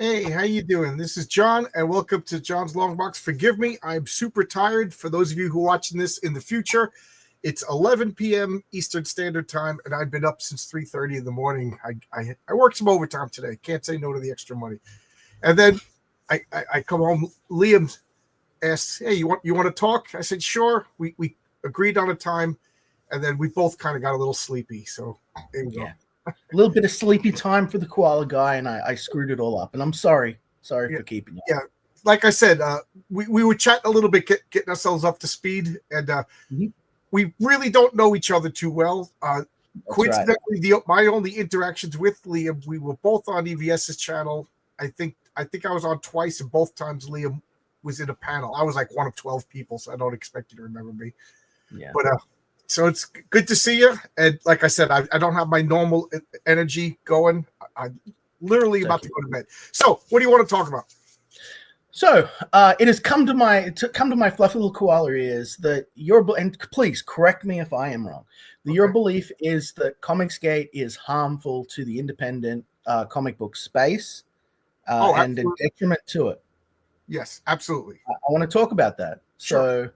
Hey, how you doing? This is John, and welcome to John's Long Box. Forgive me, I'm super tired. For those of you who are watching this in the future, it's 11 p.m. Eastern Standard Time, and I've been up since 3:30 in the morning. I worked some overtime today. Can't say no to the extra money. And then I come home. Liam asked, "Hey, you want to talk?" I said, "Sure." We agreed on a time, and then we both kind of got a little sleepy. So there we go. A little bit of sleepy time for the koala guy, and I screwed it all up. And I'm sorry for keeping you. Yeah, like I said, we were chatting a little bit, getting ourselves up to speed, and we really don't know each other too well. Coincidentally, right. My only interactions with Liam, we were both on EVS's channel. I think I was on twice, and both times Liam was in a panel. I was like one of 12 people, so I don't expect you to remember me. Yeah, but so it's good to see you. And like I said, I don't have my normal energy going. I'm literally about to go to bed. So what do you want to talk about? So it has come to my fluffy little koala ears that and please correct me if I am wrong. Your belief is that Comicsgate is harmful to the independent comic book space and a detriment to it. Yes, absolutely. I want to talk about that. Sure. So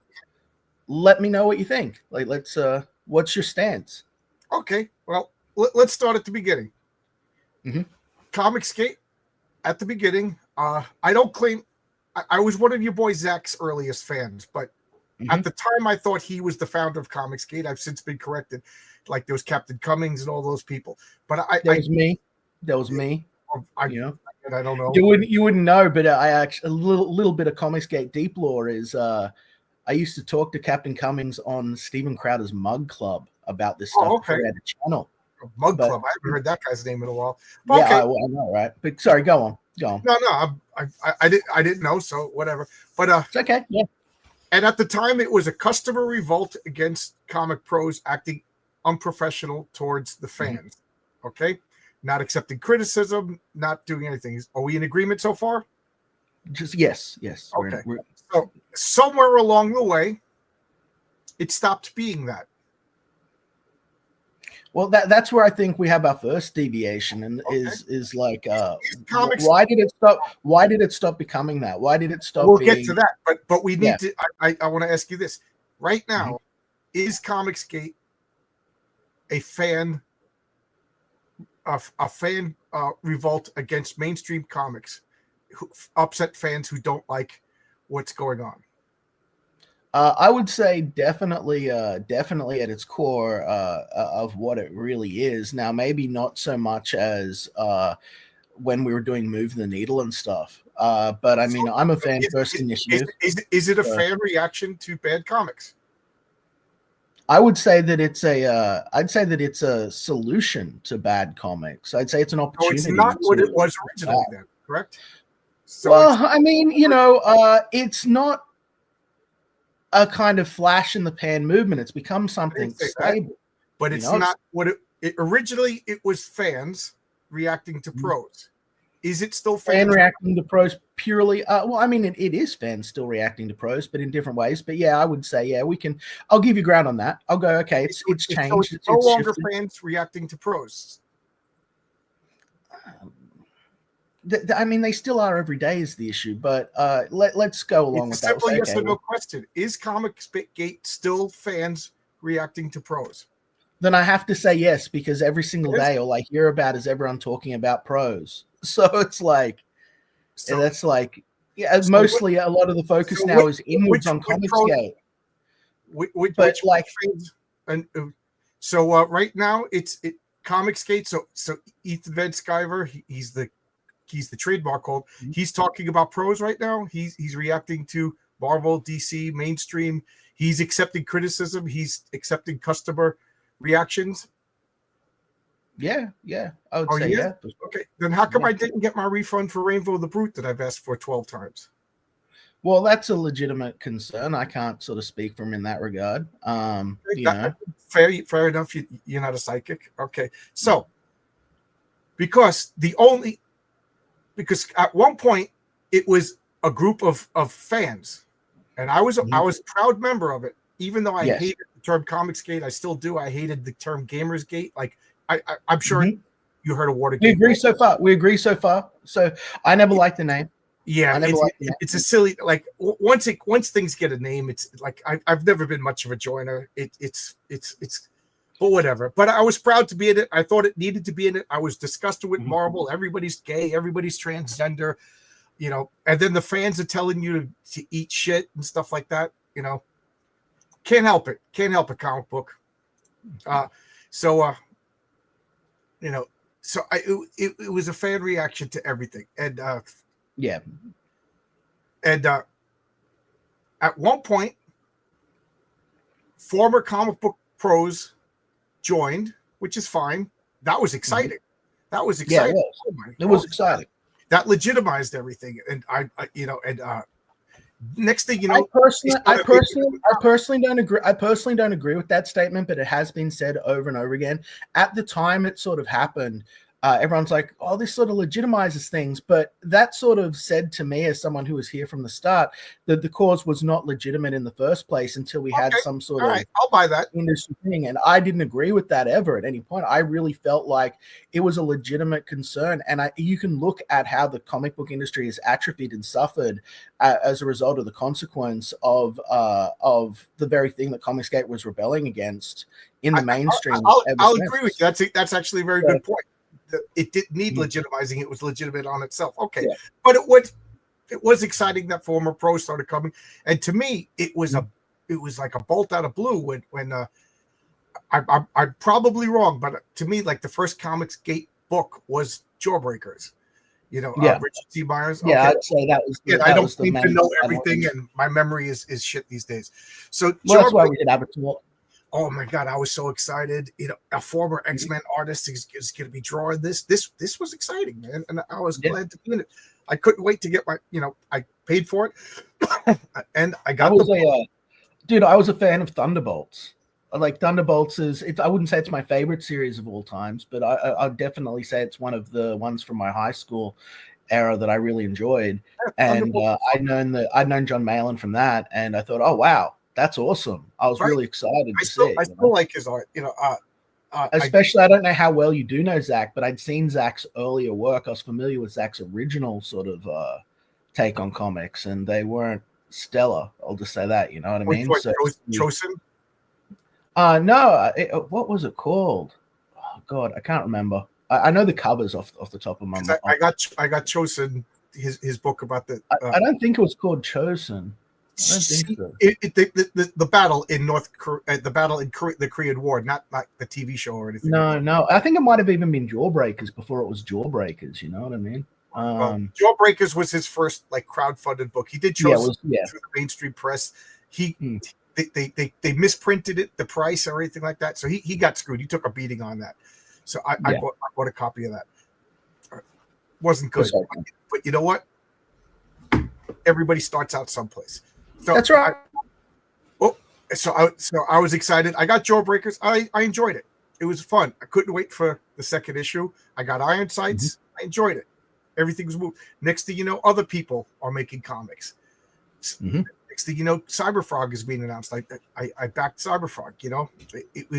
let me know what you think. Like, let's. What's your stance? Okay. Well, let's start at the beginning. Mm-hmm. Comicsgate at the beginning. I don't claim I was one of your boy Zach's earliest fans, but at the time I thought he was the founder of Comicsgate. I've since been corrected. Like there was Captain Cummings and all those people. But That was me. I don't know. You wouldn't know, but I actually a little bit of Comicsgate deep lore is I used to talk to Captain Cummings on Steven Crowder's Mug Club about this stuff before he had a channel. Club. I haven't heard that guy's name in a while. But yeah, I know, right? But sorry, go on. No, I didn't know, so whatever. But it's okay. Yeah. And at the time, it was a customer revolt against comic pros acting unprofessional towards the fans. Okay, not accepting criticism, not doing anything. Are we in agreement so far? Just yes. Okay. So somewhere along the way, it stopped being that. Well, that's where I think we have our first deviation, and is like, why did it stop? Why did it stop becoming that? Why did it stop? We'll get to that, but we need to. I want to ask you this right now: is Comicsgate a fan revolt against mainstream comics, upset fans who don't like what's going on? I would say definitely at its core of what it really is. Now, maybe not so much as when we were doing Move the Needle and stuff. But I mean, I'm a fan first initiative. Is it a fan reaction to bad comics? I would say that it's a solution to bad comics. I'd say it's an opportunity. So it's not what it was originally, then, correct? So I mean, it's not a kind of flash in the pan movement. It's become something stable. But it's not what it originally it was fans reacting to pros. Is it still fans reacting to pros purely? Well, I mean, it is fans still reacting to pros, but in different ways. But yeah, I would say, we can. I'll give you ground on that. I'll go, okay, it's changed. So it's no longer fans reacting to pros. I mean, they still are every day is the issue, but let's go along with that. It's a simple yes or no question. Is Comicsgate still fans reacting to pros? Then I have to say yes, because every single day all I hear about is everyone talking about pros. So it's like, mostly a lot of the focus now is inwards on Comicsgate. So right now it's Comicsgate. So Ethan Van Sciver, he's the trademark hold. He's talking about pros right now. He's reacting to Marvel, DC, mainstream. He's accepting criticism. He's accepting customer reactions. Yeah, I would say yeah. Okay, then how come I didn't get my refund for Rainbow the Brute that I've asked for 12 times? Well, that's a legitimate concern. I can't sort of speak from in that regard. Fair enough. You're not a psychic. Okay, so because at one point it was a group of fans, and I was a proud member of it, even though I hated the term Comicsgate. I still do. I hated the term Gamersgate. Like I'm sure you heard of Watergate. We agree so far. So I never liked the name. Yeah, I never liked the name. it's a silly, like once things get a name, it's like I've never been much of a joiner. It's but whatever. But I was proud to be in it. I thought it needed to be in it. I was disgusted with Marvel. Everybody's gay. Everybody's transgender. You know, and then the fans are telling you to eat shit and stuff like that. You know, can't help it. Can't help it. Comic book. You know, so it was a fan reaction to everything, and yeah, and at one point, former comic book pros joined, which is fine. That was exciting. That was exciting. Yeah, it was exciting. That legitimized everything, and I you know, and next thing you know, I personally don't agree. I personally don't agree with that statement, but it has been said over and over again. At the time it sort of happened, everyone's like, "Oh, this sort of legitimizes things," but that sort of said to me, as someone who was here from the start, that the cause was not legitimate in the first place until we had some sort of I'll buy that industry thing, and I didn't agree with that ever at any point. I really felt like it was a legitimate concern, and you can look at how the comic book industry has atrophied and suffered as a result of the consequence of the very thing that Comicsgate was rebelling against in the mainstream. I'll agree with you. That's actually a very good point. It didn't need legitimizing; it was legitimate on itself. Okay, but it was exciting that former pros started coming, and to me, it was like a bolt out of blue when I'm probably wrong, but to me, like the first Comicsgate book was Jawbreakers. You know, Richard C. Myers. Yeah, I'd say that was. I don't seem to know everything, and my memory is shit these days. So that's why we did Avatar. Oh my God, I was so excited. You know, a former X-Men artist is going to be drawing this. This was exciting, man. And I was glad to be in it. I couldn't wait to get my, I paid for it. And I got dude, I was a fan of Thunderbolts. Like Thunderbolts I wouldn't say it's my favorite series of all times, but I'd definitely say it's one of the ones from my high school era that I really enjoyed. And I'd known John Malin from that. And I thought, oh, wow. That's awesome. I was really excited to see. I still like his art, especially, I don't know how well you do know Zach, but I'd seen Zach's earlier work. I was familiar with Zach's original sort of take on comics, and they weren't stellar. I'll just say that. You know what I mean? Chosen? No. What was it called? Oh God, I can't remember. I know the covers off the top of my mind. I got Chosen. His book about the. I don't think it was called Chosen. I don't think so. The battle in the Korean War, not the TV show or anything. No. I think it might have even been Jawbreakers before it was Jawbreakers. You know what I mean? Jawbreakers was his first crowdfunded book. He did Chosen through the mainstream press. They misprinted it, the price or anything like that. So he got screwed. He took a beating on that. So I bought a copy of that. Wasn't good, but you know what? Everybody starts out someplace. So that's right. So I was excited. I got Jawbreakers. I enjoyed it. It was fun. I couldn't wait for the second issue. I got Iron Sights. I enjoyed it. Everything was moved. Next thing you know, other people are making comics. Next thing you know, Cyberfrog is being announced. I backed Cyberfrog. You know, it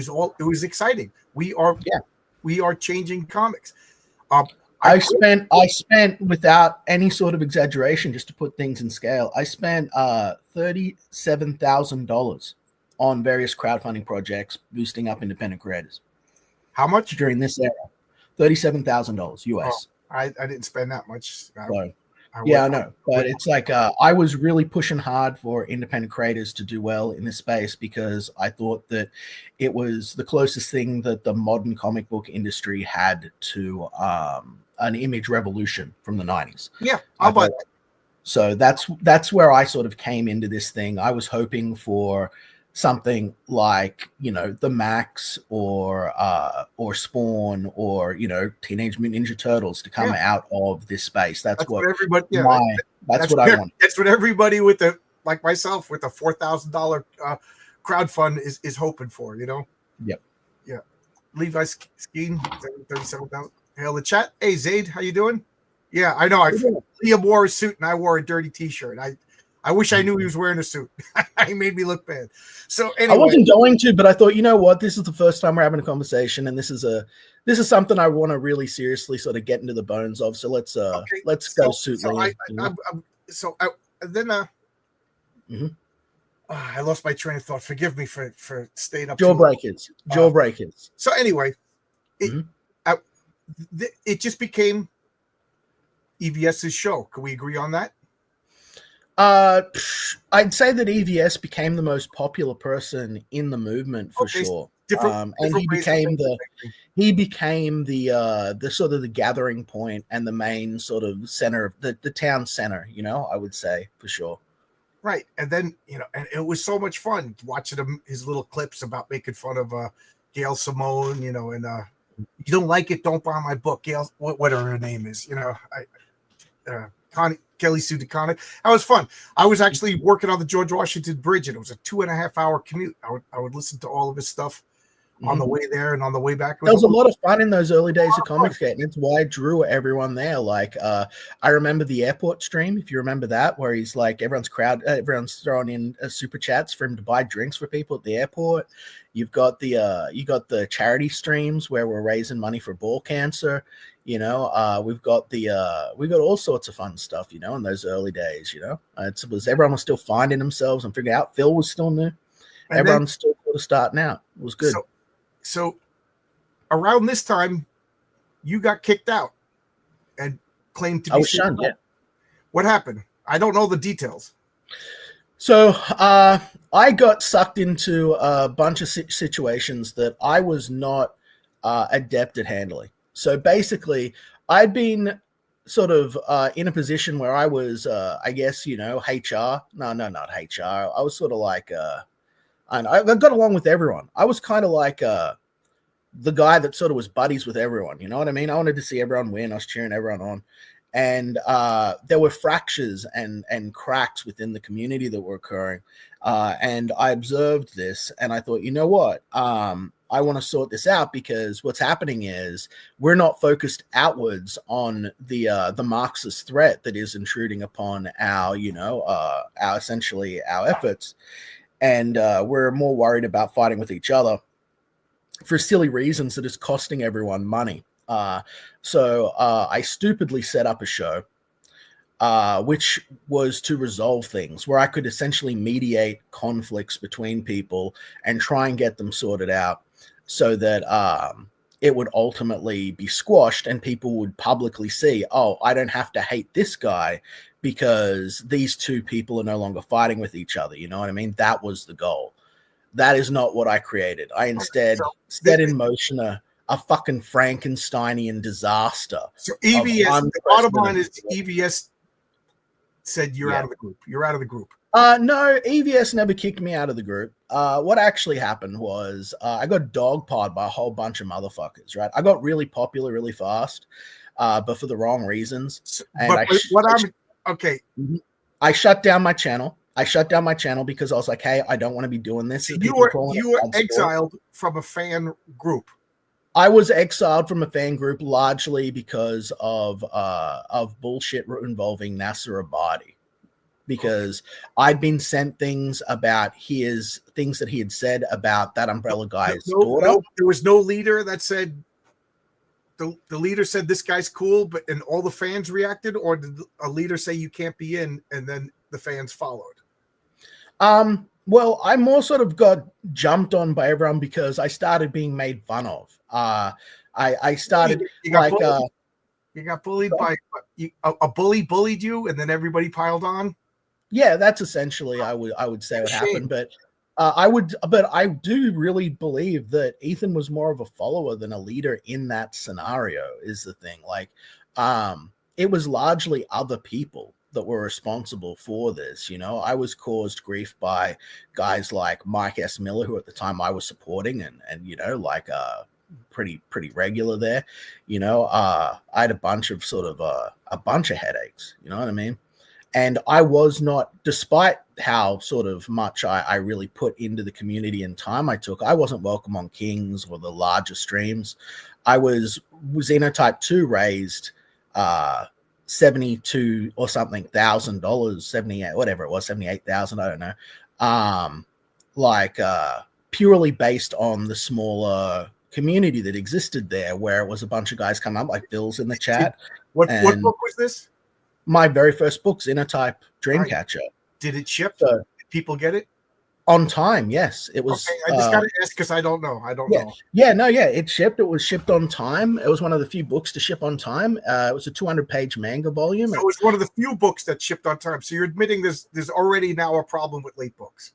was exciting. We are changing comics. I spent without any sort of exaggeration, just to put things in scale, I spent $37,000 on various crowdfunding projects boosting up independent creators. How much during this era? $37,000 US. Oh, I didn't spend that much. I know, but it's like I was really pushing hard for independent creators to do well in this space because I thought that it was the closest thing that the modern comic book industry had to an image revolution from the 90s. Yeah, I'll buy that. So that's where I sort of came into this thing. I was hoping for something like, the Max or Spawn or, Teenage Mutant Ninja Turtles to come out of this space. That's what everybody. That's what I want. That's what everybody with like myself with a $4,000 crowdfund is hoping for. Yep. Yeah. Levi Skeen, 37,000. Hail the chat. Hey Zaid, how you doing? Yeah, I know. Liam wore a suit and I wore a dirty T-shirt. I wish I knew he was wearing a suit. He made me look bad. So anyway, I wasn't going to, but I thought, you know what, this is the first time we're having a conversation, and this is something I want to really seriously sort of get into the bones of. So let's go suit Liam. I lost my train of thought. Forgive me for staying up. Jawbreakers. So anyway, it just became EVS's show. Can we agree on that? I'd say that EVS became the most popular person in the movement for sure. And he became the sort of the gathering point and the main sort of center of the town center, I would say for sure. Right. And then, and it was so much fun watching his little clips about making fun of Gail Simone, and you don't like it, don't buy my book. Gail, whatever her name is, Kelly Sue DeConnick. That was fun. I was actually working on the George Washington Bridge, and it was a 2.5 hour commute. I would listen to all of his stuff on the way there and on the way back. There was a lot of fun in those early days of Comicsgate, and it's why I drew everyone there. Like, I remember the airport stream, if you remember that, where he's like, everyone's throwing in super chats for him to buy drinks for people at the airport. You've got the charity streams where we're raising money for ball cancer. We've got all sorts of fun stuff, in those early days. Everyone was still finding themselves and figuring out. Phil was still new. Everyone's still sort of starting out. It was good. So around this time, you got kicked out and claimed to be. I was shunned. Yeah. What happened? I don't know the details. So I got sucked into a bunch of situations that I was not adept at handling. So basically, I'd been sort of in a position where I was, I guess, HR. No, not HR. I was sort of like, and I got along with everyone. I was kind of like the guy that sort of was buddies with everyone. You know what I mean? I wanted to see everyone win. I was cheering everyone on. And there were fractures and cracks within the community that were occurring. And I observed this, and I thought, you know what? I want to sort this out, because what's happening is we're not focused outwards on the Marxist threat that is intruding upon our essentially our efforts. And we're more worried about fighting with each other for silly reasons that is costing everyone money. So I stupidly set up a show, which was to resolve things, where I could essentially mediate conflicts between people and try and get them sorted out, so that it would ultimately be squashed and people would publicly see, oh, I don't have to hate this guy because these two people are no longer fighting with each other. You know what I mean? That was the goal. That is not what I created. I instead set in motion a fucking Frankensteinian disaster. So EVS, the bottom line is EVS said you're out of the group. You're out of the group. No, EVS never kicked me out of the group. What actually happened was I got dogpiled by a whole bunch of motherfuckers, right? I got really popular really fast, but for the wrong reasons. I shut down my channel. Because I was like, hey, I don't want to be doing this. You were exiled from a fan group. I was exiled from a fan group largely because of bullshit involving Nasser Abadi, because I'd been sent things about things that he had said about that umbrella guy's daughter. There was no leader that said the leader said this guy's cool, and all the fans reacted, or did a leader say you can't be in, and then the fans followed? Well, I more sort of got jumped on by everyone because I started being made fun of. I started you got bullied by a bully bullied you, and then everybody piled on. Yeah, that's essentially I would say what happened. But I do really believe that Ethan was more of a follower than a leader in that scenario. Is the thing. Like, it was largely other people that were responsible for this. I was caused grief by guys like Mike S. Miller, who at the time I was supporting, and pretty regular there. I had a bunch of headaches. You know what I mean? And I was not, despite how sort of much I really put into the community and time I took, I wasn't welcome on Kings or the larger streams. I was Xenotype 2 raised $72 or something $1,000, 78, whatever it was, 78,000, I don't know. Purely based on the smaller community that existed there, where it was a bunch of guys come up, like Bill's in the chat. What book was this? My very first book, Xenotype Dreamcatcher. Did it ship? So, did people get it? On time, yes. It was. Okay, I just got to ask because I don't know. It shipped. It was shipped on time. It was one of the few books to ship on time. It was a 200-page manga volume. So it was one of the few books that shipped on time. So you're admitting there's already now a problem with late books.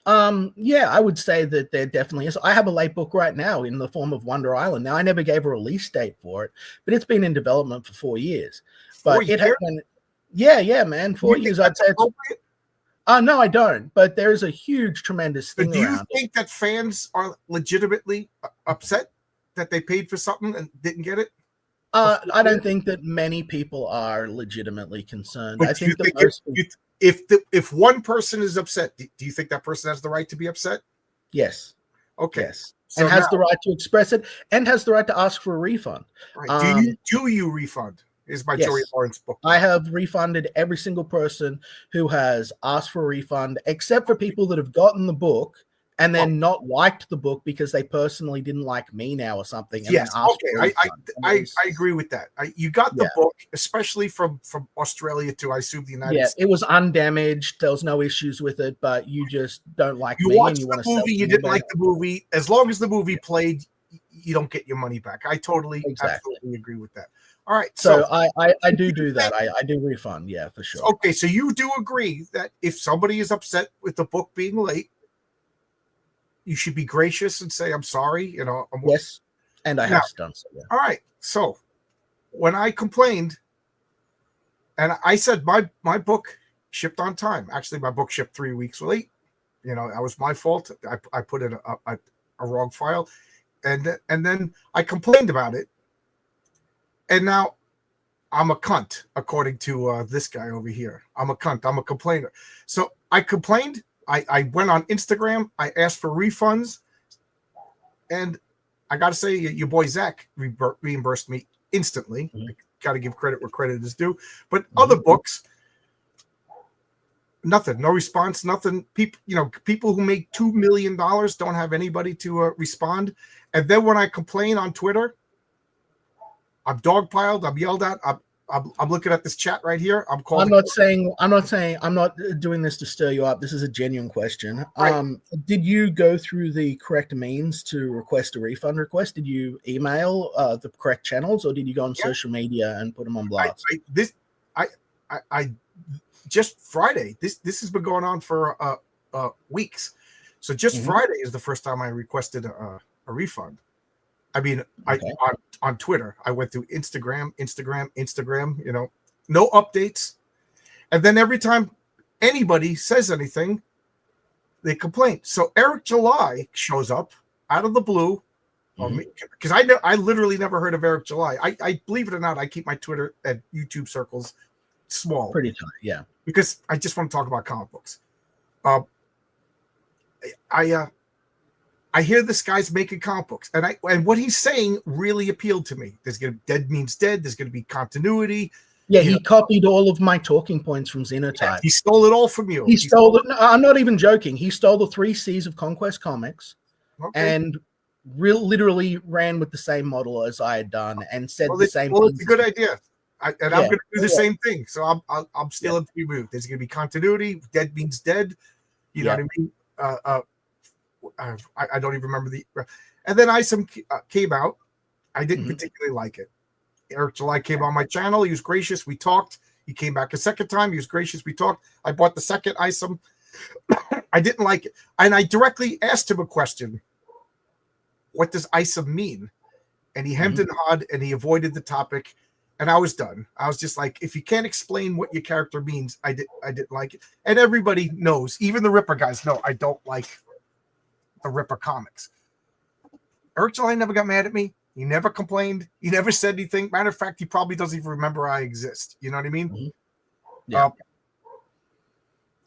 Yeah, I would say that there definitely is. I have a late book right now in the form of Wonder Island. Now, I never gave a release date for it, but it's been in development for 4 years. But it has been, yeah, man, 4 years. I'd say it's. No, I don't. But there's a huge, tremendous thing. But do you think that fans are legitimately upset that they paid for something and didn't get it? I don't think that many people are legitimately concerned. But I think if one person is upset, do you think that person has the right to be upset? Yes. Okay. Yes. So and has the right to express it and has the right to ask for a refund. Right. Do you refund? Is my Joey Lawrence book. I have refunded every single person who has asked for a refund, except for people that have gotten the book and then not liked the book because they personally didn't like me now or something. And yes, okay, I agree with that. You got the book, especially from Australia to, I assume, the United States. It was undamaged. There was no issues with it, but you just don't like me. You watched and you the want to movie, you didn't like the movie. As long as the movie played, you don't get your money back. I totally, absolutely agree with that. All right. So I do that. I do refund. Yeah, for sure. Okay. So you do agree that if somebody is upset with the book being late, you should be gracious and say, I'm sorry. You know, yes. And I have done so. Yeah. All right. So when I complained and I said my book shipped on time, actually my book shipped 3 weeks late. You know, that was my fault. I put in a wrong file. And then I complained about it. And now I'm a cunt, according to this guy over here. I'm a cunt. I'm a complainer. So I complained. I went on Instagram. I asked for refunds. And I got to say, your boy Zach reimbursed me instantly. Mm-hmm. Got to give credit where credit is due. But other books, nothing. No response, nothing. People who make $2 million don't have anybody to respond. And then when I complain on Twitter, I'm dogpiled. I'm yelled at. I'm looking at this chat right here. I'm not doing this to stir you up. This is a genuine question. Right. Did you go through the correct means to request a refund request? Did you email the correct channels, or did you go on social media and put them on blast? I just Friday. This has been going on for weeks. So just Friday is the first time I requested a refund. I mean, on Twitter, I went through Instagram, you know, no updates. And then every time anybody says anything, they complain. So Eric July shows up out of the blue, because I literally never heard of Eric July. I believe it or not, I keep my Twitter and YouTube circles small. Pretty tight, yeah. Because I just want to talk about comic books. I hear this guy's making comic books, and what he's saying really appealed to me. Dead means dead. There's going to be continuity. Yeah, he copied all of my talking points from Xenotype. Yeah, he stole it all from you. He stole it. No, I'm not even joking. He stole the 3 C's of Conquest Comics and literally ran with the same model as I had done and said the same. Well, it's a good idea. I'm going to do the same thing. So I'm stealing 3 moves. There's going to be continuity. Dead means dead. You know what I mean? I don't even remember and then Isom came out. I didn't particularly like it. Eric July came on my channel. He was gracious. We talked. He came back a second time. He was gracious. We talked. I bought the second Isom. I didn't like it. And I directly asked him a question. What does Isom mean? And he hemmed and hawed and he avoided the topic. And I was done. I was just like, if you can't explain what your character means, I didn't like it. And everybody knows, even the Ripper guys know I don't like the Ripper comics. Eric July never got mad at me. He never complained. He never said anything. Matter of fact, he probably doesn't even remember I exist. You know what I mean? Yeah.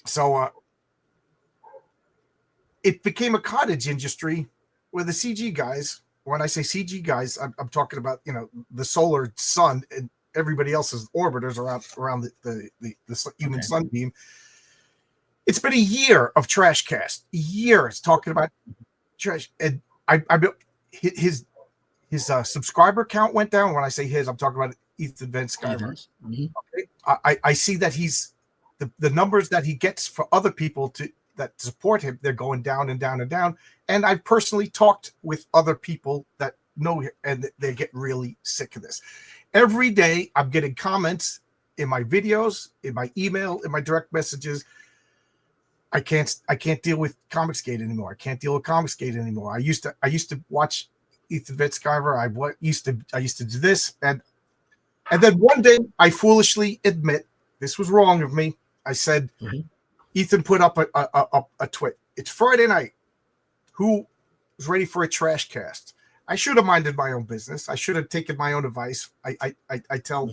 So it became a cottage industry where the CG guys, when I say CG guys, I'm talking about, you know, the solar sun and everybody else's orbiters around the human sunbeam. It's been a year of Trashcast, years talking about trash, and his subscriber count went down. When I say his, I'm talking about Ethan Van Sciver. Okay? I see that he's the numbers that he gets for other people that support him, they're going down and down and down. And I've personally talked with other people that know him, and they get really sick of this. Every day I'm getting comments in my videos, in my email, in my direct messages. I can't deal with Comicsgate anymore. I can't deal with Comicsgate anymore. I used to watch Ethan Van Sciver. I used to do this, and then one day I foolishly admit this was wrong of me. I said, Ethan put up a tweet. It's Friday night. Who is ready for a trash cast? I should have minded my own business. I should have taken my own advice. I tell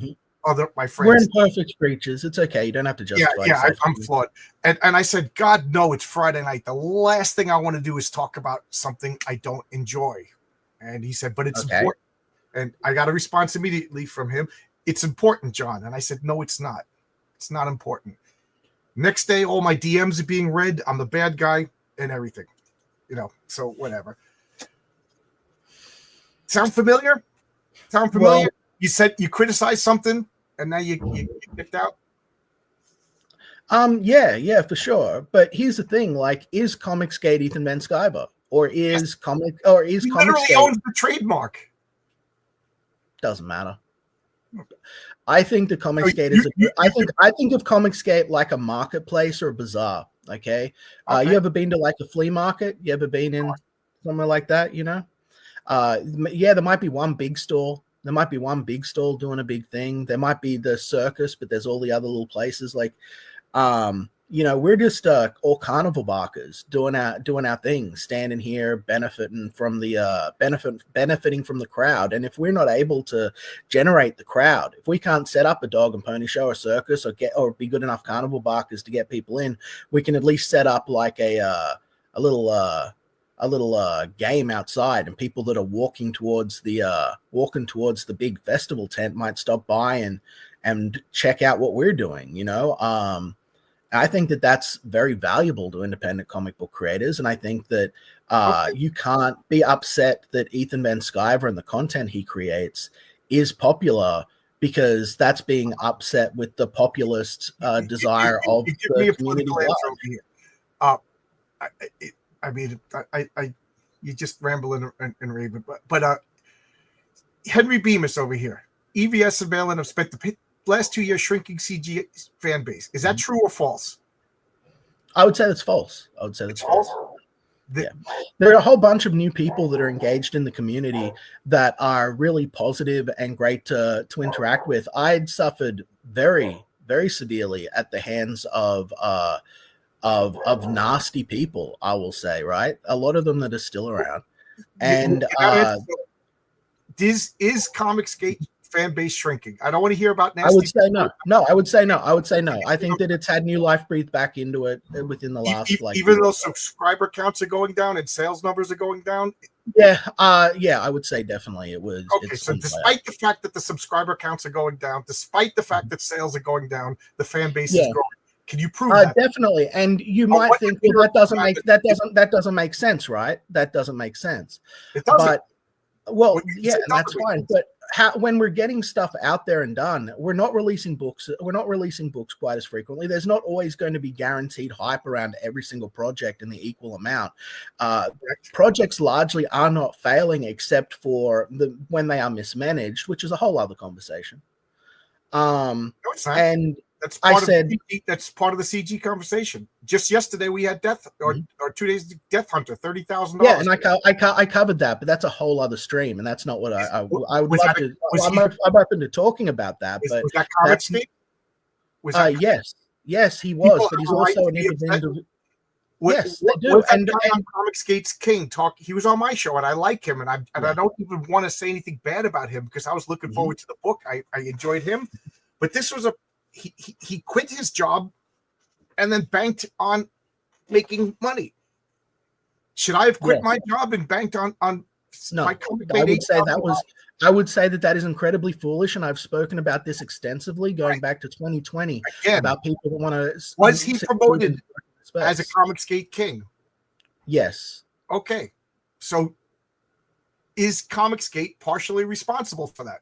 my friends. We're imperfect creatures. It's okay. You don't have to justify. Yeah, I'm flawed. And I said, God, no, it's Friday night. The last thing I want to do is talk about something I don't enjoy. And he said, but it's important. And I got a response immediately from him. It's important, John. And I said, no, it's not. It's not important. Next day, all my DMs are being read. I'm the bad guy and everything. So whatever. Sound familiar? Well, you said you criticized something and now you kicked out? Yeah, for sure. But here's the thing, like, is Comicsgate Ethan Van Sciver? Or is he Comicsgate literally owns the trademark. Doesn't matter. I think the Comicsgate I think of Comicsgate like a marketplace or a bazaar. Okay. You ever been to like a flea market? You ever been in somewhere like that? There might be one big store. There might be one big stall doing a big thing. There might be the circus, but there's all the other little places. Like, we're just all carnival barkers doing our thing, standing here, benefiting from the crowd. And if we're not able to generate the crowd, if we can't set up a dog and pony show or circus or be good enough carnival barkers to get people in, we can at least set up like a little game outside, and people that are walking towards the big festival tent might stop by and check out what we're doing. I think that that's very valuable to independent comic book creators, and I think that you can't be upset that Ethan Van Sciver and the content he creates is popular, because that's being upset with the populist desire of the community. You just ramble and rave, but Henry Bemis over here, EVS and Valen have spent the last 2 years shrinking CG fan base. Is that true or false? I would say that's false. False. Yeah. There are a whole bunch of new people that are engaged in the community that are really positive and great to interact with. I'd suffered very, very severely at the hands of nasty people, I will say, right? A lot of them that are still around. And is Comicsgate fan base shrinking? I don't want to hear about nasty. I would say no. I would say no. I think that it's had new life breathed back into it within the last even though subscriber counts are going down and sales numbers are going down. Yeah, I would say definitely it was. Okay, so despite the fact that the subscriber counts are going down, despite the fact that sales are going down, the fan base is growing. Can you prove that? Definitely. And you might think, well, that doesn't make sense, right? That doesn't make sense. It doesn't. But that's fine. But when we're getting stuff out there and done, we're not releasing books. We're not releasing books quite as frequently. There's not always going to be guaranteed hype around every single project in the equal amount. Projects largely are not failing, except for when they are mismanaged, which is a whole other conversation. No, it's not. And that's part of the CG conversation. Just yesterday we had or 2 days Death Hunter, $30,000. Yeah, and I covered that, but that's a whole other stream, and that's not what I would love to. I'm open to talking about that. But was that Comicsgate? Yes, he was, but he's also an independent. Yes, they do. And Comicsgate's king he was on my show, and I like him, and I don't even want to say anything bad about him because I was looking forward to the book. I enjoyed him, but this was he quit his job and then banked on making money. Should I have quit my job and banked on No, My comic I made would say that $8,000. was. I would say that is incredibly foolish, and I've spoken about this extensively, going back to 2020, Again, about people that want to. was he promoted as a Comicsgate king? Yes. Okay, so is Comicsgate partially responsible for that?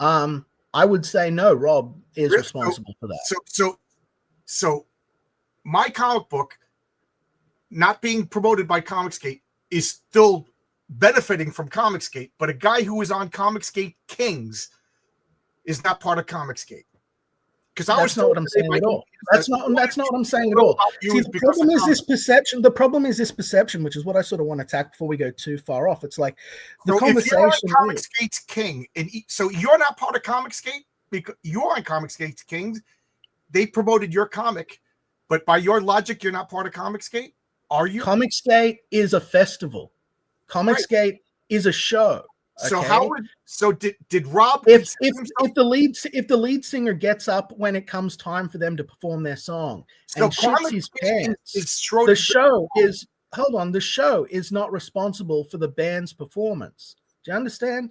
I would say no. Rob is responsible for that. So my comic book not being promoted by Comicsgate is still benefiting from Comicsgate, but a guy who is on Comicsgate Kings is not part of Comicsgate. Because that's not what I'm saying at all. That's not what I'm saying at all. See, the problem is this perception. The problem is this perception, which is what I sort of want to attack before we go too far off. It's like the conversation. If you're on Comicsgate's king, and so you're not part of Comicsgate because you're on Comicsgate's Kings. They promoted your comic, but by your logic, you're not part of Comicsgate. Are you? Comicsgate is a festival. Comicsgate is a show. Okay? So did Rob? If the lead singer gets up when it comes time for them to perform their song and shits his pants, the show is not responsible for the band's performance. Do you understand?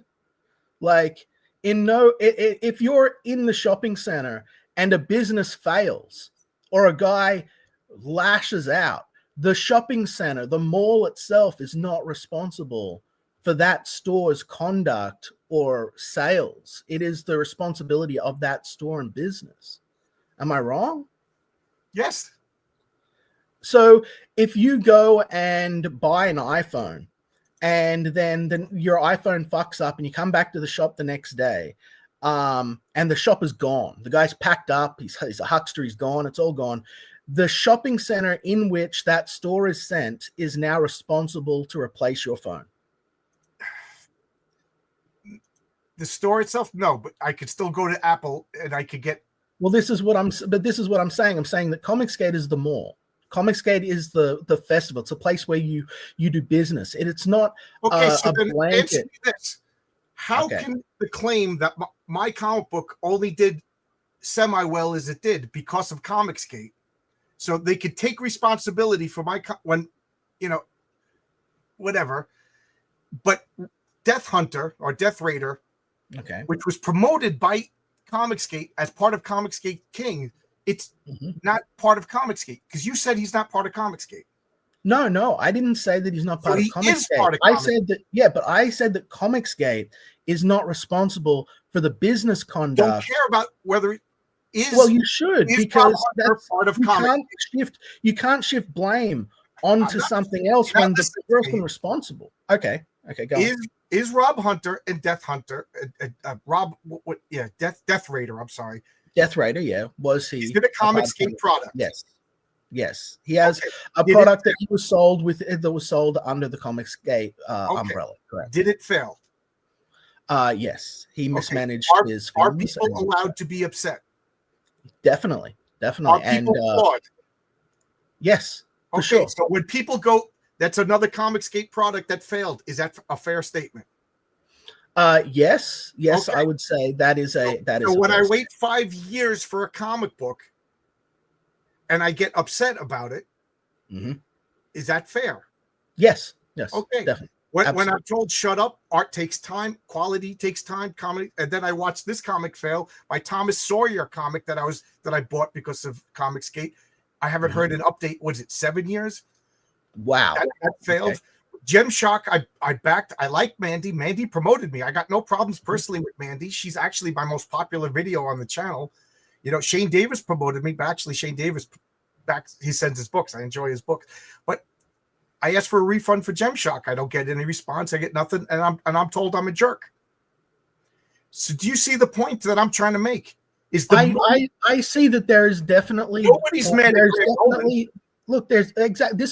Like, if you're in the shopping center and a business fails or a guy lashes out, the shopping center, the mall itself, is not responsible for that store's conduct or sales. It is the responsibility of that store and business. Am I wrong? Yes. So if you go and buy an iPhone and then your iPhone fucks up and you come back to the shop the next day, and the shop is gone. The guy's packed up. He's a huckster. He's gone. It's all gone. The shopping center in which that store is sent is now responsible to replace your phone. The store itself, no, but I could still go to Apple and I could get. Well, this is what I'm saying. I'm saying that Comicsgate is the mall. Comicsgate is the festival. It's a place where you do business. It's not so a then blanket. Answer me this. How can the claim that my comic book only did semi-well as it did because of Comicsgate? So they could take responsibility for whatever. But Death Hunter or Death Raider, which was promoted by Comicsgate as part of Comicsgate King, it's not part of Comicsgate because you said he's not part of Comicsgate. No, I didn't say that he's not part of Comicsgate. I said that Comicsgate is not responsible for the business conduct. Don't care about whether it is. Well, you should, because that's part of you can't shift blame onto something else when the person responsible. Okay, go on. Is Rob Hunter and Death Hunter, Death Raider, I'm sorry. Death Raider, yeah. Was he? Is it a Comicsgate product? Yes. He has a product that was sold under the Comicsgate umbrella, correct. Did it fail? Yes. He mismanaged his films. Are people allowed to be upset? Definitely. Are people flawed? Yes, for sure. So when people go, that's another Comicsgate product that failed. Is that a fair statement? Yes, I would say that is a So when I wait 5 years for a comic book and I get upset about it, is that fair? Yes. Okay. Definitely. When I'm told shut up, art takes time, quality takes time, comedy, and then I watched this comic fail, my Thomas Sawyer comic that I bought because of Comicsgate. I haven't heard an update. Was it 7 years? Wow. That failed. Okay. Gemshock, I backed. I like Mandy. Mandy promoted me. I got no problems personally with Mandy. She's actually my most popular video on the channel. Shane Davis promoted me, but actually Shane Davis he sends his books. I enjoy his books. But I asked for a refund for Gemshock. I don't get any response. I get nothing, and I'm told I'm a jerk. So do you see the point that I'm trying to make? I see that there is definitely nobody's mad at Graham Nolan. Look, this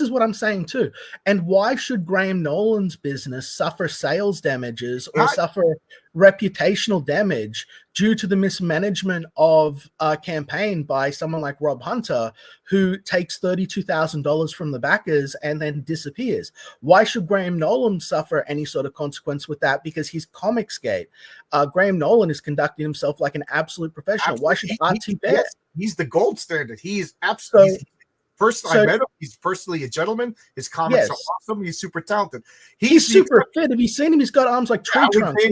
is what I'm saying too. And why should Graham Nolan's business suffer sales damages or suffer reputational damage due to the mismanagement of a campaign by someone like Rob Hunter, who takes $32,000 from the backers and then disappears? Why should Graham Nolan suffer any sort of consequence with that? Because he's Comicsgate. Graham Nolan is conducting himself like an absolute professional. Why should RT bear? He's the gold standard. He is absolutely. I met him. He's personally a gentleman. His comics are awesome. He's super talented. He's super fit. Have you seen him? He's got arms like tree trunks.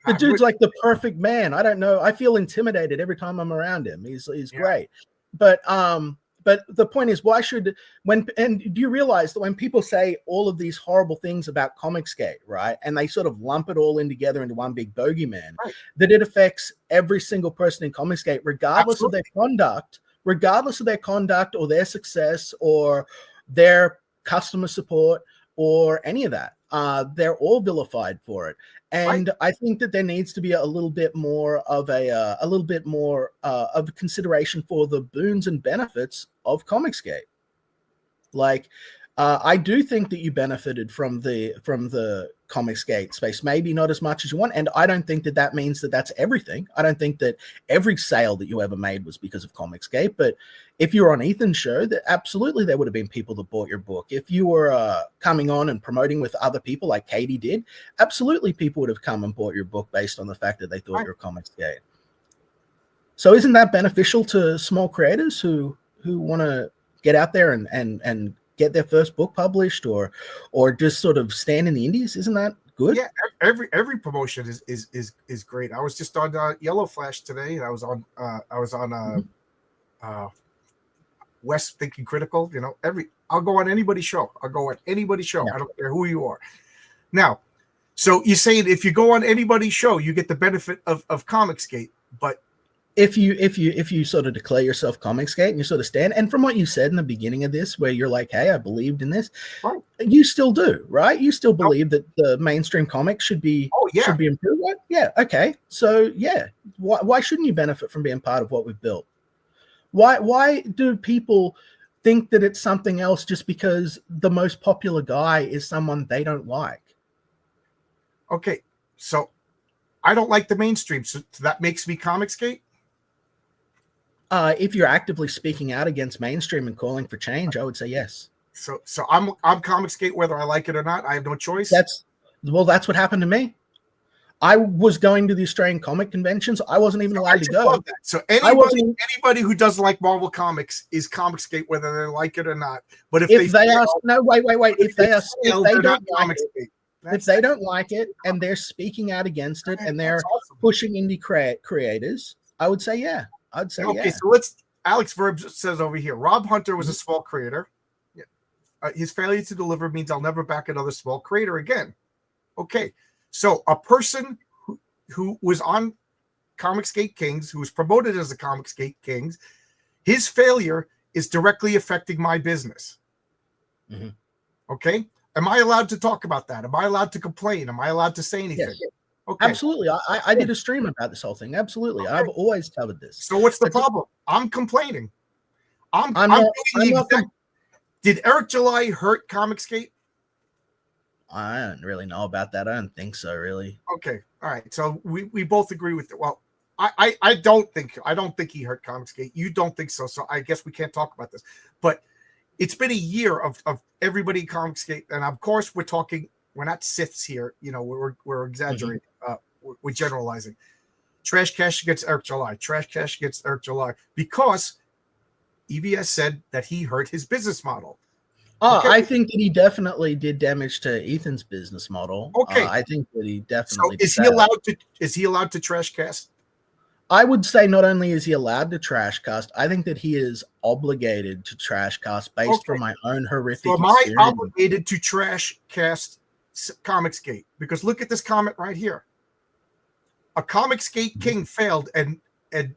The dude's like the perfect man. I don't know. I feel intimidated every time I'm around him. He's great. But the point is, do you realize that when people say all of these horrible things about Comicsgate, right, and they sort of lump it all in together into one big bogeyman, that it affects every single person in Comicsgate, regardless of their conduct or their success or their customer support or any of that. They're all vilified for it. And I think that there needs to be a little bit more of of consideration for the boons and benefits of Comicsgate. Like, I do think that you benefited from the Comicsgate space, maybe not as much as you want. And I don't think that means that that's everything. I don't think that every sale that you ever made was because of Comicsgate. But if you were on Ethan's show, that absolutely there would have been people that bought your book. If you were coming on and promoting with other people like Katie did, absolutely people would have come and bought your book based on the fact that they thought you were Comicsgate. So isn't that beneficial to small creators who want to get out there and get their first book published or just sort of stand in the indies? Isn't that good? Yeah, every promotion is great. I was just on Yellow Flash today, and I was on West Thinking Critical. You know, I'll go on anybody's show. I don't care who you are. Now, so you're saying if you go on anybody's show, you get the benefit of Comicsgate, but if you sort of declare yourself Comicsgate and you sort of stand, and from what you said in the beginning of this, where you're like, hey, I believed in this, you still do, right? You still believe that the mainstream comics should be improved, right? Yeah, okay. So yeah, why shouldn't you benefit from being part of what we've built? Why do people think that it's something else just because the most popular guy is someone they don't like? Okay, so I don't like the mainstream, so that makes me Comicsgate? If you're actively speaking out against mainstream and calling for change, I would say yes. So I'm Comicsgate whether I like it or not. I have no choice. That's what happened to me. I was going to the Australian comic conventions. I wasn't even allowed to go. So anybody who doesn't like Marvel Comics is Comicsgate whether they like it or not. But if they don't like it and they're speaking out against it and they're pushing indie creators, I would say yeah. I'd say okay. So Alex Verb says over here, Rob Hunter was a small creator. His failure to deliver means I'll never back another small creator again. Okay, so a person who was on Comicsgate Kings, who was promoted as the Comicsgate Kings, his failure is directly affecting my business. Mm-hmm. Okay, am I allowed to talk about that? Am I allowed to complain? Am I allowed to say anything? Yes. Okay. Absolutely. I did a stream about this whole thing. Absolutely. Okay. I've always covered this. So what's the problem? I'm complaining. Did Eric July hurt Comicsgate? I don't really know about that. I don't think so, really. Okay. All right. So we both agree with it. Well, I don't think he hurt Comicsgate. You don't think so. So I guess we can't talk about this. But it's been a year of everybody in Comicsgate, and of course we're not Siths here. You know, we're exaggerating. Mm-hmm. We're generalizing. Trash Cash against Eric July. Trash Cash against Eric July because EBS said that he hurt his business model. Okay. I think that he definitely did damage to Ethan's business model. Okay, I think that he definitely. So is he allowed to trash cast? I would say not only is he allowed to trash cast, I think that he is obligated to trash cast based on my own horrific. So am I obligated to trash cast Comicsgate? Because look at this comment right here. A Comicsgate King failed, and it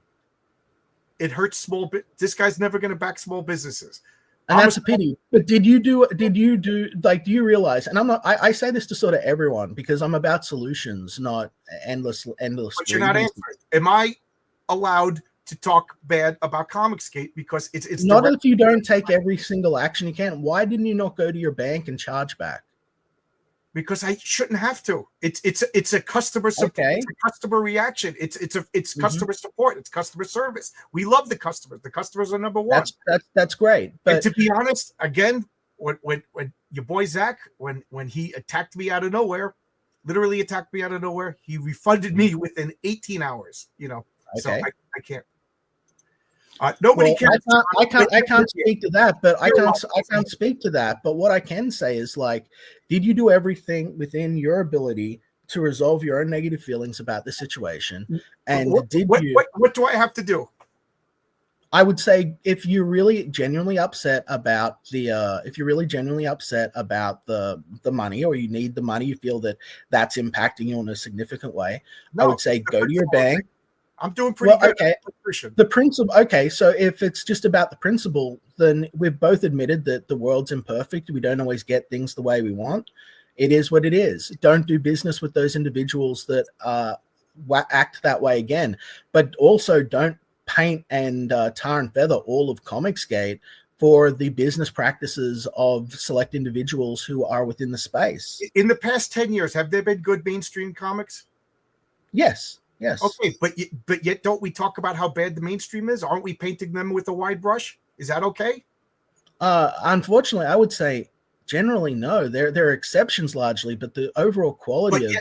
hurts small. This guy's never going to back small businesses, and that's a pity. But do you realize? And I say this to sort of everyone because I'm about solutions, not endless. But you're not answering. Am I allowed to talk bad about Comicsgate because it's not if you don't take every single action you can? Why didn't you not go to your bank and charge back? Because I shouldn't have to. It's a customer support. Okay. It's a customer reaction. It's customer support. It's customer service. We love the customers. The customers are number one. That's great. But and to be honest, again, when your boy Zach, when he attacked me out of nowhere, literally attacked me out of nowhere, he refunded me within 18 hours. You know, okay. So I can't. Nobody Well, cares. I can't speak to that, but I can't speak to that. But what I can say is, like, did you do everything within your ability to resolve your own negative feelings about the situation? And what do I have to do? I would say if you're really genuinely upset about the money, or you need the money, you feel that that's impacting you in a significant way, I would say go to your bank. I'm doing pretty good. Okay. The principle. Okay, so if it's just about the principle, then we've both admitted that the world's imperfect. We don't always get things the way we want. It is what it is. Don't do business with those individuals that act that way again. But also don't paint and tar and feather all of Comicsgate for the business practices of select individuals who are within the space. In the past 10 years, have there been good mainstream comics? Yes. Yes. Okay, but yet don't we talk about how bad the mainstream is? Aren't we painting them with a wide brush? Is that okay? Unfortunately, I would say generally no. There are exceptions largely, but the overall quality of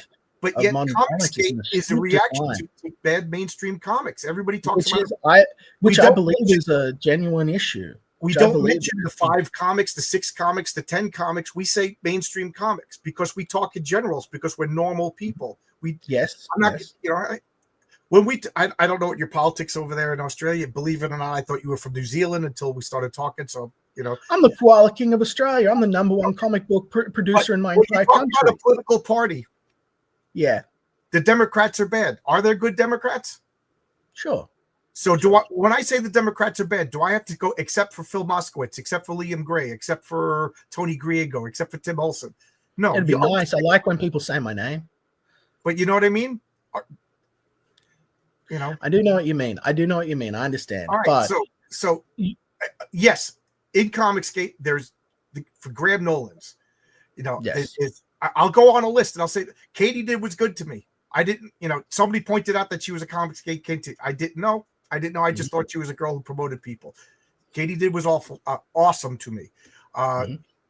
Comicsgate is a reaction to bad mainstream comics. Everybody talks about which I believe is a genuine issue. We don't mention the 5 comics, the 6 comics, the 10 comics. We say mainstream comics because we talk in generals, because we're normal people. I'm not, you know, I don't know what your politics over there in Australia. Believe it or not, I thought you were from New Zealand until we started talking. So, you know, I'm the koala king of Australia. I'm the #1 comic book producer in my entire country. About a political party. Yeah. The Democrats are bad. Are there good Democrats? Sure. So when I say the Democrats are bad, do I have to go except for Phil Moskowitz, except for Liam Gray, except for Tony Griego, except for Tim Olson? No. It'd be nice. I like when people say my name. But you know what I mean? You know, I do know what you mean. I understand. All right. But so yes, in Comicsgate, there's for Graham Nolan's. You know, yes. I'll go on a list and I'll say Katie did was good to me. I didn't, you know, somebody pointed out that she was a Comicsgate Katie. I didn't know. I just thought she was a girl who promoted people. Katie did was awesome to me.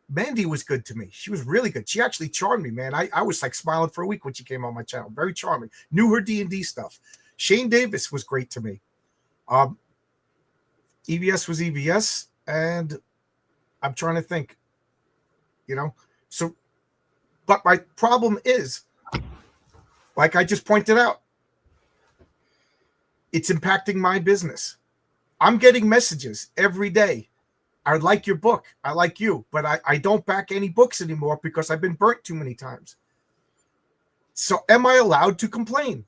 Mandy was good to me. She was really good. She actually charmed me, man. I was like smiling for a week when she came on my channel. Very charming. Knew her D&D stuff. Shane Davis was great to me. EVS was EVS, and I'm trying to think, you know. So, but my problem is, like I just pointed out, it's impacting my business. I'm getting messages every day. I like your book. I like you, but I don't back any books anymore because I've been burnt too many times. So am I allowed to complain?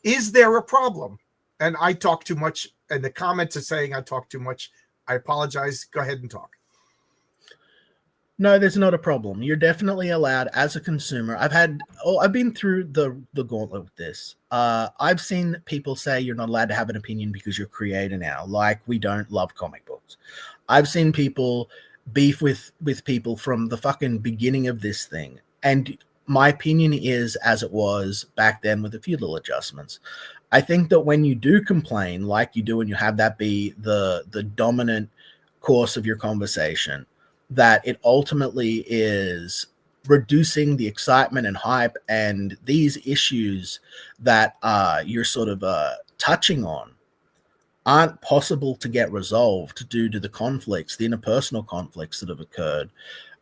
Is there a problem? And I talk too much, and the comments are saying I talk too much. I apologize. Go ahead and talk. No, there's not a problem. You're definitely allowed as a consumer. I've been through the gauntlet with this. I've seen people say you're not allowed to have an opinion because you're a creator now, like we don't love comic books. I've seen people beef with people from the fucking beginning of this thing. And my opinion is as it was back then with a few little adjustments. I think that when you do complain like you do and you have that be the dominant course of your conversation, that it ultimately is reducing the excitement and hype and these issues that you're sort of touching on aren't possible to get resolved due to the conflicts, the interpersonal conflicts that have occurred.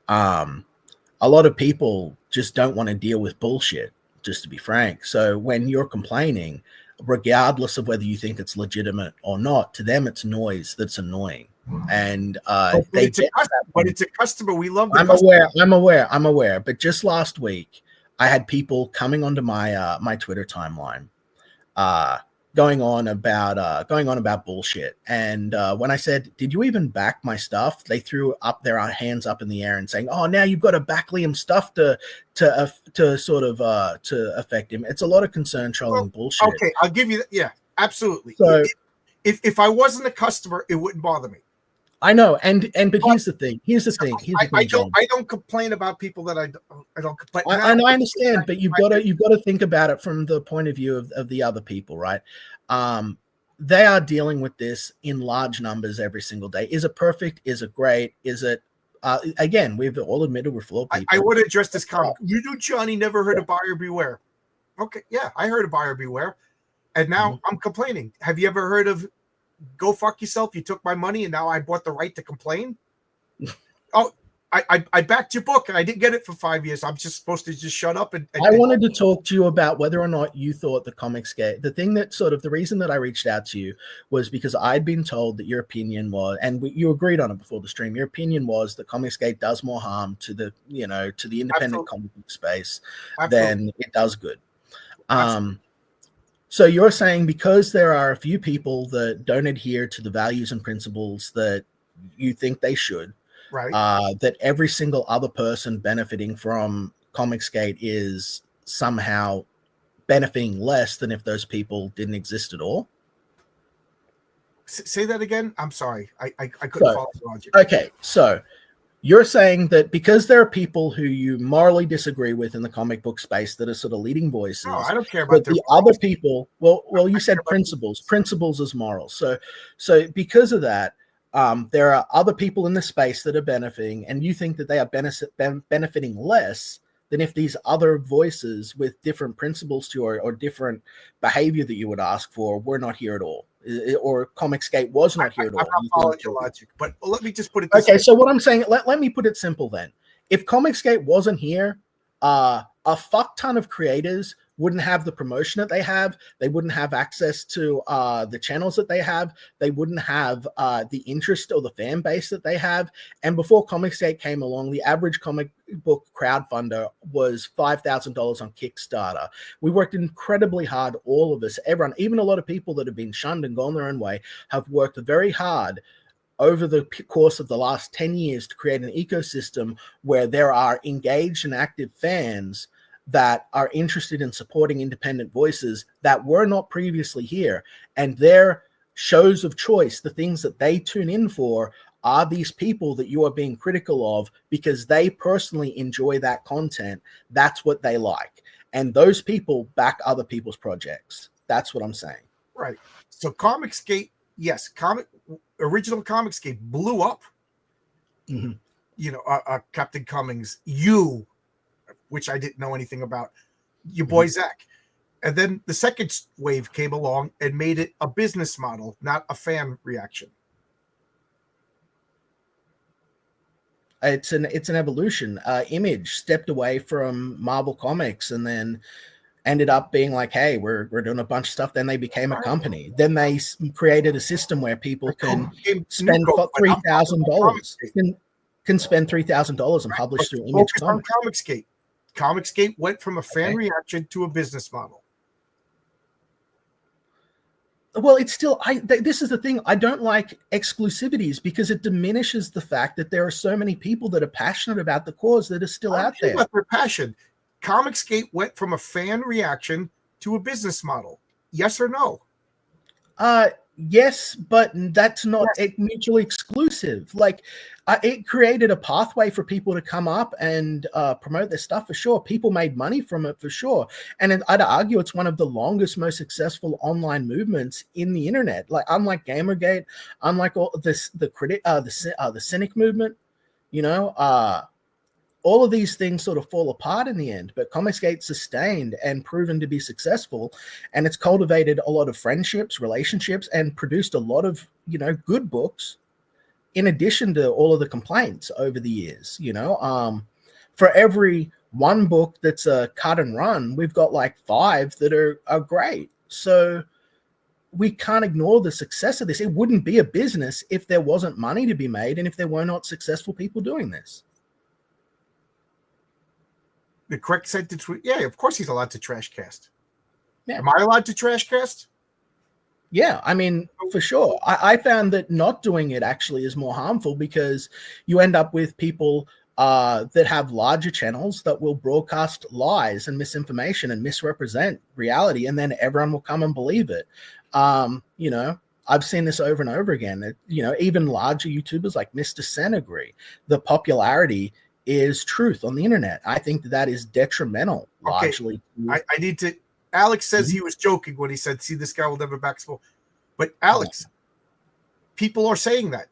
A lot of people just don't want to deal with bullshit, just to be frank. So when you're complaining, regardless of whether you think it's legitimate or not, to them it's noise that's annoying. And it's a customer. We love. I'm aware. But just last week, I had people coming onto my my Twitter timeline, going on about bullshit. And when I said, "Did you even back my stuff?" they threw up their hands up in the air and saying, "Oh, now you've got to back Liam's stuff to sort of to affect him." It's a lot of concern trolling bullshit. Okay, I'll give you that. Yeah, absolutely. So if I wasn't a customer, it wouldn't bother me. I know, but here's the thing. I don't complain about people that I don't complain. And I understand, but you've got to think about it from the point of view of the other people, right? They are dealing with this in large numbers every single day. Is it perfect? Is it great? Is it again? We've all admitted we're flawed people. I would address this comment. You do, Johnny, never heard of Buyer Beware? Okay, yeah, I heard of Buyer Beware, and now I'm complaining. Have you ever heard of go fuck yourself. You took my money, and now I bought the right to complain. Oh, I backed your book, and I didn't get it for 5 years. I'm just supposed to just shut up and I wanted to talk to you about whether or not you thought the Comicsgate, the thing that sort of the reason that I reached out to you was because I'd been told that your opinion was, and you agreed on it before the stream, your opinion was that Comicsgate does more harm to the, to the independent comic book space than it does good. So you're saying because there are a few people that don't adhere to the values and principles that you think they should, right? That every single other person benefiting from Comicsgate is somehow benefiting less than if those people didn't exist at all. Say that again. I'm sorry. I couldn't follow the logic. Okay, so you're saying that because there are people who you morally disagree with in the comic book space that are sort of leading voices. No, I don't care about the other people. Well, you said principles. Principles is morals. So because of that, there are other people in the space that are benefiting, and you think that they are benefiting less than if these other voices with different principles to or different behavior that you would ask for were not here at all, or Comicsgate was not here at all. I'm not following your logic, but let me just put it this way. way. So what I'm saying, let me put it simple then. If Comicsgate wasn't here, a fuck ton of creators wouldn't have the promotion that they have. They wouldn't have access to the channels that they have. They wouldn't have the interest or the fan base that they have. And before Comicsgate came along, the average comic book crowdfunder was $5,000 on Kickstarter. We worked incredibly hard, all of us, everyone, even a lot of people that have been shunned and gone their own way, have worked very hard over the course of the last 10 years to create an ecosystem where there are engaged and active fans that are interested in supporting independent voices that were not previously here. And their shows of choice, the things that they tune in for, are these people that you are being critical of because they personally enjoy that content. That's what they like. And those people back other people's projects. That's what I'm saying. Right. So Comicsgate, yes, original Comicsgate blew up. Mm-hmm. Captain Cummings, which I didn't know anything about, your boy Zach. And then the second wave came along and made it a business model, not a fan reaction. It's an evolution. Image stepped away from Marvel Comics and then ended up being like, hey, we're doing a bunch of stuff. Then they became a company. Then they created a system where people can spend $3,000. Can spend $3,000 and publish through Image Comics. Comicsgate. Comicsgate went from a fan reaction to a business model. Well, it's still, this is the thing. I don't like exclusivities because it diminishes the fact that there are so many people that are passionate about the cause that are still out there. About their passion. Comicsgate went from a fan reaction to a business model. Yes or no? Yes, but that's not mutually exclusive. Like, it created a pathway for people to come up and promote their stuff for sure. People made money from it for sure. And I'd argue it's one of the longest, most successful online movements in the internet. Like, unlike Gamergate, unlike all this, the Cynic movement, all of these things sort of fall apart in the end, but Comicsgate sustained and proven to be successful, and it's cultivated a lot of friendships, relationships, and produced a lot of, good books in addition to all of the complaints over the years. For every one book that's a cut and run, we've got like 5 that are great. So we can't ignore the success of this. It wouldn't be a business if there wasn't money to be made and if there were not successful people doing this. The correct sentence, of course he's allowed to trash cast. Yeah. Am I allowed to trash cast? Yeah, I mean, for sure. I found that not doing it actually is more harmful because you end up with people that have larger channels that will broadcast lies and misinformation and misrepresent reality, and then everyone will come and believe it. I've seen this over and over again. Even larger YouTubers like Mr. Sen agree. The popularity is truth on the internet. I think that is detrimental, largely. I need to. Alex says he was joking when he said, "See, this guy will never back small." But Alex, people are saying that.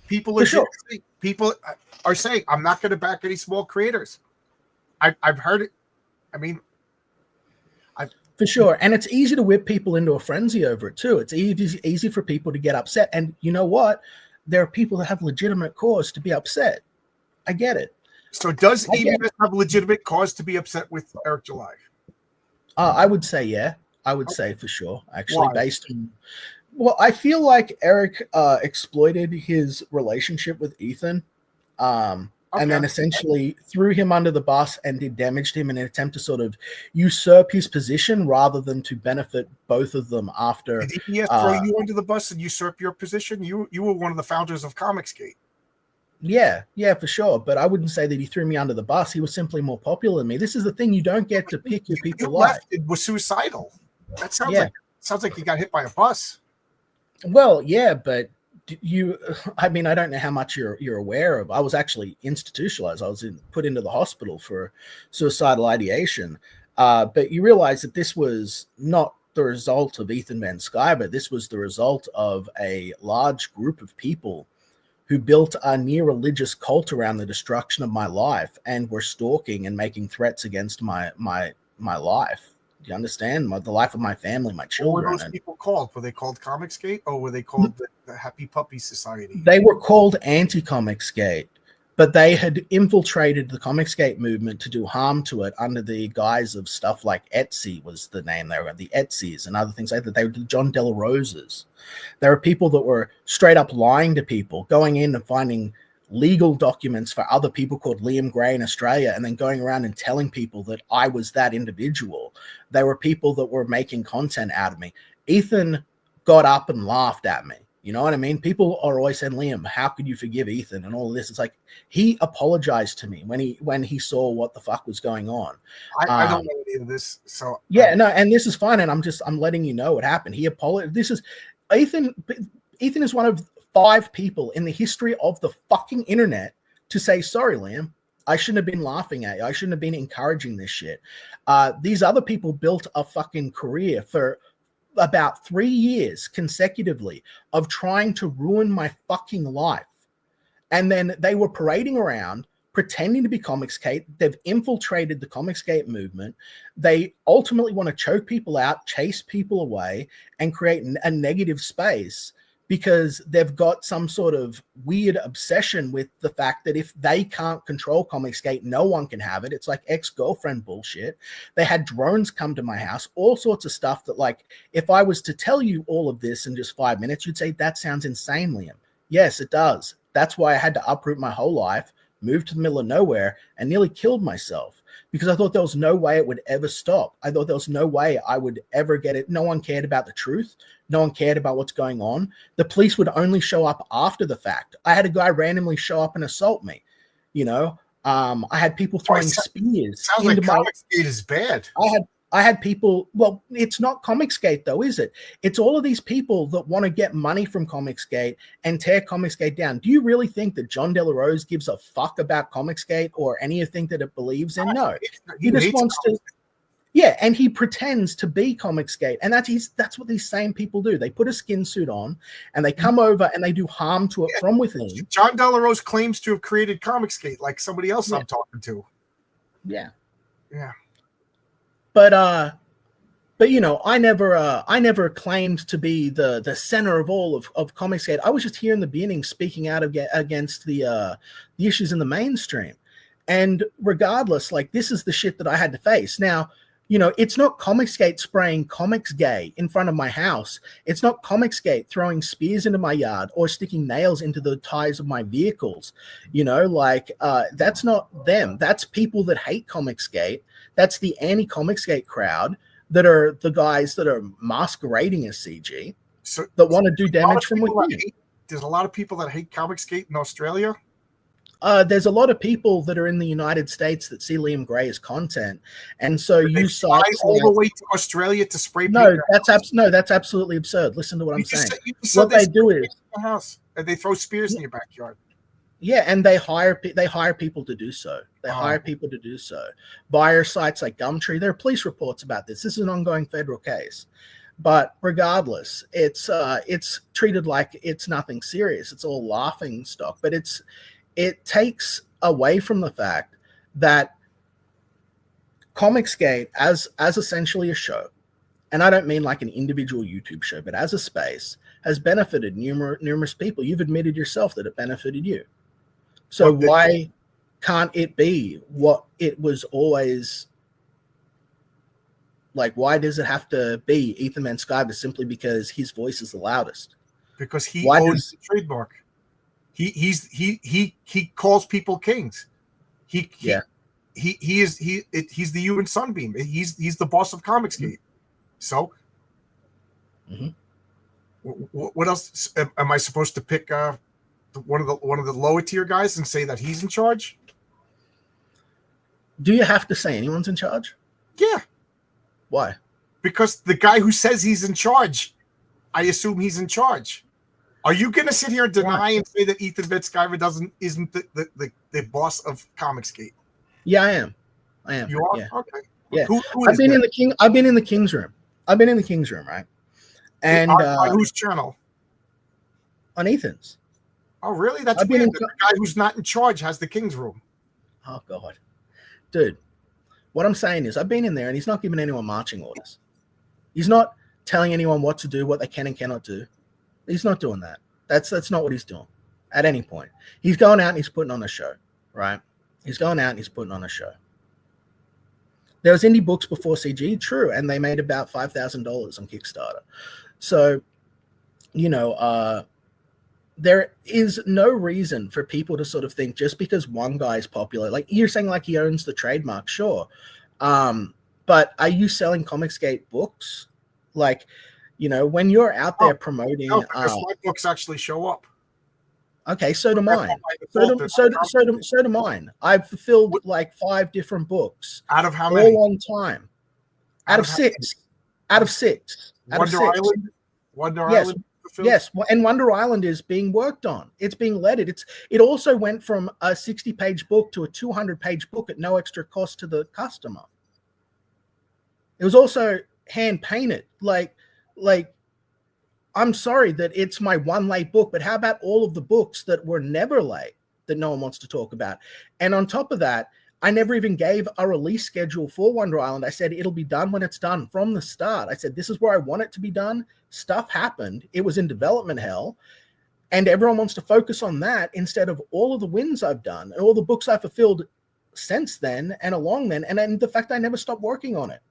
People are saying, "I'm not going to back any small creators." I've heard it. I mean, For sure. And it's easy to whip people into a frenzy over it too. It's easy for people to get upset. And you know what? There are people that have legitimate cause to be upset. I get it. So does EBS have legitimate cause to be upset with Eric July? I would say, yeah. I would say for sure, actually. Why? Based on, well, I feel like Eric exploited his relationship with Ethan. And then essentially threw him under the bus and did damage to him in an attempt to sort of usurp his position rather than to benefit both of them after. Did EBS throw you under the bus and usurp your position? You were one of the founders of Comicsgate. Yeah, for sure. But I wouldn't say that he threw me under the bus. He was simply more popular than me. This is the thing. You don't get to pick your people like. It was suicidal. That sounds like you got hit by a bus. Well, yeah, but I mean, I don't know how much you're aware of. I was actually institutionalized. I was put into the hospital for suicidal ideation. But you realize that this was not the result of Ethan Van Sciver. This was the result of a large group of people who built a near religious cult around the destruction of my life and were stalking and making threats against my life. Do you understand? The life of my family, my children. What were those people called? Were they called Comicsgate, or were they called the Happy Puppy Society? They were called Anti-Comicsgate, but they had infiltrated the Comicsgate movement to do harm to it under the guise of stuff like Etsy was the name. They were the Etsy's and other things like that. They were the John De La Roses. There were people that were straight up lying to people, going in and finding legal documents for other people called Liam Gray in Australia, and then going around and telling people that I was that individual. There were people that were making content out of me. Ethan got up and laughed at me. You know what I mean? People are always saying, Liam, how could you forgive Ethan and all of this? It's like he apologized to me when he saw what the fuck was going on. I don't know any of this, so yeah, no, and this is fine, and I'm letting you know what happened. He apologized. This is Ethan is one of 5 people in the history of the fucking internet to say, sorry, Liam, I shouldn't have been laughing at you. I shouldn't have been encouraging this shit. These other people built a fucking career for about 3 years consecutively of trying to ruin my fucking life. And then they were parading around pretending to be Comicsgate. They've infiltrated the Comicsgate movement. They ultimately want to choke people out, chase people away, and create a negative space because they've got some sort of weird obsession with the fact that if they can't control Comicsgate, no one can have it. It's like ex-girlfriend bullshit. They had drones come to my house, all sorts of stuff that, like, if I was to tell you all of this in just 5 minutes, you'd say, that sounds insane, Liam. Yes, it does. That's why I had to uproot my whole life, move to the middle of nowhere, and nearly killed myself because I thought there was no way it would ever stop. I thought there was no way I would ever get it. No one cared about the truth. No one cared about what's going on. The police would only show up after the fact. I had a guy randomly show up and assault me. You know, I had people throwing spears. Sounds like Comicsgate is bad. I had people. Well, it's not Comicsgate though, is it? It's all of these people that want to get money from Comicsgate and tear Comicsgate down. Do you really think that John De La Rose gives a fuck about Comicsgate or anything that it believes in? No, he just wants to. Yeah, and he pretends to be Comicsgate, and that's what these same people do. They put a skin suit on, and they come over and they do harm to it from within. John De La Rose claims to have created Comicsgate, like somebody else I'm talking to. Yeah. But you know, I never claimed to be the center of all of Comicsgate. I was just here in the beginning speaking out against the issues in the mainstream, and regardless, like, this is the shit that I had to face. Now, you know, it's not Comicsgate spraying Comics Gay in front of my house. It's not Comicsgate throwing spears into my yard or sticking nails into the tires of my vehicles. You know, like, that's not them. That's people that hate Comicsgate. That's the anti-Comicsgate crowd that are the guys that are masquerading as CG, that want to do damage from within. There's a lot of people that hate Comicsgate in Australia. There's a lot of people that are in the United States that see Liam Gray as content, and so you fly all the way to Australia to spray. No, that's absolutely absurd. Listen to what I'm saying. What they do is house and they throw spears in your backyard. Yeah, and they hire people to do so. They hire people to do so via sites like Gumtree. There are police reports about this. This is an ongoing federal case. But regardless, it's treated like it's nothing serious. It's all laughing stock. But it takes away from the fact that Comicsgate, as essentially a show, and I don't mean like an individual YouTube show, but as a space, has benefited numerous people. You've admitted yourself that it benefited you. So why can't it be what it was always like? Why does it have to be Etherman Sciver simply because his voice is the loudest? Because he owns the trademark. He calls people kings. He's the human sunbeam. He's the boss of Comicsgate. So, what else am I supposed to pick? One of the lower tier guys and say that he's in charge? Do you have to say anyone's in charge? Yeah. Why? Because the guy who says he's in charge, I assume he's in charge. Are you going to sit here and deny and say that Etherman Sciver isn't the boss of Comicsgate? Yeah, I am. You are? Yeah. Okay. Yeah. Who I've been in the King's room. I've been in the King's room, right? And on whose channel? On Ethan's. Oh, really? That's weird. The guy who's not in charge has the King's room. Oh, God. Dude, what I'm saying is I've been in there and he's not giving anyone marching orders. He's not telling anyone what to do, what they can and cannot do. He's not doing that. That's not what he's doing at any point. He's going out and he's putting on a show, right? He's going out and he's putting on a show. There was indie books before CG, true, and they made about $5,000 on Kickstarter. So, there is no reason for people to sort of think just because one guy is popular, like you're saying, like he owns the trademark, sure. But are you selling Comicsgate books? Like, when you're out there promoting, no, because my books actually show up. Okay, so do mine. So do mine. I've fulfilled like 5 different books. Out of how many? All on time. Out of 6. Out of 6. Wonder Island. Wonder Island. Yes, and Wonder Island is being worked on. It's being leaded. It also went from a 60-page book to a 200-page book at no extra cost to the customer. It was also hand painted. Like I'm sorry that it's my one late book, but how about all of the books that were never late that no one wants to talk about? And on top of that, I never even gave a release schedule for Wonder Island. I said it'll be done when it's done from the start. I said this is where I want it to be done. Stuff happened. It was in development hell. And everyone wants to focus on that instead of all of the wins I've done and all the books I've fulfilled since then and along then. And then the fact I never stopped working on it.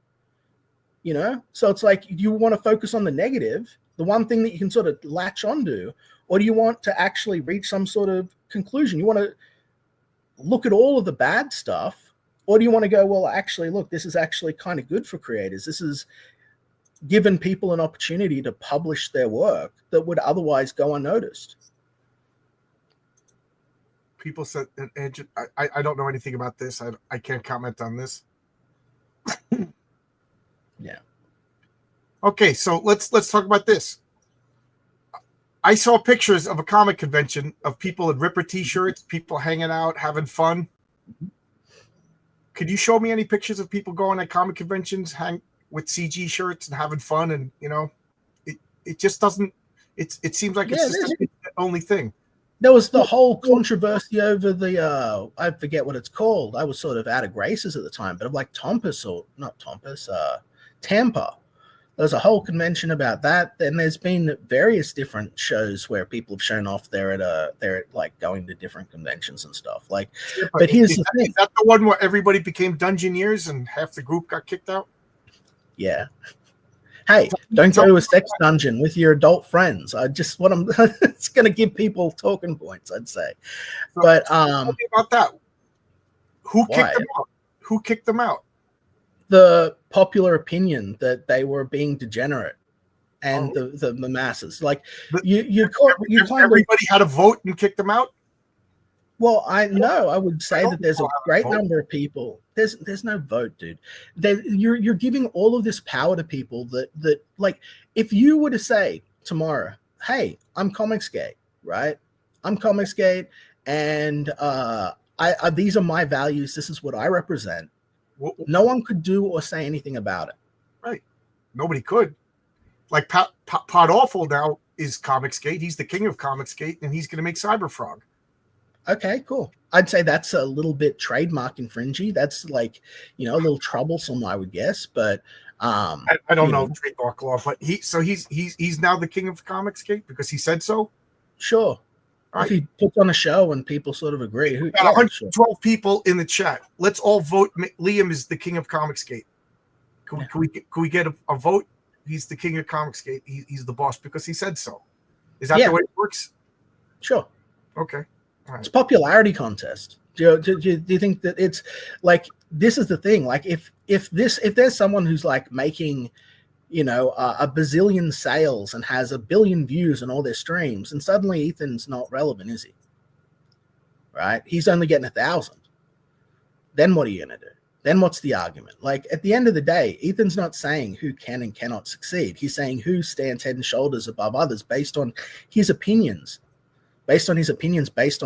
So it's like, you want to focus on the negative, the one thing that you can sort of latch onto, or do you want to actually reach some sort of conclusion? You want to look at all of the bad stuff, or do you want to go, well, actually, look, this is actually kind of good for creators. This is given people an opportunity to publish their work that would otherwise go unnoticed. People said, I don't know anything about this. I can't comment on this. Yeah. Okay, so let's talk about this. I saw pictures of a comic convention of people in Ripper t-shirts, people hanging out, having fun. Could you show me any pictures of people going at comic conventions, hang with CG shirts and having fun? And it just doesn't. It seems like it's just the only thing. There was the whole controversy over the I forget what it's called. I was sort of out of graces at the time, but like Tampa. There's a whole convention about that. And there's been various different shows where people have shown off they're like going to different conventions and stuff. Like, but here's the thing. Is that the one where everybody became Dungeoneers and half the group got kicked out? Yeah. Hey, don't go to a sex dungeon with your adult friends. It's going to give people talking points, I'd say. So, but tell me about that. Who kicked them out? Who kicked them out? The popular opinion that they were being degenerate, and the masses. Like everybody had a vote and kicked them out. Well, I would say that there's a great number of people. There's no vote, dude. You're giving all of this power to people that like, if you were to say tomorrow, hey, I'm Comicsgate, right? I'm Comicsgate, and these are my values. This is what I represent. No one could do or say anything about it. Right. Nobody could. Like Pod Awful now is Comicsgate. He's the king of Comicsgate, and he's going to make Cyberfrog. Okay, cool. I'd say that's a little bit trademark infringy. That's like, a little troublesome, I would guess. But I don't you know trademark law, but he's now the king of Comicsgate because he said so. Sure. All If right. he puts on a show and people sort of agree, We've got 112 people in the chat. Let's all vote. Liam is the king of Comicsgate. Can we get a vote? He's the king of Comicsgate. He's the boss because he said so. Is that the way it works? Sure. Okay. All right. It's a popularity contest. Do you think that it's like, this is the thing? Like if there's someone who's like making, a bazillion sales and has a billion views on all their streams, and suddenly Ethan's not relevant, is he? Right? He's only getting 1,000. Then what are you going to do? Then what's the argument? Like, at the end of the day, Ethan's not saying who can and cannot succeed. He's saying who stands head and shoulders above others based on his opinions, based on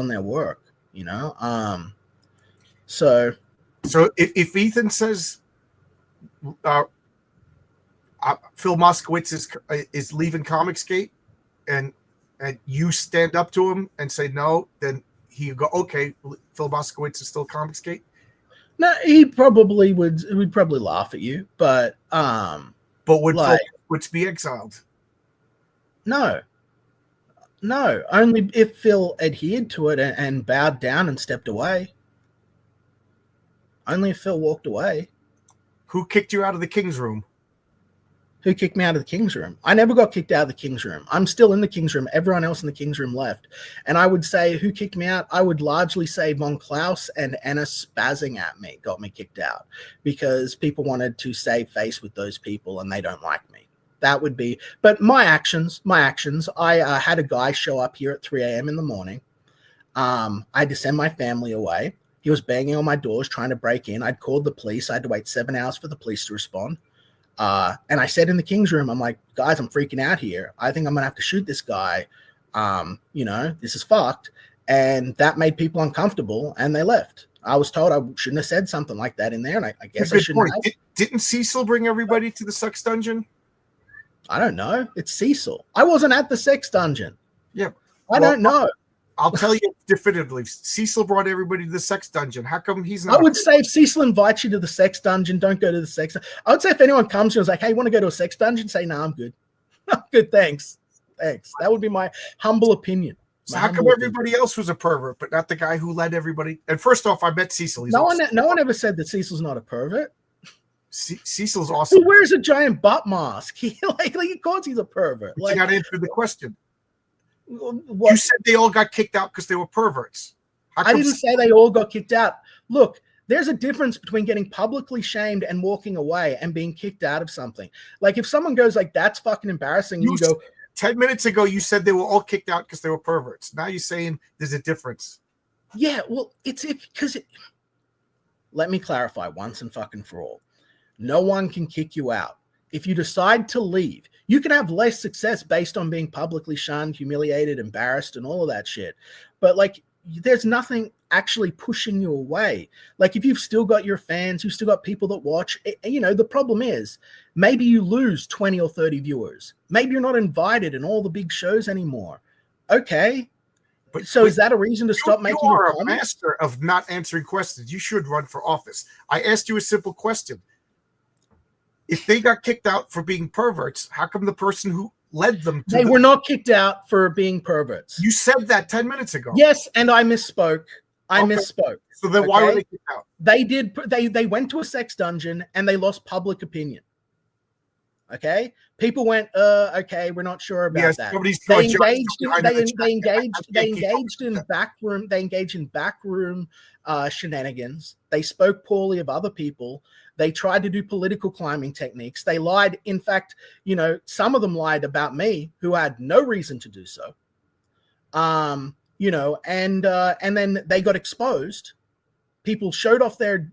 their work, So if Ethan says Phil Moskowitz is leaving Comicsgate, and you stand up to him and say no, then he go, okay, Phil Moskowitz is still Comicsgate. No, he probably would. We'd probably laugh at you, but would Phil Moskowitz be exiled? No, only if Phil adhered to it and bowed down and stepped away. Only if Phil walked away. Who kicked you out of the King's Room? Who kicked me out of the King's Room? I never got kicked out of the King's Room. I'm still in the King's Room. Everyone else in the King's Room left. And I would say who kicked me out? I would largely say Von Klaus and Anna spazzing at me got me kicked out because people wanted to save face with those people and they don't like me. That would be, but my actions, I had a guy show up here at 3 a.m. in the morning. I had to send my family away. He was banging on my doors, trying to break in. I'd called the police. I had to wait 7 hours for the police to respond. And I said in the King's Room, I'm like, guys, I'm freaking out here. I think I'm going to have to shoot this guy. This is fucked. And that made people uncomfortable and they left. I was told I shouldn't have said something like that in there. And I guess I shouldn't have. Didn't Cecil bring everybody to the sex dungeon? I don't know. It's Cecil. I wasn't at the sex dungeon. Yeah. I don't know. I'll tell you definitively. Cecil brought everybody to the sex dungeon. How come he's not? I would say if Cecil invites you to the sex dungeon, don't go to the sex. I would say if anyone comes to you and is like, hey, you want to go to a sex dungeon? Say, no, I'm good. I'm good, thanks. That would be my humble opinion. So how come everybody else was a pervert, but not the guy who led everybody? And first off, I met Cecil. No one ever said that Cecil's not a pervert. Cecil's awesome. He wears a giant butt mask. He of course he's a pervert. But you got to answer the question. What? You said they all got kicked out because they were perverts. I didn't say they all got kicked out. Look, there's a difference between getting publicly shamed and walking away and being kicked out of something. Like if someone goes like, that's fucking embarrassing, you go, 10 minutes ago, you said they were all kicked out because they were perverts. Now you're saying there's a difference. Yeah, well, let me clarify once and fucking for all. No one can kick you out. If you decide to leave, you can have less success based on being publicly shunned, humiliated, embarrassed, and all of that shit. But like, there's nothing actually pushing you away. Like if you've still got your fans, you've still got people that watch, the problem is maybe you lose 20 or 30 viewers. Maybe you're not invited in all the big shows anymore. Okay. But is that a reason to stop making You are your a master of not answering questions. You should run for office. I asked you a simple question. If they got kicked out for being perverts, how come the person who led them to They were not kicked out for being perverts. You said that 10 minutes ago. Yes, and I misspoke. I misspoke. So then why were they kicked out? They went to a sex dungeon and they lost public opinion. Okay? People went, okay, we're not sure about that. They engaged in backroom shenanigans. They spoke poorly of other people. They tried to do political climbing techniques. They lied. In fact, some of them lied about me who had no reason to do so. And then they got exposed. People showed off their,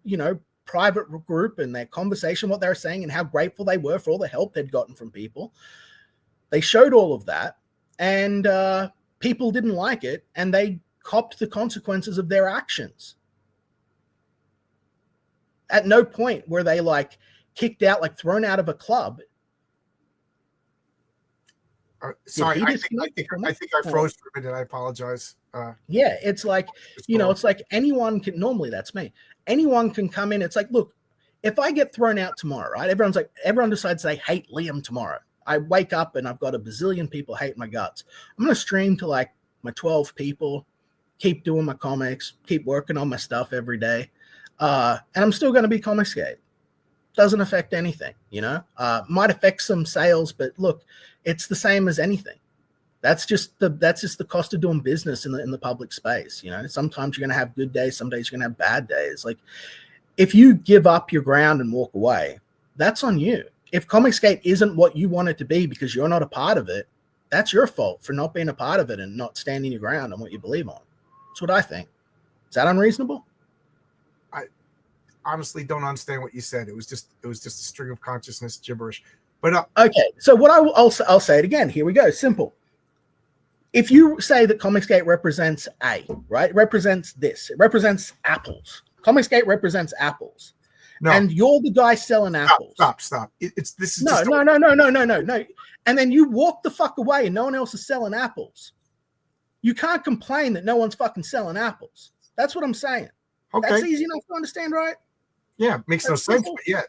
private group and their conversation, what they were saying and how grateful they were for all the help they'd gotten from people. They showed all of that and people didn't like it and they copped the consequences of their actions. At no point were they like kicked out, like thrown out of a club. Sorry, I think I froze for a minute. I apologize. Yeah, it's like, it's like anyone can, normally that's me. Anyone can come in. It's like, look, if I get thrown out tomorrow, right? Everyone decides they hate Liam tomorrow. I wake up and I've got a bazillion people hate my guts. I'm going to stream to like my 12 people, keep doing my comics, keep working on my stuff every day. And I'm still going to be Comicsgate. Doesn't affect anything, you know, might affect some sales, but look, it's the same as anything. That's just the cost of doing business in the public space. You know, sometimes you're going to have good days. Some days you're going to have bad days. Like if you give up your ground and walk away, that's on you. If Comicsgate isn't what you want it to be because you're not a part of it, that's your fault for not being a part of it and not standing your ground on what you believe on. That's what I think. Is that unreasonable? I honestly don't understand what you said. It was just a string of consciousness gibberish. But okay, so what I'll say it again. Here we go. Simple. If you say that Comicsgate represents A, right? It represents this. It represents apples. Comicsgate represents apples. No. And you're the guy selling apples. Stop. This is no. And then you walk the fuck away and no one else is selling apples. You can't complain that no one's fucking selling apples. That's what I'm saying. Okay. That's easy enough to understand, right? Yeah, it makes no sense. But yeah.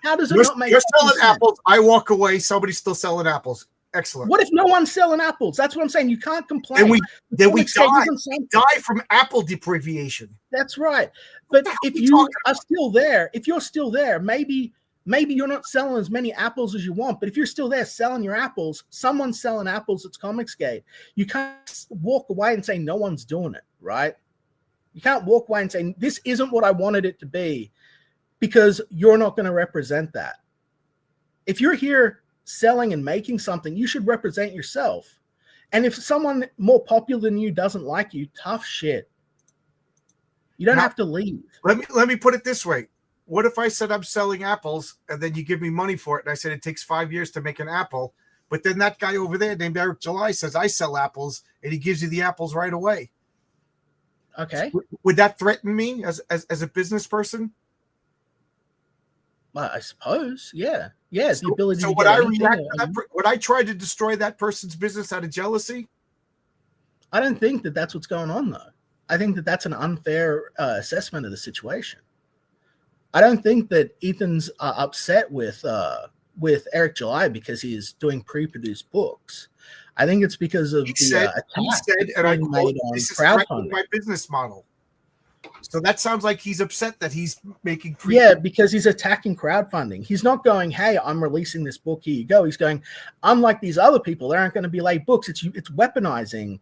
How does it not make sense? You're selling apples. I walk away. Somebody's still selling apples. Excellent. What if no one's selling apples? That's what I'm saying. You can't complain. Then we die from apple deprivation. That's right. But if you are still there, if you're still there, maybe you're not selling as many apples as you want. But if you're still there selling your apples, someone's selling apples. It's Comicsgate. You can't walk away and say no one's doing it, right? You can't walk away and say this isn't what I wanted it to be because you're not going to represent that. If you're here selling and making something, you should represent yourself. And if someone more popular than you doesn't like you, tough shit. You don't have to leave. Let me put it this way. What if I said I'm selling apples and then you give me money for it and I said it takes 5 years to make an apple, but then that guy over there named Eric July says I sell apples and he gives you the apples right away. Okay. Would that threaten me as a business person? Well, I suppose, yeah. Yeah, the ability so to would I try to destroy that person's business out of jealousy? I don't think that that's what's going on, though. I think that that's an unfair assessment of the situation. I don't think that Ethan's upset with Eric July because he is doing pre-produced books. I think it's because of he said, and I quote, this is threatening my business model. So that sounds like he's upset that he's making because he's attacking crowdfunding. He's not going, hey, I'm releasing this book, here you go. He's going, unlike these other people, there aren't going to be late books. It's weaponizing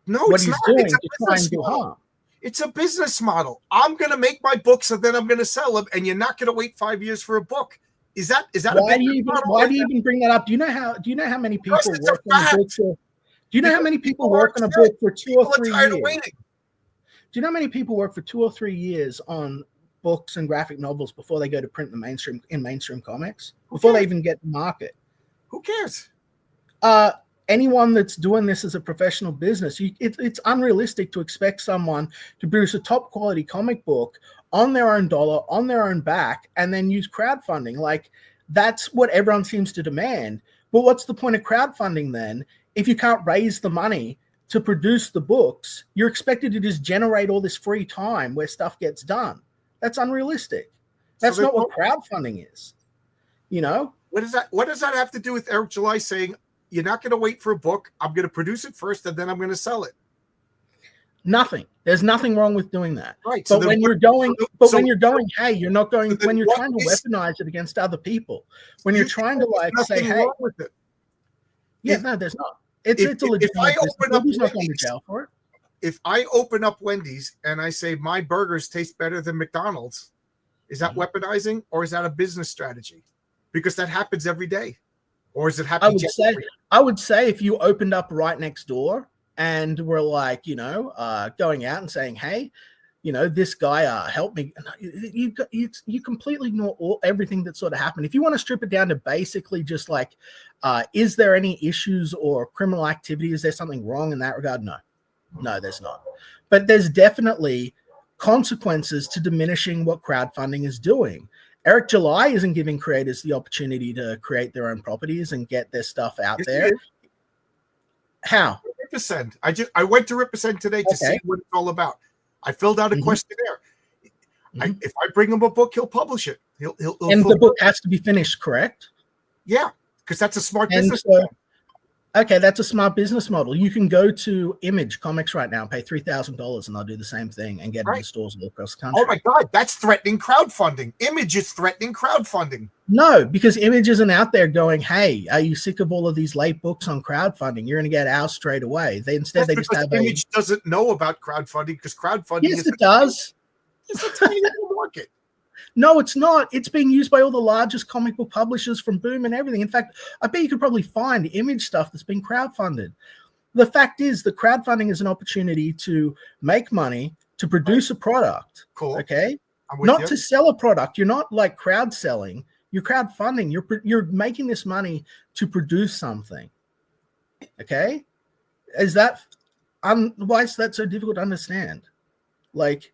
what he's doing to try and do harm. It's a business model. I'm going to make my books and then I'm going to sell them, and you're not going to wait 5 years for a book. Is that why do you even bring that up? Do you know how many people work on a book for? Do you know how many people work on a book for 2 or 3 years? Do you know how many people work for 2 or 3 years on books and graphic novels before they go to print in mainstream comics? Before they even get to market? Who cares? Anyone that's doing this as a professional business, it's unrealistic to expect someone to produce a top quality comic book on their own dollar, on their own back, and then use crowdfunding. Like, that's what everyone seems to demand. But what's the point of crowdfunding then if you can't raise the money to produce the books? You're expected to just generate all this free time where stuff gets done. That's unrealistic. That's not what crowdfunding is. You know? What does that have to do with Eric July saying, you're not going to wait for a book, I'm going to produce it first, and then I'm going to sell it? Nothing. There's nothing wrong with doing that. Right. But when you're going, hey, you're not going, when you're trying to weaponize it against other people, when you're trying to like say, hey, no, there's not. It's a legitimate. If I open up Wendy's and I say my burgers taste better than McDonald's, is that weaponizing or is that a business strategy? Because that happens every day. Or is it happening? I would say if you opened up right next door and were like, going out and saying, hey, this guy helped me. You completely ignore everything that sort of happened. If you want to strip it down to basically just like, is there any issues or criminal activity? Is there something wrong in that regard? No, there's not. But there's definitely consequences to diminishing what crowdfunding is doing. Eric July isn't giving creators the opportunity to create their own properties and get their stuff out there. How? I went to Represent today to see what it's all about. I filled out a questionnaire. If I bring him a book, he'll publish it. He'll and the book has to be finished, correct? Yeah, because that's a smart And business. Okay, that's a smart business model. You can go to Image Comics right now and pay $3,000 and they'll do the same thing and get it in stores all across the country. Oh my God, that's threatening crowdfunding. Image is threatening crowdfunding. No, because Image isn't out there going, hey, are you sick of all of these late books on crowdfunding? You're going to get ours straight away. They just have Image doesn't know about crowdfunding because crowdfunding yes, it does. It's a tiny little market. No, it's not. It's being used by all the largest comic book publishers from Boom and everything. In fact, I bet you could probably find Image stuff that's been crowdfunded. The fact is that crowdfunding is an opportunity to make money, to produce a product. Cool. Okay? Not to sell a product. You're not like crowd selling. You're crowdfunding. You're making this money to produce something. Okay? Why is that so difficult to understand? Like,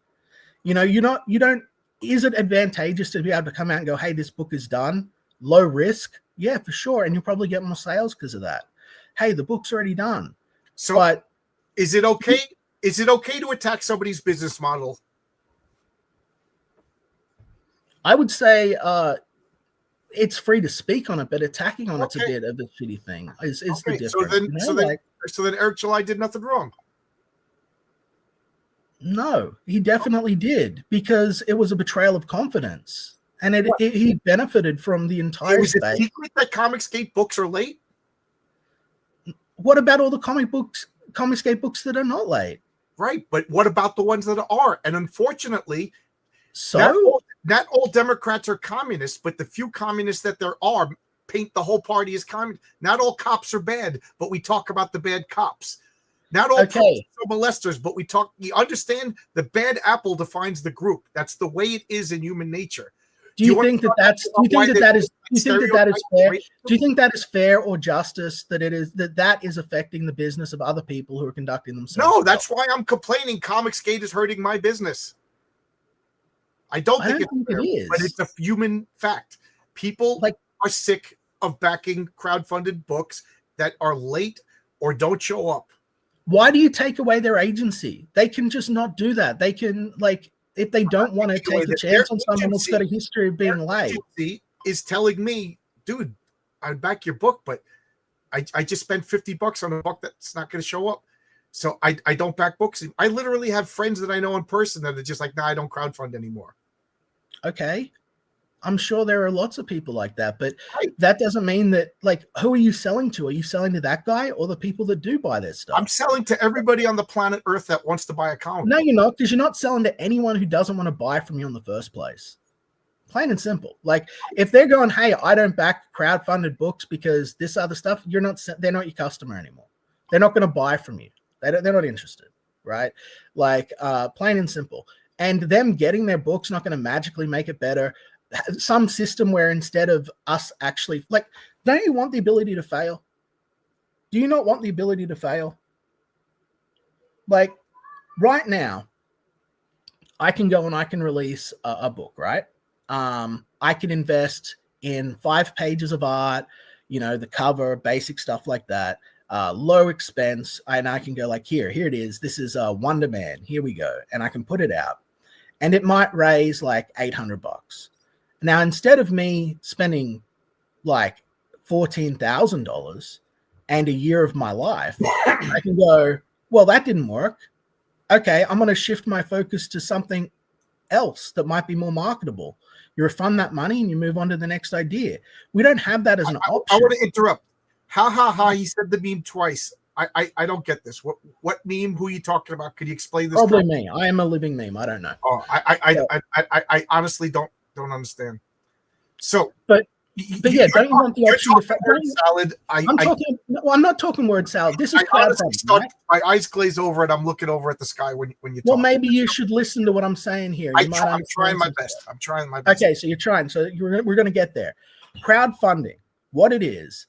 you don't. Is it advantageous to be able to come out and go, hey, this book is done? Low risk? Yeah, for sure. And you'll probably get more sales because of that. Hey, the book's already done. So is it okay? Is it okay to attack somebody's business model? I would say it's free to speak on it, but attacking on it's a bit of a shitty thing. Is the difference. So then Eric July did nothing wrong. No, he definitely did, because it was a betrayal of confidence, and he benefited from the entire space. It secret that Comicsgate books are late? What about all the Comicsgate books that are not late? Right, but what about the ones that are? And unfortunately, so not all Democrats are communists, but the few communists that there are paint the whole party as communist. Not all cops are bad, but we talk about the bad cops. Not all are molesters, but you understand the bad apple defines the group. That's the way it is in human nature. Do you think that is fair? Do you think that is fair or justice that that is affecting the business of other people who are conducting themselves? No, that's why I'm complaining. Comicsgate is hurting my business. I don't think it is, but it's a human fact. People are sick of backing crowdfunded books that are late or don't show up. Why do you take away their agency? They can just not do that. They can, if they don't want to take a chance on someone that's got a history of being late. Agency is telling me, dude, I'd back your book, but I just spent $50 on a book that's not going to show up. So I don't back books. I literally have friends that I know in person that are just like, nah, I don't crowdfund anymore. Okay. I'm sure there are lots of people like that, but that doesn't mean that, who are you selling to? Are you selling to that guy or the people that do buy their stuff? I'm selling to everybody on the planet Earth that wants to buy a comic. No, you're not, because you're not selling to anyone who doesn't want to buy from you in the first place. Plain and simple. If they're going, hey, I don't back crowdfunded books because this other stuff, they're not your customer anymore. They're not going to buy from you. They're not interested, right? Plain and simple. And them getting their books not going to magically make it better. Some system where instead of us actually, don't you want the ability to fail? Do you not want the ability to fail? Right now, I can go and I can release a book, right? I can invest in 5 pages of art, the cover, basic stuff like that, low expense, and I can go here it is. This is Wonder Man. Here we go. And I can put it out. And it might raise $800. Now, instead of me spending $14,000 and a year of my life, I can go, well, that didn't work. Okay, I'm going to shift my focus to something else that might be more marketable. You refund that money and you move on to the next idea. We don't have that as an option. I want to interrupt. He said the meme twice. I don't get this. What meme? Who are you talking about? Could you explain this? Probably me. I am a living meme. I don't know. Oh, I honestly don't understand. So, but yeah, don't you want the option to word salad? I'm not talking word salad. This is right? My eyes glaze over and I'm looking over at the sky when you talk. Well, maybe you should listen to what I'm saying here. I'm trying my best. Okay, so you're trying. So we're going to get there. Crowdfunding, what it is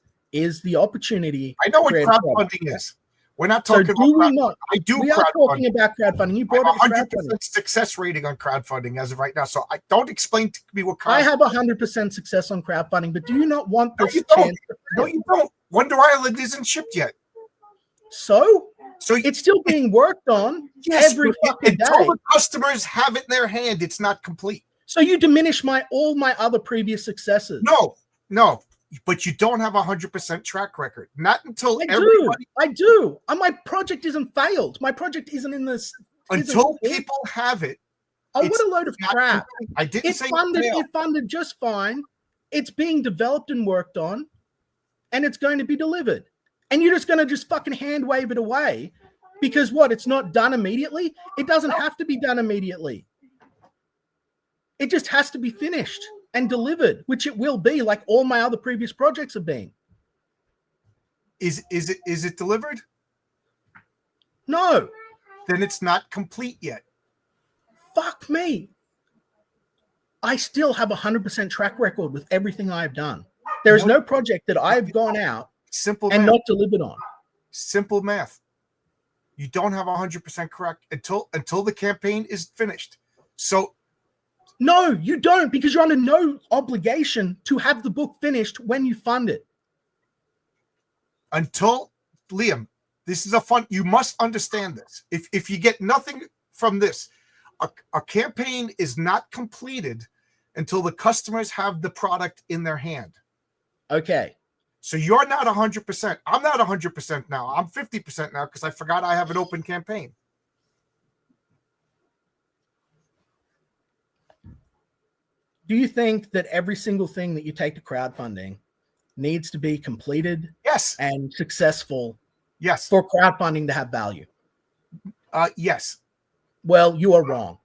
the opportunity. I know what crowdfunding is. We're not talking about crowdfunding. We are talking about crowdfunding. You brought up 100% success rating on crowdfunding as of right now. So I don't explain to me what I have 100% success on crowdfunding, but do you not want this chance? No, you don't. Wonder Island isn't shipped yet. So So It's still being worked on every fucking day. Until the customers have it in their hand, it's not complete. So you diminish all my other previous successes. No, but you don't have 100% track record. Not until I do. My project isn't failed. My project isn't in this. Until people have it. Oh, what a load of crap! I didn't say it funded just fine. It's being developed and worked on, and it's going to be delivered. And you're just going to just fucking hand wave it away because what? It's not done immediately. It doesn't have to be done immediately. It just has to be finished and delivered, which it will be, like all my other previous projects have been. Is it delivered? No. Then it's not complete yet. Fuck me. I still have 100% track record with everything I've done. There is no project that I've gone out not delivered on. Simple math. You don't have 100% correct until the campaign is finished. So no, you don't, because you're under no obligation to have the book finished when you fund it. Until Liam, this is you must understand this. If you get nothing from this, a campaign is not completed until the customers have the product in their hand. Okay. So you're not 100%. I'm not 100% now. I'm 50% now because I forgot I have an open campaign. Do you think that every single thing that you take to crowdfunding needs to be completed? Yes. And successful? Yes. For crowdfunding to have value? Yes. Well, you are wrong.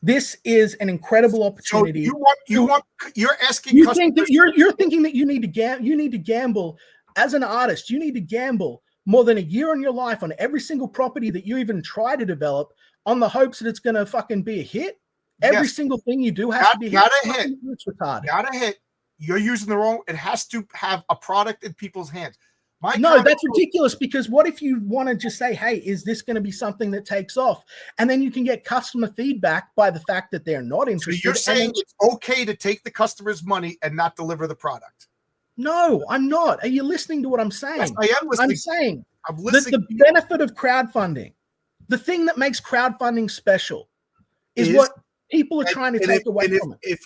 This is an incredible opportunity. So you're asking. You think that you're thinking that you need to gamble as an artist. You need to gamble more than a year on your life on every single property that you even try to develop on the hopes that it's going to fucking be a hit. Every single thing you do has to be not a hit. Not a hit. You're using the wrong. It has to have a product in people's hands. That's ridiculous, because what if you want to just say, hey, is this going to be something that takes off? And then you can get customer feedback by the fact that they're not interested. So you're saying it's okay to take the customer's money and not deliver the product? No, I'm not. Are you listening to what I'm saying? Yes, I am listening. I'm saying that the benefit of crowdfunding, the thing that makes crowdfunding special is what people are trying to take away from it.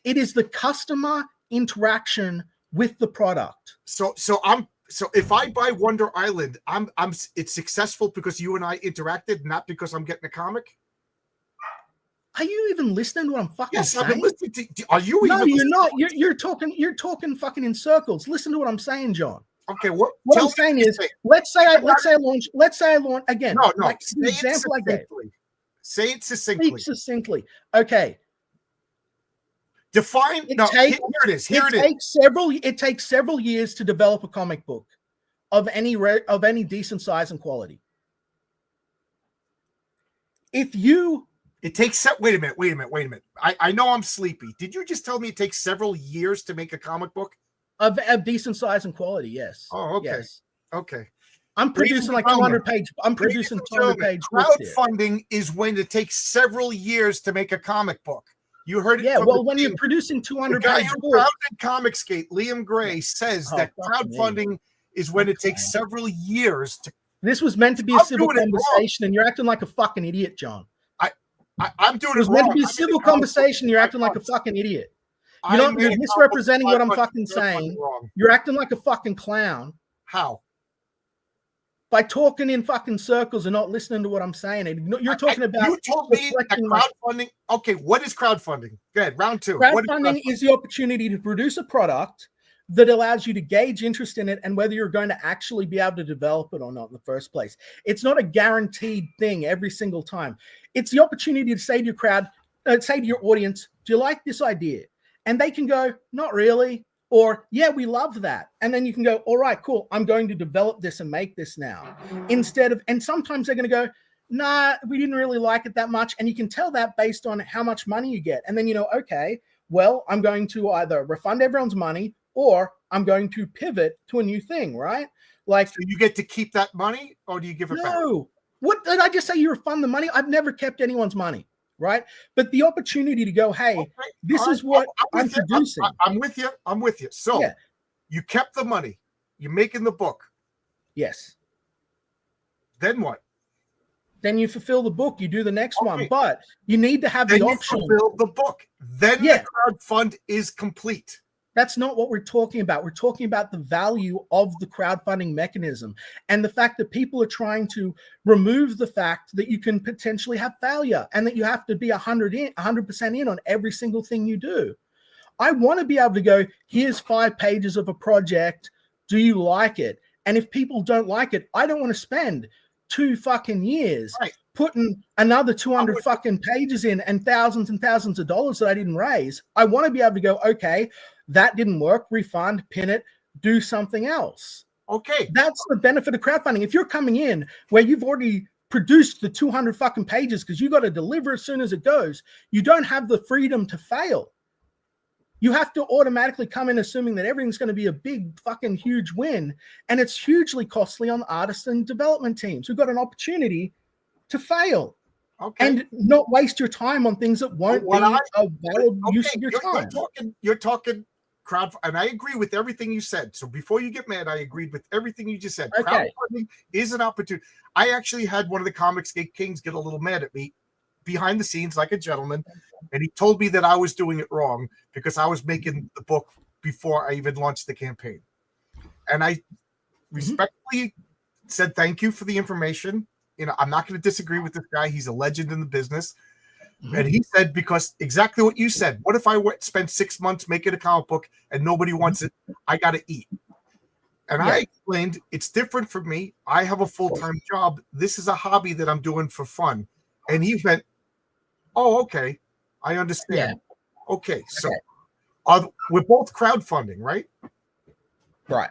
It is the customer interaction with the product. So if I buy Wonder Island, it's successful because you and I interacted, not because I'm getting a comic. Are you even listening to what I'm fucking saying? Yes, I've been listening to. Are you? No, you're not. You're talking fucking in circles. Listen to what I'm saying, John. Okay, what I'm saying is, let's say I launch again. No, like the example I gave. Say it succinctly. Speak succinctly. Okay. Define. Here it is. It takes several years to develop a comic book of any decent size and quality. It takes. Wait a minute. I know I'm sleepy. Did you just tell me it takes several years to make a comic book of decent size and quality? Yes. Oh, okay. Yes. Okay. I'm producing like 200 page. I'm producing 200 page. Crowdfunding is when it takes several years to make a comic book. You heard it. Yeah, well, when you're producing 200 pages, pages, the guy who founded Comicsgate, Liam Gray, says that crowdfunding is when it takes several years to. This was meant to be a civil conversation, and you're acting like a fucking idiot, John. I'm doing it. It was meant to be a civil conversation. You're acting like a fucking idiot. You're misrepresenting what I'm fucking saying. You're acting like a fucking clown. How? By talking in fucking circles and not listening to what I'm saying. You're talking about. You told me that crowdfunding. Okay, what is crowdfunding? Go ahead, round two. Crowdfunding is the opportunity to produce a product that allows you to gauge interest in it and whether you're going to actually be able to develop it or not in the first place. It's not a guaranteed thing every single time. It's the opportunity to say to your crowd, say to your audience, do you like this idea? And they can go, not really. Or, yeah, we love that. And then you can go, all right, cool. I'm going to develop this and make this now. And sometimes they're going to go, nah, we didn't really like it that much. And you can tell that based on how much money you get. And then, okay, well, I'm going to either refund everyone's money or I'm going to pivot to a new thing, right? Like, so you get to keep that money or do you give it back? No. What did I just say? You refund the money? I've never kept anyone's money. Right. But the opportunity to go, hey, this is what I'm producing. I'm with you. So you kept the money. You're making the book. Yes. Then what? Then you fulfill the book. You do the next one, Okay. but you need to have Then the you option. fulfill the book. Then Yeah. the crowdfund is complete. That's not what we're talking about. We're talking about the value of the crowdfunding mechanism and the fact that people are trying to remove the fact that you can potentially have failure and that you have to be 100% in on every single thing you do. I want to be able to go, here's 5 pages of a project. Do you like it? And if people don't like it, I don't want to spend 2 fucking years putting another 200 fucking pages in and thousands of dollars that I didn't raise. I want to be able to go, okay, that didn't work, refund, pin it, do something else. Okay. That's the benefit of crowdfunding. If you're coming in where you've already produced the 200 fucking pages because you got to deliver as soon as it goes, you don't have the freedom to fail. You have to automatically come in assuming that everything's going to be a big fucking huge win. And it's hugely costly on artists and development teams who've got an opportunity to fail. Okay. And not waste your time on things that won't be a valid use of your time. You're talking crowd, and I agree with everything you said. So before you get mad, I agreed with everything you just said. Okay. Crowdfunding is an opportunity. I actually had one of the Comicsgate Kings get a little mad at me behind the scenes like a gentleman, and he told me that I was doing it wrong because I was making the book before I even launched the campaign. And I respectfully said thank you for the information. You know, I'm not going to disagree with this guy. He's a legend in the business. And he said, because exactly what you said, what if I spend 6 months making a comic book and nobody wants it? I got to eat. And I explained, it's different for me. I have a full-time job. This is a hobby that I'm doing for fun. And he went, oh, okay. I understand. Yeah. Okay. So we're both crowdfunding, right? Right.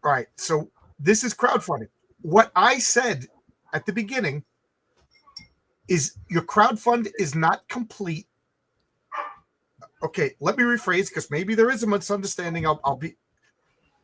Right. So this is crowdfunding. What I said at the beginning is your crowdfund is not complete. Okay, let me rephrase because maybe there is a misunderstanding.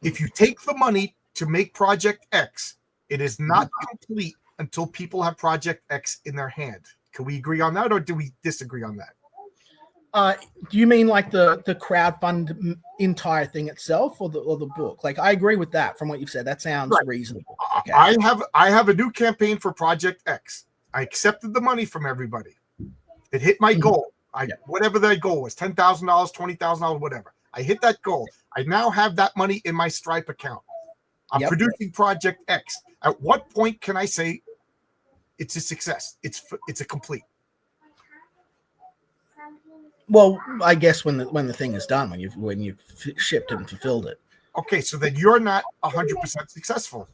If you take the money to make Project X, it is not complete until people have Project X in their hand. Can we agree on that, or do we disagree on that? Do you mean like the crowdfund entire thing itself, or the book? Like, I agree with that from what you've said. That sounds reasonable. Okay. I have a new campaign for Project X. I accepted the money from everybody. It hit my goal. Whatever that goal was, $10,000, $20,000, whatever. I hit that goal. I now have that money in my Stripe account. I'm producing Project X. At what point can I say it's a success? It's a complete. Well, I guess when the thing is done, when you've shipped it and fulfilled it. Okay, so then you're not 100% successful.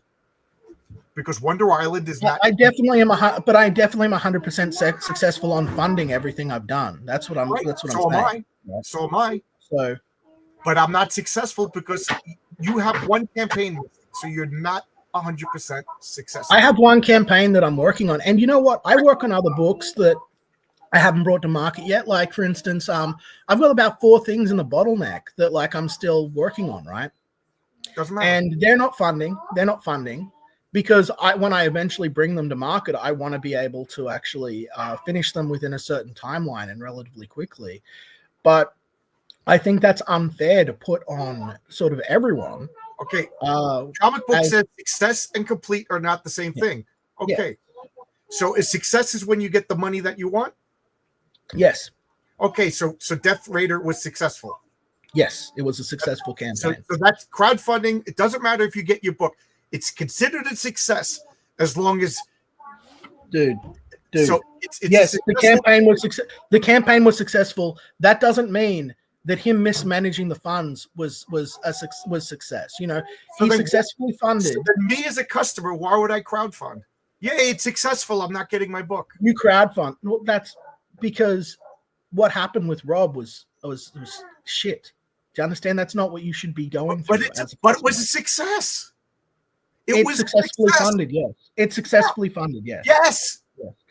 Because Wonder Island is not. I definitely am 100% successful on funding everything I've done. That's what I'm. That's what I'm saying. So am I. So, but I'm not successful because you have one campaign, so you're not 100% successful. I have one campaign that I'm working on, and you know what? I work on other books that I haven't brought to market yet. Like, for instance, I've got about 4 things in the bottleneck that I'm still working on. Right. Doesn't matter. And they're not funding. Because when I eventually bring them to market, I want to be able to actually finish them within a certain timeline and relatively quickly. But I think that's unfair to put on sort of everyone. Okay. Comic book says success and complete are not the same thing. Okay. Yeah. So success is when you get the money that you want? Yes. Okay. So Death Raider was successful. Yes, it was a successful campaign. So that's crowdfunding. It doesn't matter if you get your book. It's considered a success as long as, dude. So yes, the campaign was successful. That doesn't mean that him mismanaging the funds was success. You know, he successfully funded. So then me as a customer, why would I crowdfund? Yay, it's successful. I'm not getting my book. You crowdfund. Well, that's because what happened with Rob was shit. Do you understand? That's not what you should be going through. But it was a success. It was successfully funded, yes. It's successfully funded, yes. Yes.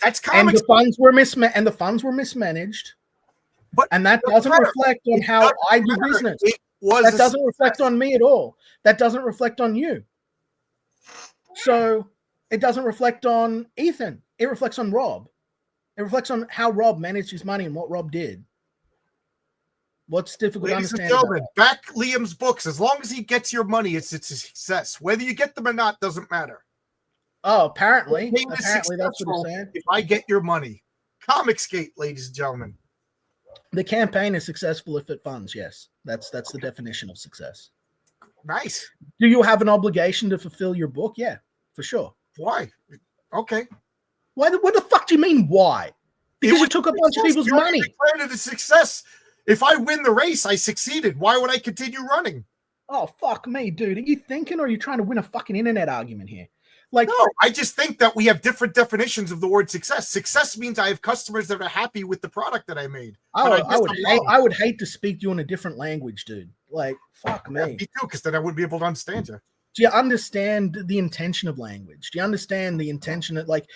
That's comics. And the funds were mismanaged. And that doesn't reflect on how I do business. That doesn't reflect on me at all. That doesn't reflect on you. So it doesn't reflect on Ethan. It reflects on Rob. It reflects on how Rob managed his money and what Rob did. What's difficult to understand? Ladies and gentlemen, back Liam's books. As long as he gets your money, it's a success. Whether you get them or not doesn't matter. Oh, apparently Campaign is that's what they're successful saying. if I get your money. Comicsgate, ladies and gentlemen. The campaign is successful if it funds. Yes, that's the definition of success. Nice. Do you have an obligation to fulfill your book? Yeah, for sure. Why? Okay. Why? What the fuck do you mean? Why? Because you took a bunch of people's money. Declared it a success. If I win the race, I succeeded. Why would I continue running? Oh, fuck me, dude. Are you thinking or are you trying to win a fucking internet argument here? Like, no, I just think that we have different definitions of the word success. Success means I have customers that are happy with the product that I made. I would hate to speak to you in a different language, dude. Like, fuck me. Yeah, me too, because then I wouldn't be able to understand you. Do you understand the intention of language? Do you understand the intention that, like,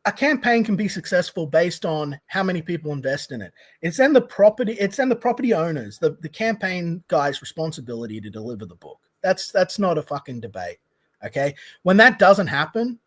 a campaign can be successful based on how many people invest in it. It's then the property owners, the campaign guy's responsibility to deliver the book. That's not a fucking debate. Okay. When that doesn't happen,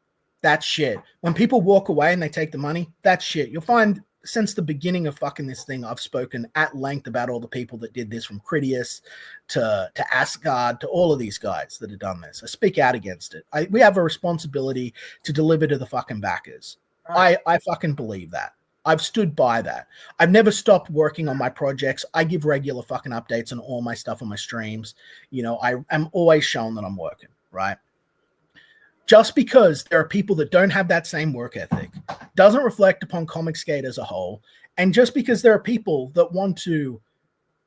that's shit. When people walk away and they take the money, that's shit. You'll find since the beginning of fucking this thing, I've spoken at length about all the people that did this, from Critias to Asgard to all of these guys that have done this. I speak out against it. We have a responsibility to deliver to the fucking backers. I fucking believe that. I've stood by that. I've never stopped working on my projects. I give regular fucking updates on all my stuff on my streams. You know, I'm always showing that I'm working, right? Just because there are people that don't have that same work ethic doesn't reflect upon Comicsgate as a whole. And just because there are people that want to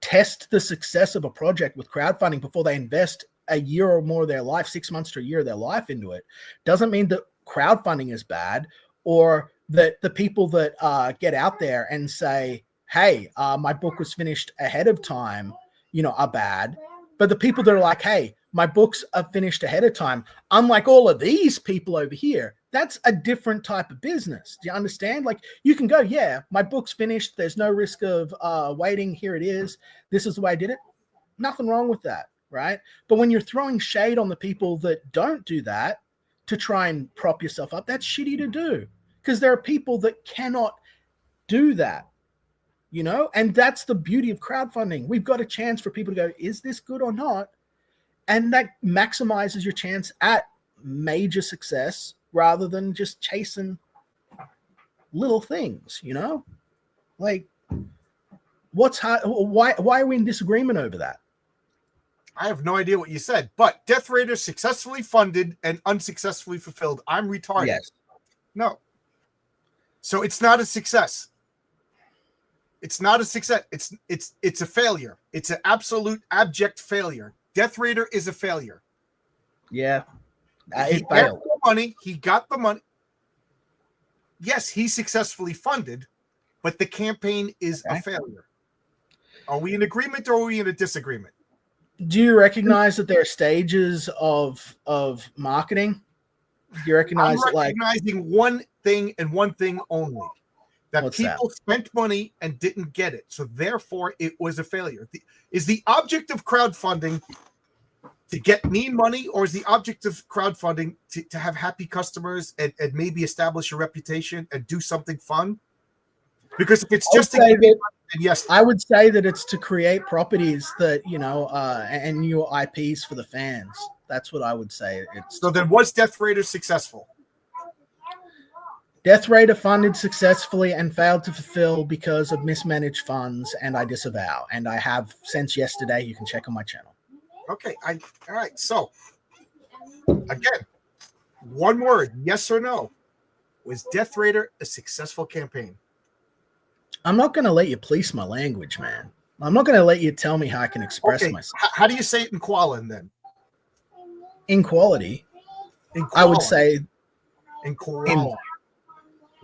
test the success of a project with crowdfunding before they invest a year or more of their life, 6 months to a year of their life into it, doesn't mean that crowdfunding is bad, or that the people that get out there and say, hey, my book was finished ahead of time, you know, are bad. But the people that are like, hey, my books are finished ahead of time, unlike all of these people over here, that's a different type of business. Do you understand? Like, you can go, yeah, my book's finished. There's no risk of waiting. Here it is. This is the way I did it. Nothing wrong with that, right? But when you're throwing shade on the people that don't do that to try and prop yourself up, that's shitty to do. Because there are people that cannot do that, you know? And that's the beauty of crowdfunding. We've got a chance for people to go, is this good or not? And that maximizes your chance at major success rather than just chasing little things, you know? Like, what's hard? Why are we in disagreement over that? I have no idea what you said, but Death Raider successfully funded and unsuccessfully fulfilled. I'm retarded. Yes. No. So it's not a success. It's not a success. It's a failure. It's an absolute abject failure. Death Raider is a failure. Yeah. He got the money. He got the money. Yes, he successfully funded, but the campaign is a failure. Are we in agreement or are we in a disagreement? Do you recognize that there are stages of marketing? Do you recognize I'm recognizing one thing and one thing only. That people spent money and didn't get it. So therefore it was a failure. Is the object of crowdfunding to get me money, or is the object of crowdfunding to have happy customers and maybe establish a reputation and do something fun? Because if it's just yes, I would say that it's to create properties that, you know, and new IPs for the fans. That's what I would say. So then was Death Raider successful? Death Raider funded successfully and failed to fulfill because of mismanaged funds, and I disavow. And I have since yesterday. You can check on my channel. Okay. All right. So again, one word, yes or no. Was Death Raider a successful campaign? I'm not going to let you police my language, man. I'm not going to let you tell me how I can express myself. How do you say it in Qualan then? In quality, I would say in Qualan.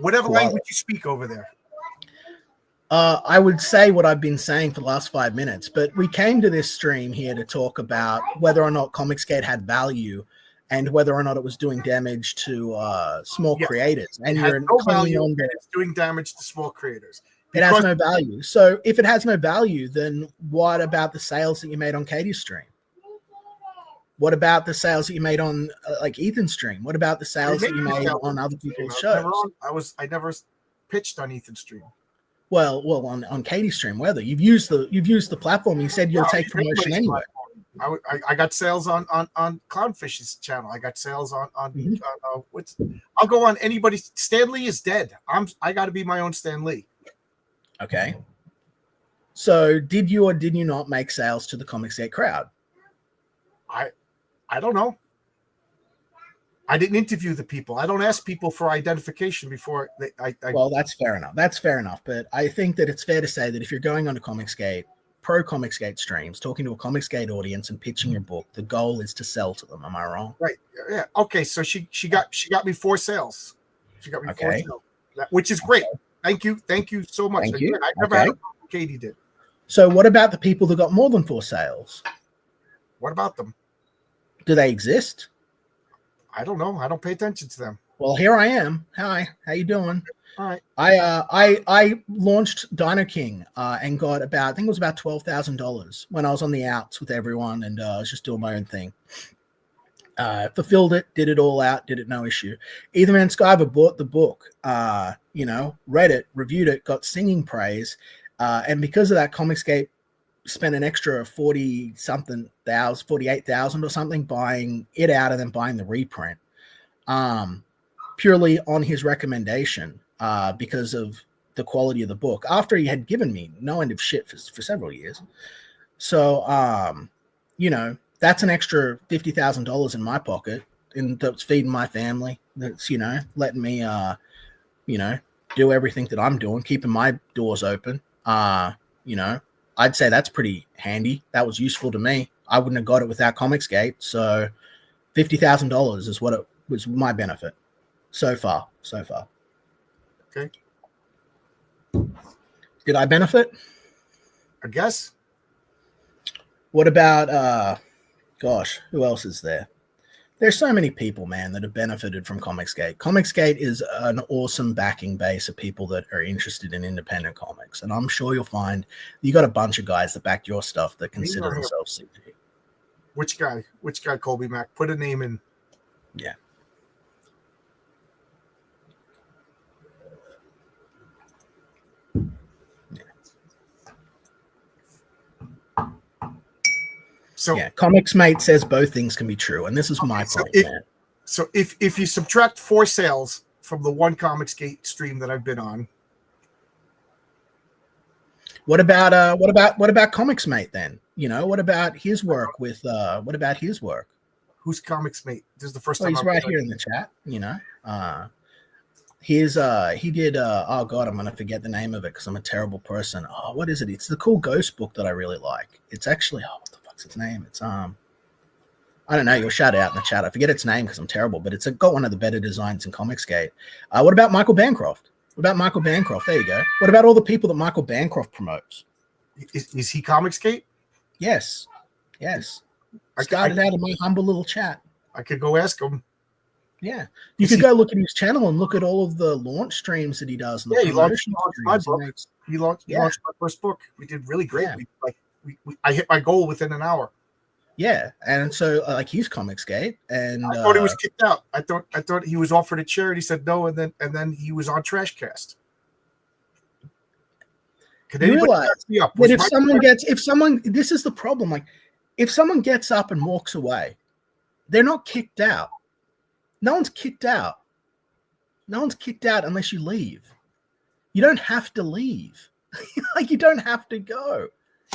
Whatever language you speak over there. I would say what I've been saying for the last 5 minutes, but we came to this stream here to talk about whether or not Comicsgate had value and whether or not it was doing damage to small creators. And you're no value on that. It's doing damage to small creators. It has no value. So if it has no value, then what about the sales that you made on Katie's stream? What about the sales that you made on like Ethan's stream? What about the sales that you made on other people's shows? I never pitched on Ethan's stream. Well, on Katie's stream, whether you've used the platform, you said you'll take promotion anyway. I got sales on Clownfish's channel. I got sales on Mhm. what's. I'll go on anybody. Stan Lee is dead. I got to be my own Stan Lee. Okay. So did you or did you not make sales to the Comicsgate crowd? I don't know. I didn't interview the people. I don't ask people for identification before Well, that's fair enough. That's fair enough. But I think that it's fair to say that if you're going on to Comicsgate, pro Comicsgate streams, talking to a Comicsgate audience and pitching your book, the goal is to sell to them. Am I wrong? Right. Yeah. Okay. So she got me 4 sales. She got me 4 Okay. sales, which is great. Thank you so much. Thank you. I never had a problem. Katie did. So what about the people that got more than 4 sales? What about them? Do they exist? I don't know. I don't pay attention to them. Well, here I am. Hi, how you doing? All right. I launched Dino King and got about, I think it was about $12,000 when I was on the outs with everyone, and I was just doing my own thing. Fulfilled it, did it all out, did it no issue. Etherman Sciver bought the book, read it, reviewed it, got singing praise, and because of that, Comicsgate spent an extra 48,000 or something buying it out and then buying the reprint, purely on his recommendation, because of the quality of the book after he had given me no end of shit for several years. So, that's an extra $50,000 in my pocket, and that's feeding my family. That's, letting me, do everything that I'm doing, keeping my doors open. I'd say that's pretty handy. That was useful to me. I wouldn't have got it without Comicsgate. So $50,000 is what it was, my benefit so far. Okay. Did I benefit? I guess. What about, who else is there? There's so many people, man, that have benefited from Comicsgate. Comicsgate is an awesome backing base of people that are interested in independent comics. And I'm sure you'll find you got a bunch of guys that back your stuff that consider themselves CG. Which guy, Colby Mac? Put a name in. Yeah. So yeah, Comics Mate says both things can be true, and this is my point. So if you subtract 4 sales from the one Comicsgate stream that I've been on, what about Comics Mate then? What about his work with what about his work? Who's Comics Mate? This is the first time he's right here in the chat. He did oh god, I'm gonna forget the name of it because I'm a terrible person. Oh, what is it? It's the cool ghost book that I really like. It's actually what the fuck's its name? It's I don't know. You'll shout it out in the chat. I forget its name because I'm terrible, but it's got one of the better designs in Comicsgate. What about Michael Bancroft? There you go. What about all the people that Michael Bancroft promotes? Is he Comicsgate? Yes. Started out in my humble little chat. I could go ask him. Yeah, you could go look at his channel and look at all of the launch streams that he does. Yeah, he launched my book. He launched my first book. We did really great. Yeah. I hit my goal within an hour. Yeah, and so he's Comicsgate, and I thought he was kicked out. I thought he was offered a chair, and he said no, and then he was on Trashcast. You realize that if someone, this is the problem. Like, if someone gets up and walks away, they're not kicked out. No one's kicked out. No one's kicked out unless you leave. You don't have to leave. You don't have to go.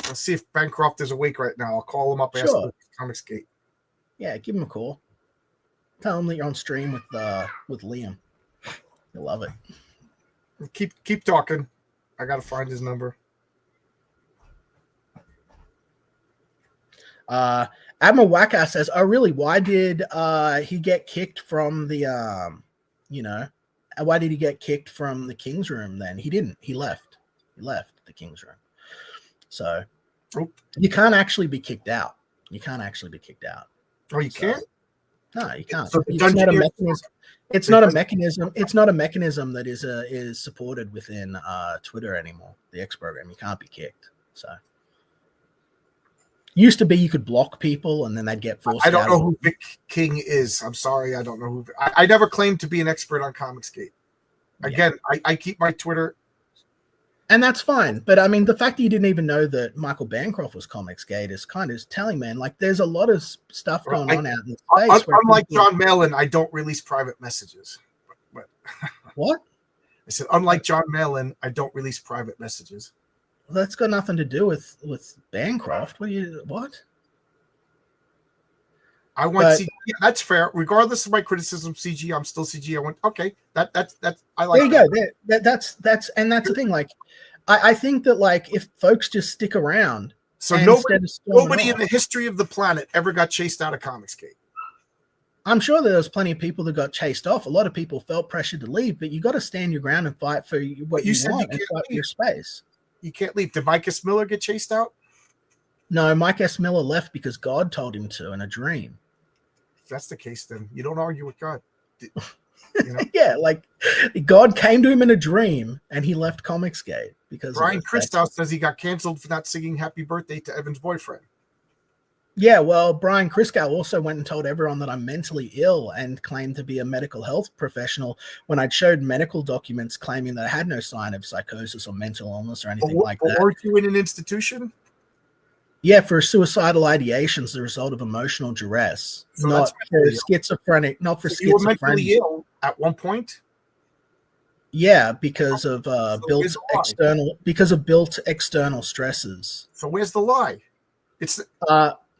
Let's see if Bancroft is awake right now. I'll call him up and ask him Comicsgate. Yeah, give him a call. Tell him that you're on stream with Liam. You'll love it. Keep talking. I gotta find his number. Admiral Wacka says, "Oh, really? Why did he get kicked from the why did he get kicked from the King's Room then? He didn't. He left. He left the King's Room. So you can't actually be kicked out. Oh, you can't? No, you can't. So it's not a mechanism. It's not a mechanism. It's not a mechanism that is supported within Twitter anymore. The X program. You can't be kicked. So used to be you could block people and then they'd get forced. I don't know who Vic King is. I'm sorry, I don't know who. I never claimed to be an expert on Comicsgate. Again, I keep my Twitter And that's fine. But I mean, the fact that you didn't even know that Michael Bancroft was Comicsgate is kind of telling, man. Like, there's a lot of stuff going on out in space. Unlike John Malin, I don't release private messages. But what? I said, unlike John Malin, I don't release private messages. Well, that's got nothing to do with Bancroft. What? I want CG. Yeah, that's fair. Regardless of my criticism of CG, I'm still CG. I went, okay, that's I like. There you go. That's the thing. Like, I think that, like, if folks just stick around, so nobody in the history of the planet ever got chased out of Comicsgate. I'm sure there was plenty of people that got chased off. A lot of people felt pressured to leave, but you got to stand your ground and fight for what you want and fight for your space. You can't leave. Did Mike S. Miller get chased out? No, Mike S. Miller left because God told him to in a dream. If that's the case, then you don't argue with God. You know? Yeah, like God came to him in a dream and he left Comicsgate because Brian Christow says he got canceled for not singing Happy Birthday to Evan's boyfriend. Yeah, well, Brian Christow also went and told everyone that I'm mentally ill and claimed to be a medical health professional when I'd showed medical documents claiming that I had no sign of psychosis or mental illness or anything like that. Weren't you in an institution? Yeah, for suicidal ideation as a result of emotional duress, so not for schizophrenic, not for schizophrenia. You were mentally ill at one point? Yeah, because of built external stresses. So where's the lie? It's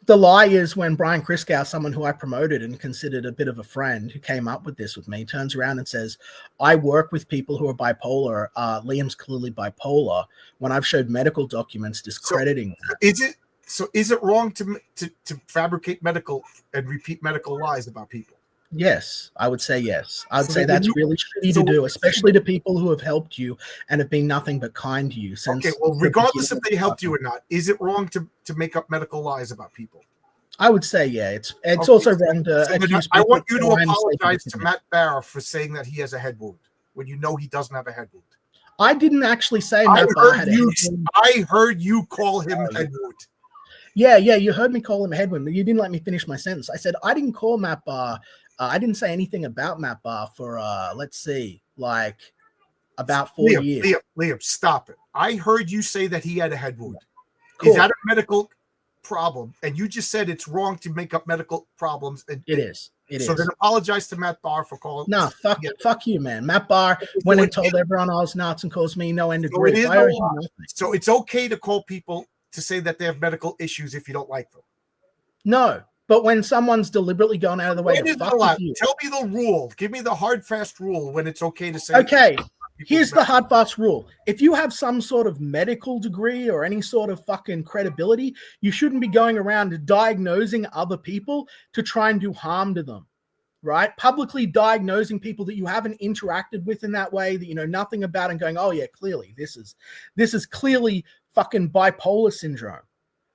the lie is when Brian Christow, someone who I promoted and considered a bit of a friend, who came up with this with me, turns around and says, I work with people who are bipolar. Liam's clearly bipolar, when I've showed medical documents discrediting that. Is it wrong to fabricate medical and repeat medical lies about people? Yes, I would say yes. I would say that's really shitty to do, especially to people who have helped you and have been nothing but kind to you. Okay, well, regardless if they helped you or not, is it wrong to make up medical lies about people? I would say, yeah. It's also wrong to. I want you to apologize to Matt Barr for saying that he has a head wound when you know he doesn't have a head wound. I didn't actually say Matt Barr had a head wound. I heard you call him head wound. Yeah, you heard me call him a head wound, but you didn't let me finish my sentence. I said I didn't call Matt Barr. I didn't say anything about Matt Barr for, let's see, like about 4 years. Liam, stop it. I heard you say that he had a head wound. Cool. Is that a medical problem? And you just said it's wrong to make up medical problems. It is. So then apologize to Matt Barr for calling. No, fuck you, man. Matt Barr went and told everyone I was nuts and caused me no end of grief. So it's okay to call people to say that they have medical issues if you don't like them. No. But when someone's deliberately gone out of the way to fuck with you. Tell me the rule. Give me the hard, fast rule when it's okay to say. Okay, here's the hard, fast rule. If you have some sort of medical degree or any sort of fucking credibility, you shouldn't be going around diagnosing other people to try and do harm to them, right? Publicly diagnosing people that you haven't interacted with in that way, that you know nothing about, and going, oh yeah, clearly this is clearly fucking bipolar syndrome,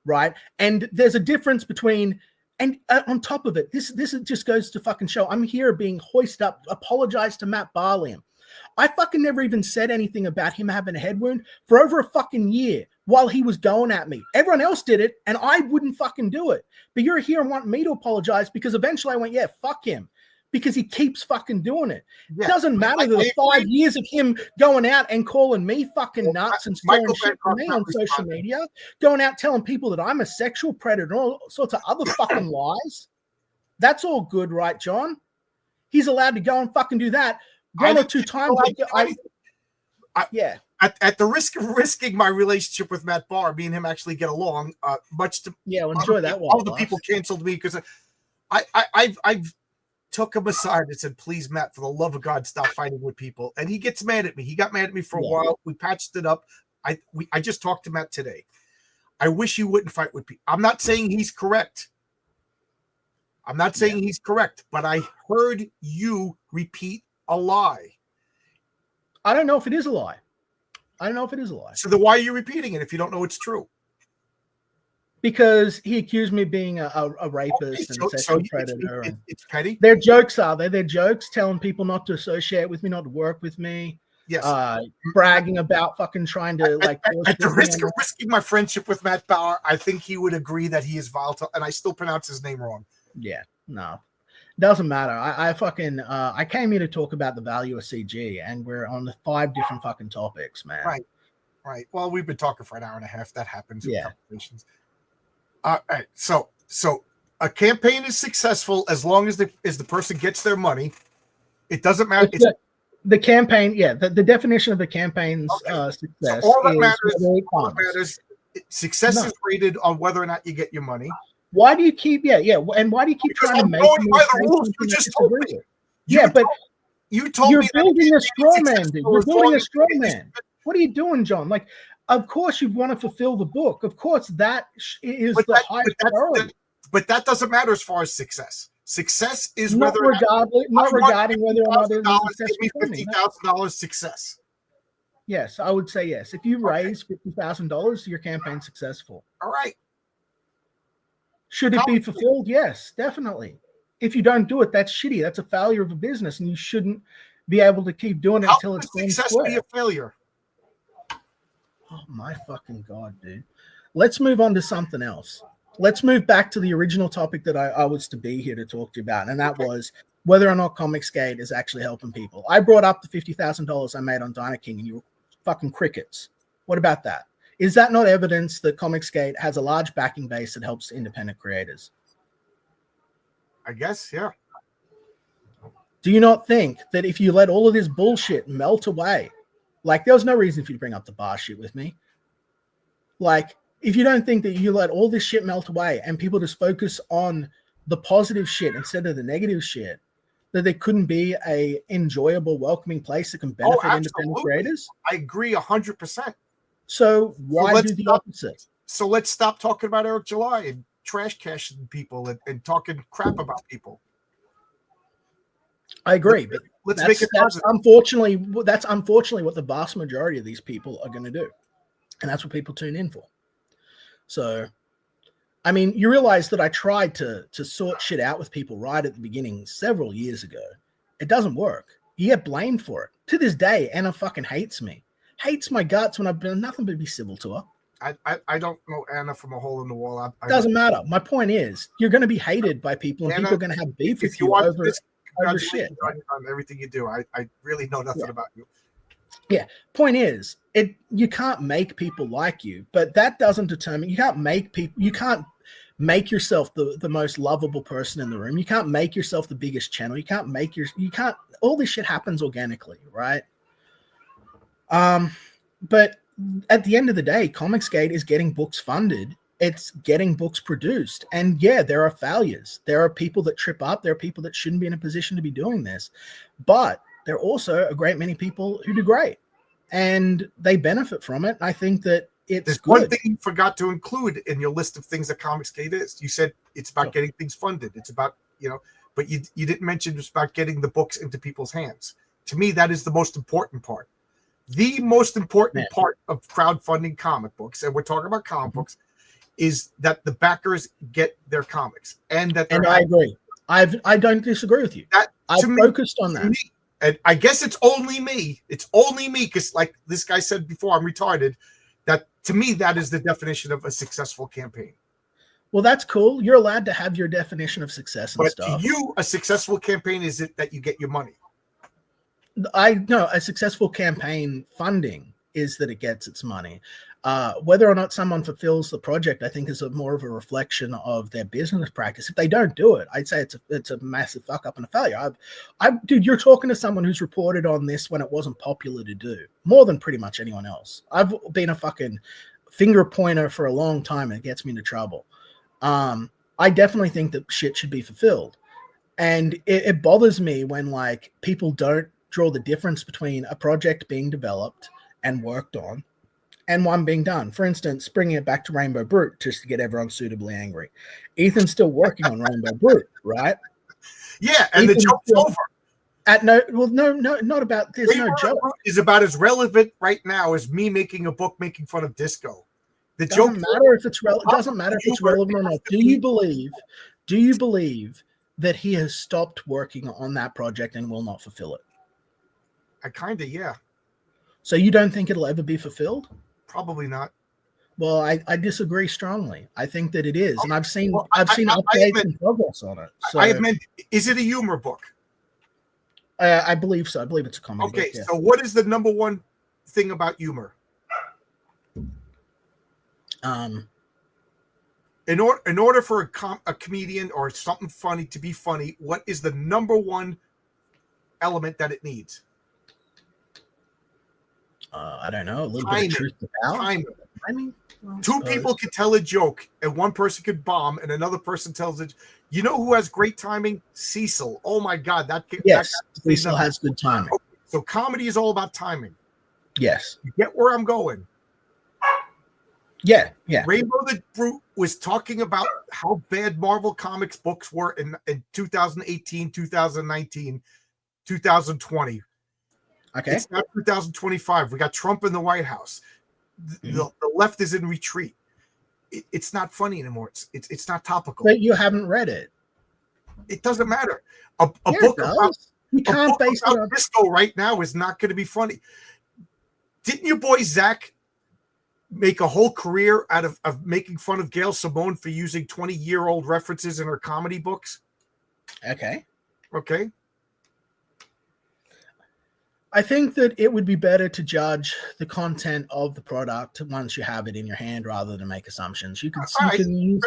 right? And there's a difference between. And on top of it, this just goes to fucking show. I'm here being hoisted up. Apologize to Matt Barliam. I fucking never even said anything about him having a head wound for over a fucking year while he was going at me. Everyone else did it, and I wouldn't fucking do it. But you're here and want me to apologize because eventually I went, yeah, fuck him. Because he keeps fucking doing it. Yeah. It doesn't matter the 5 years of him going out and calling me fucking nuts and throwing shit for me on social media, going out telling people that I'm a sexual predator and all sorts of other fucking lies. That's all good, right, John? He's allowed to go and fucking do that one or two times. Yeah. At the risk of risking my relationship with Matt Barr, me and him actually get along, enjoy that one. All the people canceled me because I've took him aside and said, please, Matt, for the love of God, stop fighting with people. And he gets mad at me. He got mad at me for a while. We patched it up. I just talked to Matt today. I wish you wouldn't fight with people. I'm not saying he's correct. But I heard you repeat a lie. I don't know if it is a lie. So then why are you repeating it if you don't know it's true? Because he accused me of being a rapist and a sexual predator. It's petty. They're jokes, are they? They're jokes telling people not to associate with me, not to work with me. Yes. Bragging about fucking trying to at the risk of risking my friendship with Matt Bauer, I think he would agree that he is volatile, and I still pronounce his name wrong. Yeah, no. Doesn't matter. I came here to talk about the value of CG, and we're on the 5 different fucking topics, man. Right. Right. Well, we've been talking for an hour and a half. That happens in Yeah. conversations. All right. So a campaign is successful as long as the person gets their money. It doesn't matter. The campaign, yeah. The definition of the campaign's success so all that matters. Success is rated on whether or not you get your money. Why do you keep and why do you keep trying to make going by the rules you just told me? You told you're me building a straw man, dude. You're building a straw man. What are you doing, John? Like, of course you want to fulfill the book. Of course that is the highest priority. But that doesn't matter as far as success. Success is not regarding whether or not it's $50,000 success. Yes, I would say yes. If you raise $50,000, your campaign's successful. All right. Should it be fulfilled? Yes, definitely. If you don't do it, that's shitty. That's a failure of a business, and you shouldn't be able to keep doing it until it's done. Success be a failure. Oh my fucking God, dude. Let's move on to something else. Let's move back to the original topic that I was to be here to talk to you about, and that was whether or not Comicsgate is actually helping people. I brought up the $50,000 I made on Dino King, and you were fucking crickets. What about that? Is that not evidence that Comicsgate has a large backing base that helps independent creators? I guess, yeah. Do you not think that if you let all of this bullshit melt away, like there was no reason for you to bring up the bar shit with me. Like, if you don't think that you let all this shit melt away and people just focus on the positive shit instead of the negative shit, that there couldn't be a enjoyable, welcoming place that can benefit independent creators? I agree 100%. So why do the opposite? So let's stop talking about Eric July and trash cashing people and talking crap about people. I agree, but that's unfortunately what the vast majority of these people are going to do, and that's what people tune in for. So, I mean, you realize that I tried to sort shit out with people right at the beginning several years ago. It doesn't work. You get blamed for it. To this day, Anna fucking hates me. Hates my guts when I've been nothing but be civil to her. I don't know Anna from a hole in the wall. Doesn't matter. My point is, you're going to be hated by people, and Anna, people are going to have beef with you over shit. On everything you do. I really know nothing about you. Yeah. Point is, you can't make people like you, but that doesn't determine. You can't make people. You can't make yourself the most lovable person in the room. You can't make yourself the biggest channel. You can't. All this shit happens organically, right? But at the end of the day, Comicsgate is getting books funded. It's getting books produced. And yeah, there are failures. There are people that trip up. There are people that shouldn't be in a position to be doing this. But there are also a great many people who do great. And they benefit from it. I think that it's good. One thing you forgot to include in your list of things that Comicsgate is. You said it's about getting things funded. It's about, but you didn't mention it's about getting the books into people's hands. To me, that is the most important part. The most important part of crowdfunding comic books, and we're talking about comic books, is that the backers get their comics, and I agree. I don't disagree with you. I've focused on that, and I guess it's only me. It's only me because, like this guy said before, I'm retarded. That to me, that is the definition of a successful campaign. Well, that's cool. You're allowed to have your definition of success and stuff. But to you, a successful campaign is it that you get your money. I know a successful campaign funding is that it gets its money. Whether or not someone fulfills the project, I think, is more of a reflection of their business practice. If they don't do it, I'd say it's a massive fuck up and a failure. Dude, you're talking to someone who's reported on this when it wasn't popular to do, more than pretty much anyone else. I've been a fucking finger pointer for a long time, and it gets me into trouble. I definitely think that shit should be fulfilled, and it bothers me when like people don't draw the difference between a project being developed and worked on and one being done. For instance, bringing it back to Rainbow Brute, just to get everyone suitably angry. Ethan's still working on Rainbow Brute, right? Yeah, and Ethan's the joke's over. No, not about this. Rainbow no joke. Brute is about as relevant right now as me making a book making fun of disco. It doesn't matter if it's relevant or not. Do you believe that he has stopped working on that project and will not fulfill it? I kind of, yeah. So you don't think it'll ever be fulfilled? Probably not. Well, I disagree strongly. I think that it is, and I've seen updates and progress on it. So, is it a humor book? I believe so. I believe it's a comedy book. Okay, so what is the number one thing about humor? In order for a comedian or something funny to be funny, what is the number one element that it needs? I don't know. A little Timing. bit of truth to power. Timing. I mean, well, two people could tell a joke, and one person could bomb, and another person tells it. You know who has great timing? Cecil. Oh my God, Cecil has good timing. So comedy is all about timing. Yes. You get where I'm going? Yeah. Rainbow the Brute was talking about how bad Marvel Comics books were in 2018, 2019, 2020. Okay. It's now 2025. We got Trump in the White House. The left is in retreat. It's not funny anymore. It's not topical. But you haven't read it. It doesn't matter. A book about disco right now is not going to be funny. Didn't your boy Zach make a whole career out of making fun of Gail Simone for using 20-year-old references in her comedy books? Okay. I think that it would be better to judge the content of the product once you have it in your hand rather than make assumptions. You can use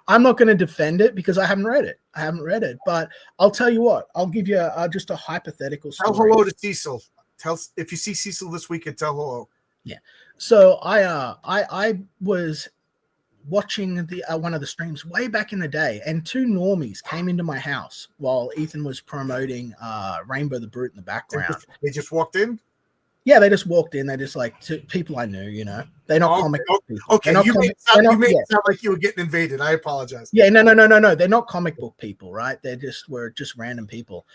I'm not going to defend it because I haven't read it. But I'll tell you what. I'll give you just a hypothetical story. Tell hello to Cecil. If you see Cecil this weekend, tell hello. Yeah. So I was watching one of the streams way back in the day, and two normies came into my house while Ethan was promoting Rainbow the Brute in the background. They just walked in? Yeah, they just walked in. They just people I knew, They're not comic book people. Okay, you made it sound like you were getting invaded. I apologize. Yeah, no. They're not comic book people, right? We're just random people.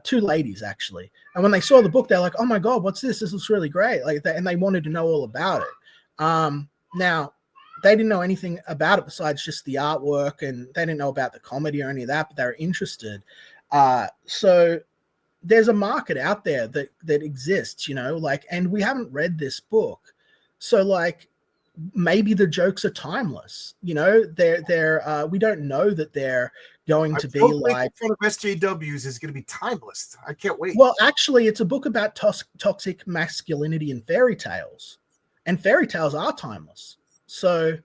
Two ladies, actually. And when they saw the book, they're like, oh my God, what's this? This looks really great. And they wanted to know all about it. Now, they didn't know anything about it besides just the artwork, and they didn't know about the comedy or any of that, but they were interested. So there's a market out there that exists, and we haven't read this book. So maybe the jokes are timeless, we don't know that they're going to be like front of SJWs is going to be timeless. I can't wait. Well, actually, it's a book about toxic masculinity and fairy tales, and fairy tales are timeless. So,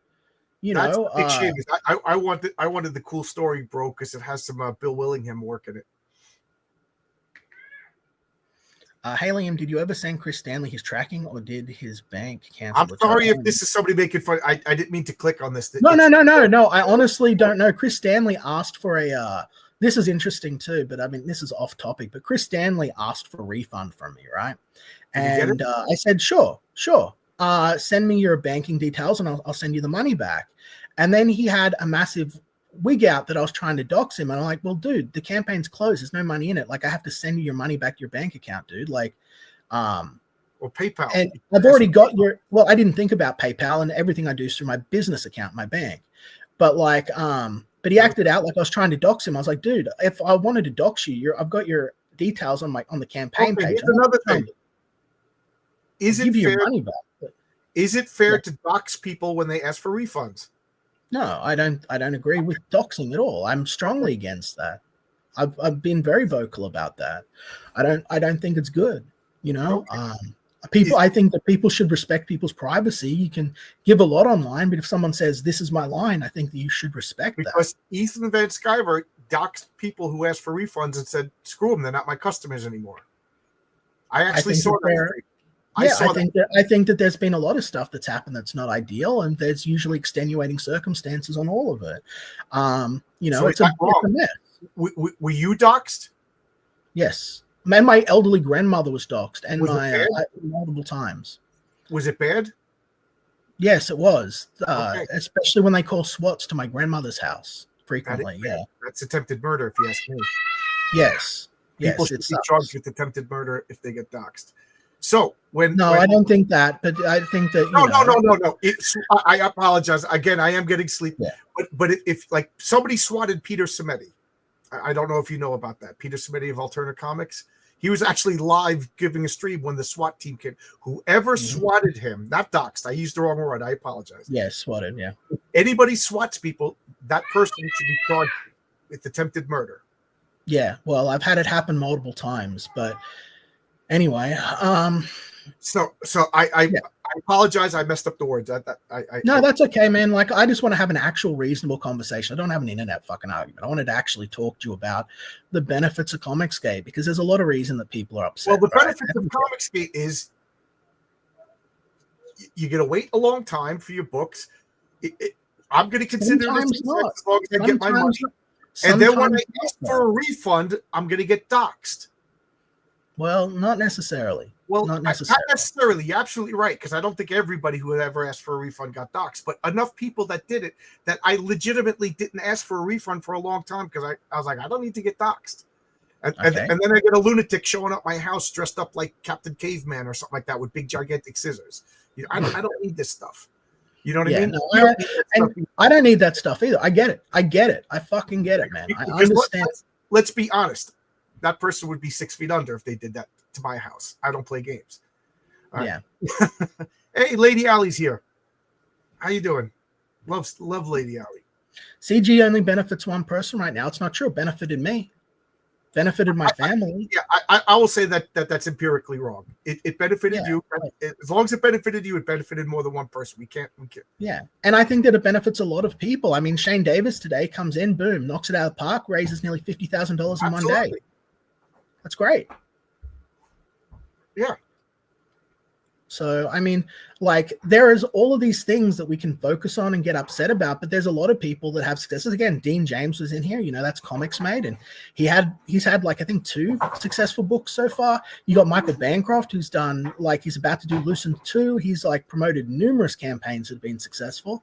that's a big shame. I wanted the cool story, bro, because it has some Bill Willingham work in it. Halium, did you ever send Chris Stanley his tracking, or did his bank cancel? I'm sorry if this is somebody making fun. I didn't mean to click on this. No. I honestly don't know. Chris Stanley asked for a. This is interesting too, but I mean, this is off topic. But Chris Stanley asked for a refund from me, right? And I said, sure. Send me your banking details, and I'll send you the money back. And then he had a massive wig out that I was trying to dox him. And I'm like, well, dude, the campaign's closed. There's no money in it. I have to send you your money back to your bank account, dude. Or PayPal. And I've already got I didn't think about PayPal, and everything I do is through my business account, my bank. But but he acted out like I was trying to dox him. I was like, dude, if I wanted to dox you, I've got your details on the campaign page. Here's another thing. Is it fair to dox people when they ask for refunds? No, I don't agree with doxing at all. I'm strongly against that. I've been very vocal about that. I don't think it's good. I think that people should respect people's privacy. You can give a lot online, but if someone says this is my line, I think that you should respect that. Because Ethan Van Sciver doxed people who asked for refunds and said, "Screw them, they're not my customers anymore." I actually saw that. I think that there's been a lot of stuff that's happened that's not ideal, and there's usually extenuating circumstances on all of it. It's a mess. Were you doxed? Yes. And my elderly grandmother was doxed, and multiple times. Was it bad? Yes, it was. Especially when they call SWATs to my grandmother's house frequently. That's attempted murder, if you ask me. Yes. People should be charged with attempted murder if they get doxed. So I don't think that, but I think that no. I apologize again. I am getting sleepy. Yeah. But if somebody swatted Peter Simeti, I don't know if you know about that. Peter Simeti of Alterna Comics. He was actually live giving a stream when the SWAT team came. Whoever swatted him, not doxed. I used the wrong word. I apologize. Yes, swatted. Yeah. If anybody swats people, that person should be charged with attempted murder. Yeah. Well, I've had it happen multiple times, but. Anyway, I apologize. I messed up the words. No, that's okay, man. Like, I just want to have an actual reasonable conversation. I don't have an internet fucking argument. I wanted to actually talk to you about the benefits of Comicsgate, because there's a lot of reason that people are upset. Well, the benefits of Comicsgate is you get to wait a long time for your books. I'm going to consider it a success as long as I get my money. And then when I ask for a refund, I'm going to get doxxed. Well, not necessarily. Well, not necessarily. You're absolutely right, because I don't think everybody who had ever asked for a refund got doxxed, but enough people that did it that I legitimately didn't ask for a refund for a long time, because I was like, I don't need to get doxxed. And then I get a lunatic showing up my house dressed up like Captain Caveman or something like that with big gigantic scissors. I don't need this stuff. You know what I mean? No, I don't need that stuff either. I get it. I fucking get it, man. I understand. Let's be honest. That person would be 6 feet under if they did that to my house. I don't play games. Yeah. Hey, Lady Allie's here. How you doing? Love Lady Allie. CG only benefits one person right now. It's not true. It benefited me. Benefited my family. I will say that's empirically wrong. It benefited you. As long as it benefited you, it benefited more than one person. We can't. Yeah, and I think that it benefits a lot of people. I mean, Shane Davis today comes in, boom, knocks it out of the park, raises nearly $50,000 in one day. That's great. Yeah. So, I mean, like, there is all of these things that we can focus on and get upset about, but there's a lot of people that have successes. Again, Dean James was in here, that's Comics Made, and he's had like, I think 2 successful books so far. You got Michael Bancroft, who's done, like, he's about to do Loosened 2. He's like promoted numerous campaigns that have been successful.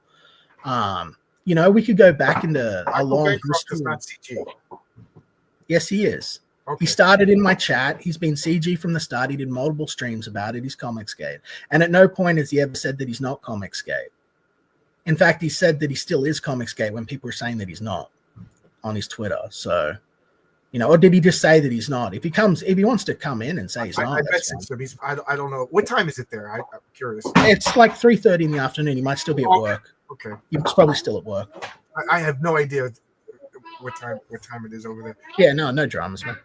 We could go back into a long history. Is not CG. Yes, he is. Okay. He started in my chat. He's been CG from the start. He did multiple streams about it. He's Comicsgate. And at no point has he ever said that he's not Comicsgate. In fact, he said that he still is Comicsgate when people are saying that he's not on his Twitter. So, or did he just say that he's not? If he wants to come in and say he's not, I don't know. What time is it there? I'm curious. It's like 3:30 in the afternoon. He might still be at work. Okay. He's probably still at work. I have no idea what time it is over there. Yeah, no dramas, man.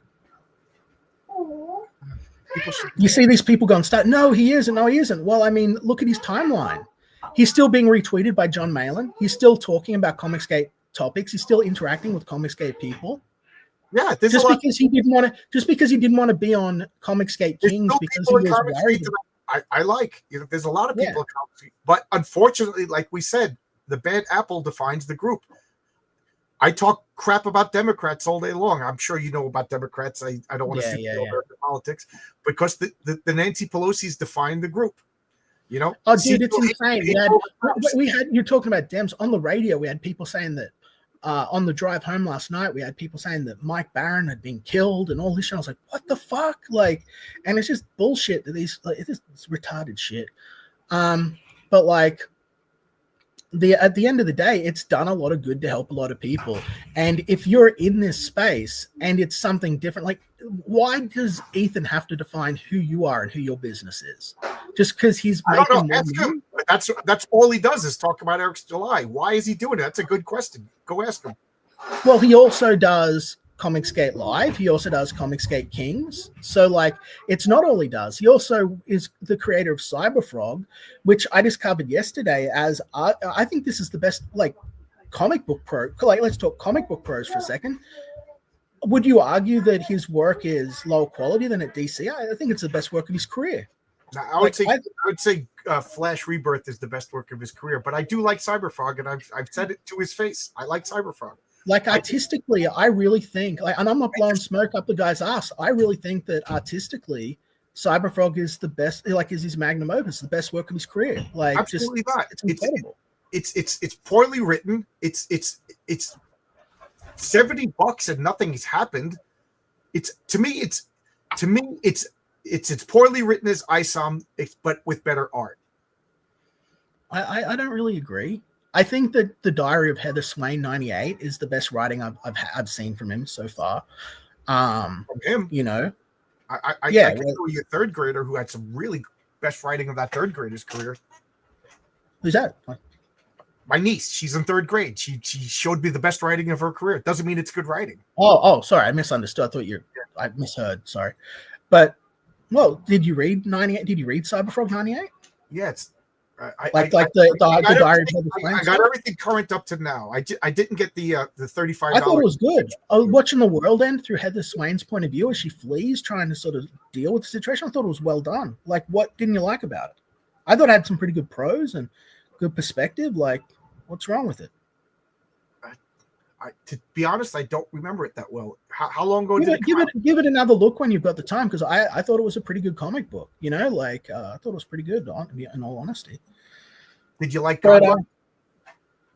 You see these people going, no, he isn't. No, he isn't. Well, I mean, look at his timeline. He's still being retweeted by John Malin. He's still talking about Comicsgate topics. He's still interacting with Comicsgate people. Yeah, just because he didn't want to be on Comicsgate Kings because he was worried. I like. There's a lot of people, but unfortunately, like we said, the bad apple defines the group. I talk crap about Democrats all day long. I'm sure you know about Democrats. I don't want to see American politics because the Nancy Pelosi's defined the group. Oh, dude, it's insane. You're talking about Dems on the radio. We had people saying that on the drive home last night, we had people saying that Mike Barron had been killed and all this shit. I was like, what the fuck? Like, and it's just bullshit that it's retarded shit. But like, at the end of the day, it's done a lot of good to help a lot of people. And if you're in this space and it's something different, like, why does Ethan have to define who you are and who your business is? Just because he's making money? That's all he does is talk about Eric's July. Why is he doing it? That's a good question. Go ask him. Well, he also does Comicsgate Live. He also does Comicsgate Kings. So, like, it's not all he does. He also is the creator of Cyberfrog, which I discovered yesterday as I think this is the best, like, comic book pro. Like, let's talk comic book pros for a second. Would you argue that his work is lower quality than at DC? I think it's the best work of his career. I would say Flash Rebirth is the best work of his career, but I do like Cyberfrog, and I've said it to his face. I like Cyberfrog. Like, artistically, I really think, and I'm not blowing smoke up the guy's ass. I really think that artistically, Cyberfrog is the best. Like, is his magnum opus, the best work of his career. Like, absolutely not. It's incredible. It's poorly written. It's $70 and nothing has happened. It's poorly written as ISOM, but with better art. I don't really agree. I think that the Diary of Heather Swain '98 is the best writing I've seen from him so far. From him, I can tell you a third grader who had some really best writing of that third grader's career. Who's that? My niece. She's in third grade. She showed me the best writing of her career. It doesn't mean it's good writing. Oh, sorry, I misunderstood. I thought I misheard. Sorry, but Well, did you read 98? Did you read Cyberfrog 98? Yeah, it's Like I the Diary of Headless I got everything current up to now. I didn't get the $35. I thought it was good. I was watching the world end through Heather Swain's point of view as she flees, trying to sort of deal with the situation. I thought it was well done. Like, what didn't you like about it? I thought it had some pretty good prose and good perspective. Like, what's wrong with it? To be honest, I don't remember it that well. How long ago Give did it, it give come it give it another look when you've got the time, because I thought it was a pretty good comic book. You know, like I thought it was pretty good. In all honesty, Did you like but Godlike?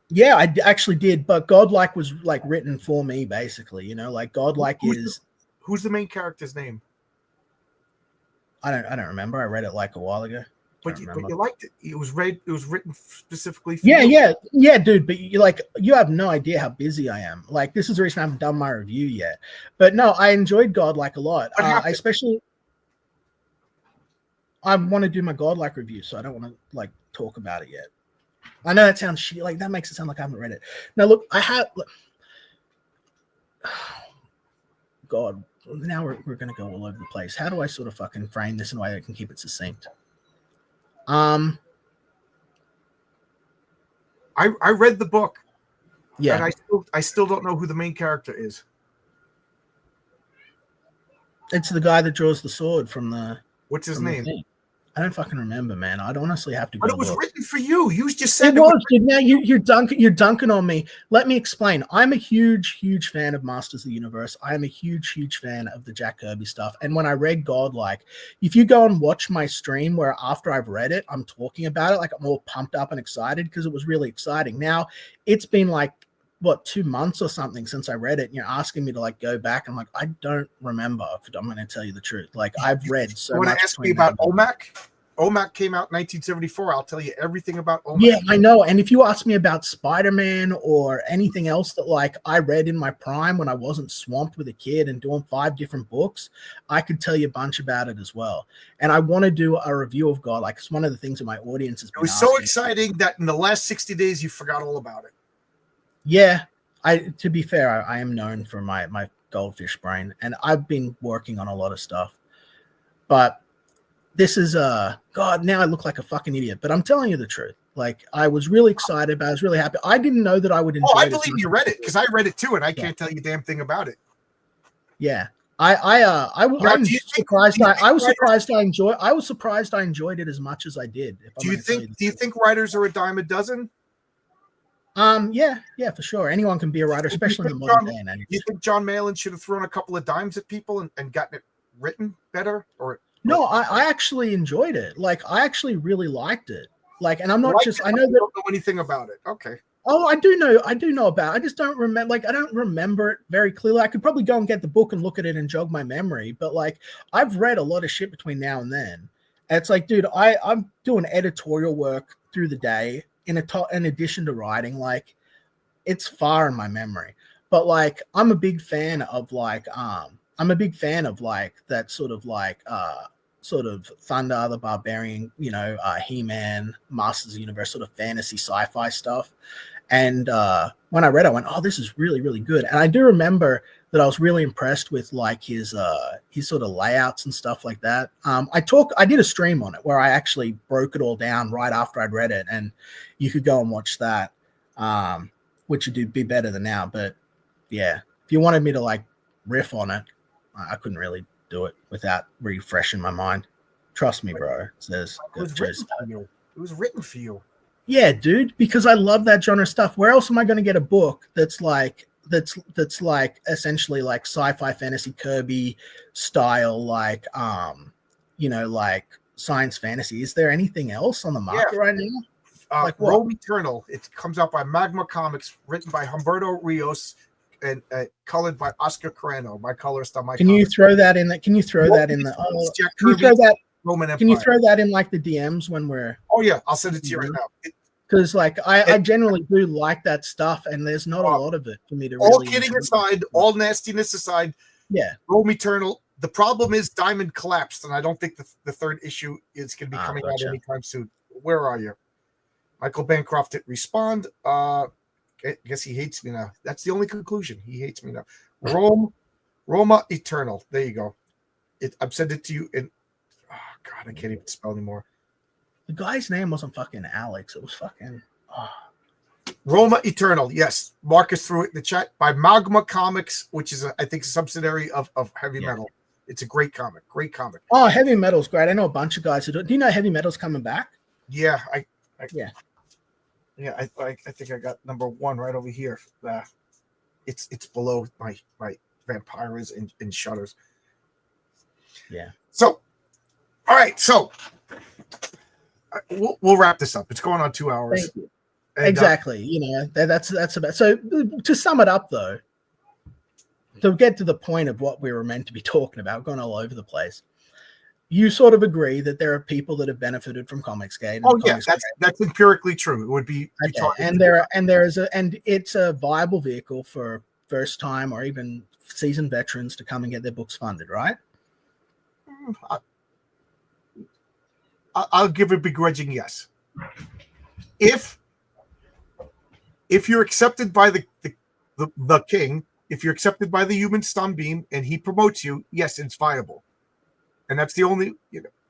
yeah, I actually did. But Godlike was like written for me, basically. You know, like Godlike Who's the main character's name? I don't remember. I read it like a while ago. But you liked it. It was written specifically for you. Yeah, dude. But you have no idea how busy I am. Like, this is the reason I haven't done my review yet. But no, I enjoyed Godlike a lot. I want to do my Godlike review, so I don't want to like talk about it yet. I know that sounds shit. Like, that makes it sound like I haven't read it. Now, look, I have. God, now we're going to go all over the place. How do I sort of fucking frame this in a way that I can keep it succinct? I read the book. Yeah. And I still don't know who the main character is. It's the guy that draws the sword from the. What's his name? I don't fucking remember, man. I'd honestly have to go. But it was written for you. You just said it was. Dude, now you're dunking on me. Let me explain. I'm a huge fan of Masters of the Universe. I am a huge fan of the Jack Kirby stuff. And when I read Godlike, if you go and watch my stream where after I've read it, I'm talking about it, like I'm all pumped up and excited because it was really exciting. Now it's been like 2 months or something since I read it, and you're asking me to like go back. I'm like, I don't remember, if I'm going to tell you the truth. Like, I've read so much. You want to ask me about OMAC? OMAC came out in 1974. I'll tell you everything about OMAC. Yeah, I know. And if you ask me about Spider-Man or anything else that like I read in my prime when I wasn't swamped with a kid and doing 5 different books, I could tell you a bunch about it as well. And I want to do a review of God. Like, it's one of the things that my audience has been asking. It was so exciting that in the last 60 days you forgot all about it. Yeah, to be fair, I am known for my goldfish brain, and I've been working on a lot of stuff. But this is God, now I look like a fucking idiot, but I'm telling you the truth. Like, I was really excited, but I was really happy. I didn't know that I would enjoy it. I believe you read it, because I read it too, and I can't tell you a damn thing about it. Yeah. I was surprised I enjoyed it as much as I did. Do you think writers are a dime a dozen? Yeah, for sure. Anyone can be a writer, especially in the modern day and age. Do you think John Malin should have thrown a couple of dimes at people and gotten it written better? No, I actually enjoyed it. Like, I actually really liked it. Like, and I'm not I know that. Don't know anything about it. Okay. Oh, I do know about it. I just don't remember. Like, I don't remember it very clearly. I could probably go and get the book and look at it and jog my memory. But like, I've read a lot of shit between now and then. And it's like, dude, I'm doing editorial work through the day in addition to writing. Like, it's far in my memory. But like, I'm a big fan of that sort of Thunder, the Barbarian, He-Man, Masters of the Universe, sort of fantasy sci-fi stuff. And when I read it, I went, oh, this is really, really good. And I do remember that I was really impressed with like his sort of layouts and stuff like that. I did a stream on it where I actually broke it all down right after I'd read it, and you could go and watch that, which would be better than now. But yeah, if you wanted me to like riff on it, I couldn't really do it without refreshing my mind. Trust me, bro. It was written for you. Yeah, dude, because I love that genre of stuff. Where else am I going to get a book that's like essentially like sci-fi fantasy Kirby style, like like science fantasy? Is there anything else on the market right now? Like Rome Eternal. It comes out by Magma Comics, written by Humberto Rios and colored by Oscar Carano, my colorist on my. Can you throw that in? Can you throw that in the? Can you throw that? Roman Empire. Can you throw that in like the DMs when we're? Oh yeah, I'll send it to you right now. Because like I generally do like that stuff, and there's not a lot of it for me to. All kidding aside, all nastiness aside, yeah, Rome Eternal. The problem is Diamond collapsed, and I don't think the third issue is going to be coming out anytime soon. Where are you? Michael Bancroft didn't respond. I guess he hates me now. That's the only conclusion. He hates me now. Roma Eternal. There you go. I've sent it to you in Oh God, I can't even spell anymore. The guy's name wasn't fucking Alex. It was fucking. Oh. Roma Eternal. Yes, Marcus threw it in the chat by Magma Comics, which is I think a subsidiary of Heavy Metal. It's a great comic. Great comic. Oh, Heavy Metal's great. I know a bunch of guys who do it. Do you know Heavy Metal's coming back? Yeah, I think I got number 1 right over here. It's below my Vampiras and Shutters. Yeah. So, all right. So we'll wrap this up. It's going on 2 hours. Thank you. And, exactly. You know, that's about. So to sum it up, though, to get to the point of what we were meant to be talking about, we're going all over the place. You sort of agree that there are people that have benefited from Comicsgate. Oh yeah, that's empirically true. It would be okay. and it's a viable vehicle for first time or even seasoned veterans to come and get their books funded, right? I'll give a begrudging yes. If you're accepted by the king, if you're accepted by the human sunbeam and he promotes you, yes, it's viable. And that's the only,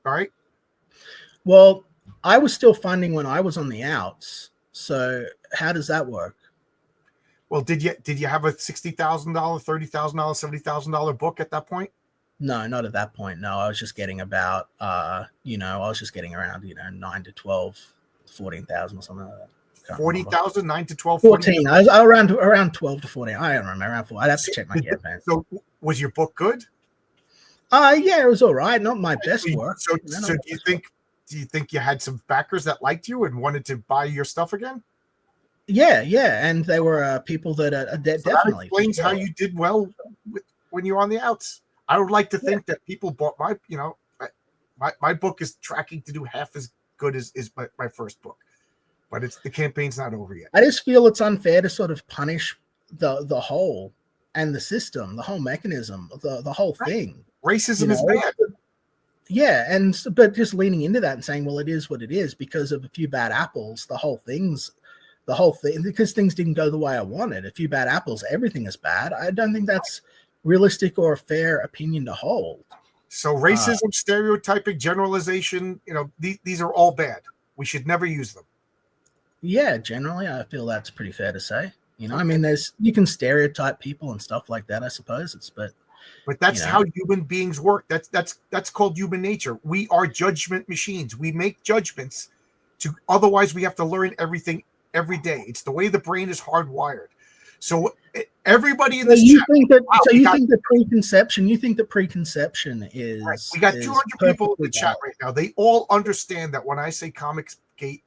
all right. Well, I was still funding when I was on the outs. So how does that work? Well, did you have a $60,000, $30,000, $70,000 book at that point? No, not at that point. No, I was just getting about, I was just getting around, 9 to 12, 14,000 or something like that. 40,000, 9 to 12, 14. I was around 12 to 14. I don't remember. Around 4. I'd have to check my campaign. So was your book good? Yeah, it was all right. Not my best work. So do you think you had some backers that liked you and wanted to buy your stuff again? Yeah, and they were people that are definitely. That explains how you did well when you were on the outs. I would like to think that people bought my book is tracking to do half as good as my first book, but the campaign's not over yet. I just feel it's unfair to sort of punish the whole and the system, the whole mechanism, the whole thing. Racism is bad. Yeah, but just leaning into that and saying, well, it is what it is because of a few bad apples. The whole thing, because things didn't go the way I wanted. A few bad apples, everything is bad. I don't think that's realistic or a fair opinion to hold. So racism, stereotyping, generalization, these are all bad. We should never use them. Yeah, generally, I feel that's pretty fair to say. I mean, you can stereotype people and stuff like that, I suppose. But that's how human beings work. That's called human nature. We are judgment machines. We make judgments otherwise we have to learn everything every day. It's the way the brain is hardwired. So everybody in this chat, you think that preconception is right. We got 200 people in the chat right now. They all understand that when I say Comicsgate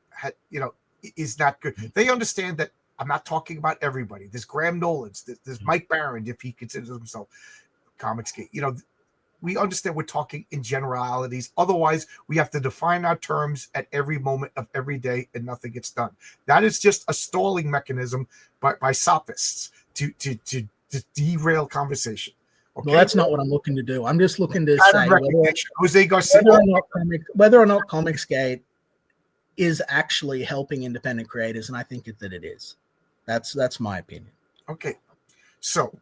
is not good. They understand that I'm not talking about everybody. There's Graham Nolans, there's Mike Barron, if he considers himself Comicsgate. We understand we're talking in generalities. Otherwise, we have to define our terms at every moment of every day, and nothing gets done. That is just a stalling mechanism by sophists to derail conversation. Okay? Well, that's not what I'm looking to do. I'm just looking to say Jose Garcia, whether or not Comicsgate is actually helping independent creators, and I think that it is. That's my opinion. Okay, so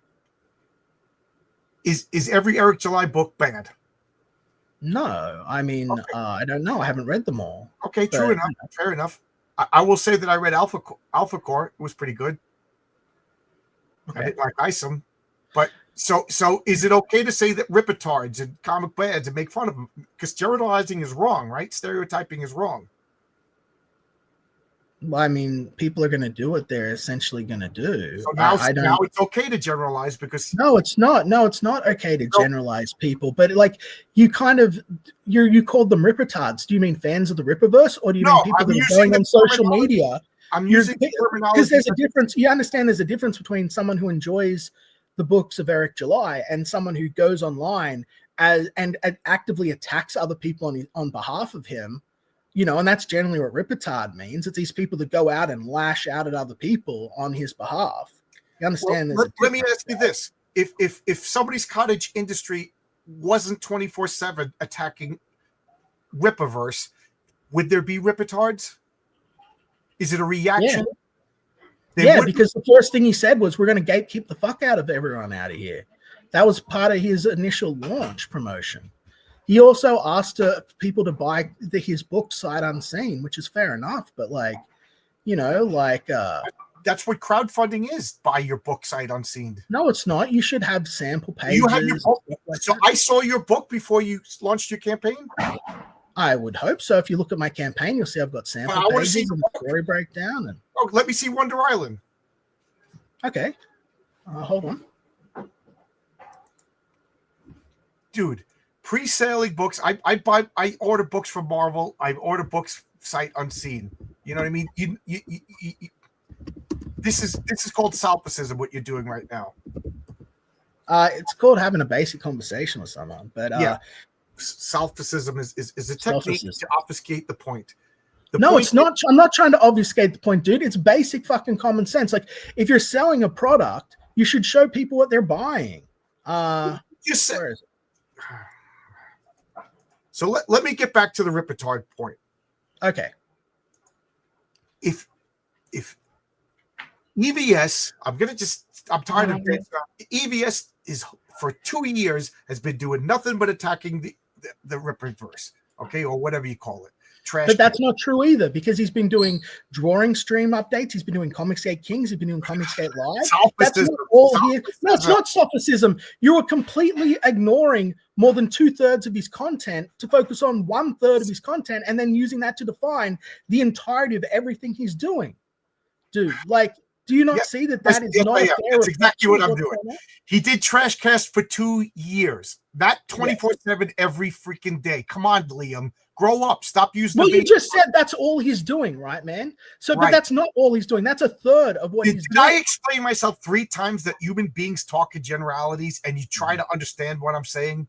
is every Eric July book bad? No, I mean, okay. I don't know. I haven't read them all. Okay, true enough. Fair enough. I will say that I read Alpha Core. It was pretty good. Okay. I didn't like Isom, but so is it okay to say that ripitards and comic bads and make fun of them? Because generalizing is wrong, right? Stereotyping is wrong. Well, I mean, people are going to do what they're essentially going to do. So now it's okay to generalize because no, it's not. No, it's not okay to generalize people. But like you kind of you called them ripitards. Do you mean fans of the Rippaverse, or do you mean people that are going on social media? I'm using the terminology because there's a difference. You understand there's a difference between someone who enjoys the books of Eric July and someone who goes online and actively attacks other people on behalf of him. And that's generally what ripitard means. It's these people that go out and lash out at other people on his behalf. You understand? Well, let me ask you this: if somebody's cottage industry wasn't 24/7 attacking Rippaverse, would there be ripitards? Is it a reaction? Yeah, because the first thing he said was, "We're going to gatekeep the fuck out of everyone out of here." That was part of his initial launch promotion. He also asked people to buy his book Sight Unseen, which is fair enough. But like, you know, like that's what crowdfunding is. Buy your book Sight Unseen. No, it's not. You should have sample pages. You have your book. So I saw your book before you launched your campaign. I would hope so. If you look at my campaign, you'll see I've got sample pages and story breakdown. And let me see Wonder Island. Okay, hold on, dude. Pre-selling books. I order books from Marvel. I order books Sight Unseen. You know what I mean? You this is called salpism. What you're doing right now. It's called having a basic conversation with someone. But yeah, salpism is a technique to obfuscate the point. It's not. I'm not trying to obfuscate the point, dude. It's basic fucking common sense. Like, if you're selling a product, you should show people what they're buying. You said. Where is it? So let me get back to the Ripetard point. Okay. If EVS, I'm tired of this. EVS is for 2 years has been doing nothing but attacking the Ripetverse, okay, or whatever you call it. Trash. But that's not true either, because he's been doing drawing stream updates. He's been doing Comicsgate Kings. He's been doing Comicsgate Live. That's not all he is. No, it's not sophism. You are completely ignoring more than 2/3 of his content to focus on 1/3 of his content, and then using that to define the entirety of everything he's doing. Dude, like, do you not see that is not a fair? That's exactly what I'm doing. He did Trash Cast for 2 years, not 24/7 every freaking day. Come on, Liam. Grow up. Stop using. Well, you just said that's all he's doing, right, man? So, but that's not all he's doing. That's 1/3 of what he's doing. Did I explain myself 3 times that human beings talk in generalities, and you try to understand what I'm saying?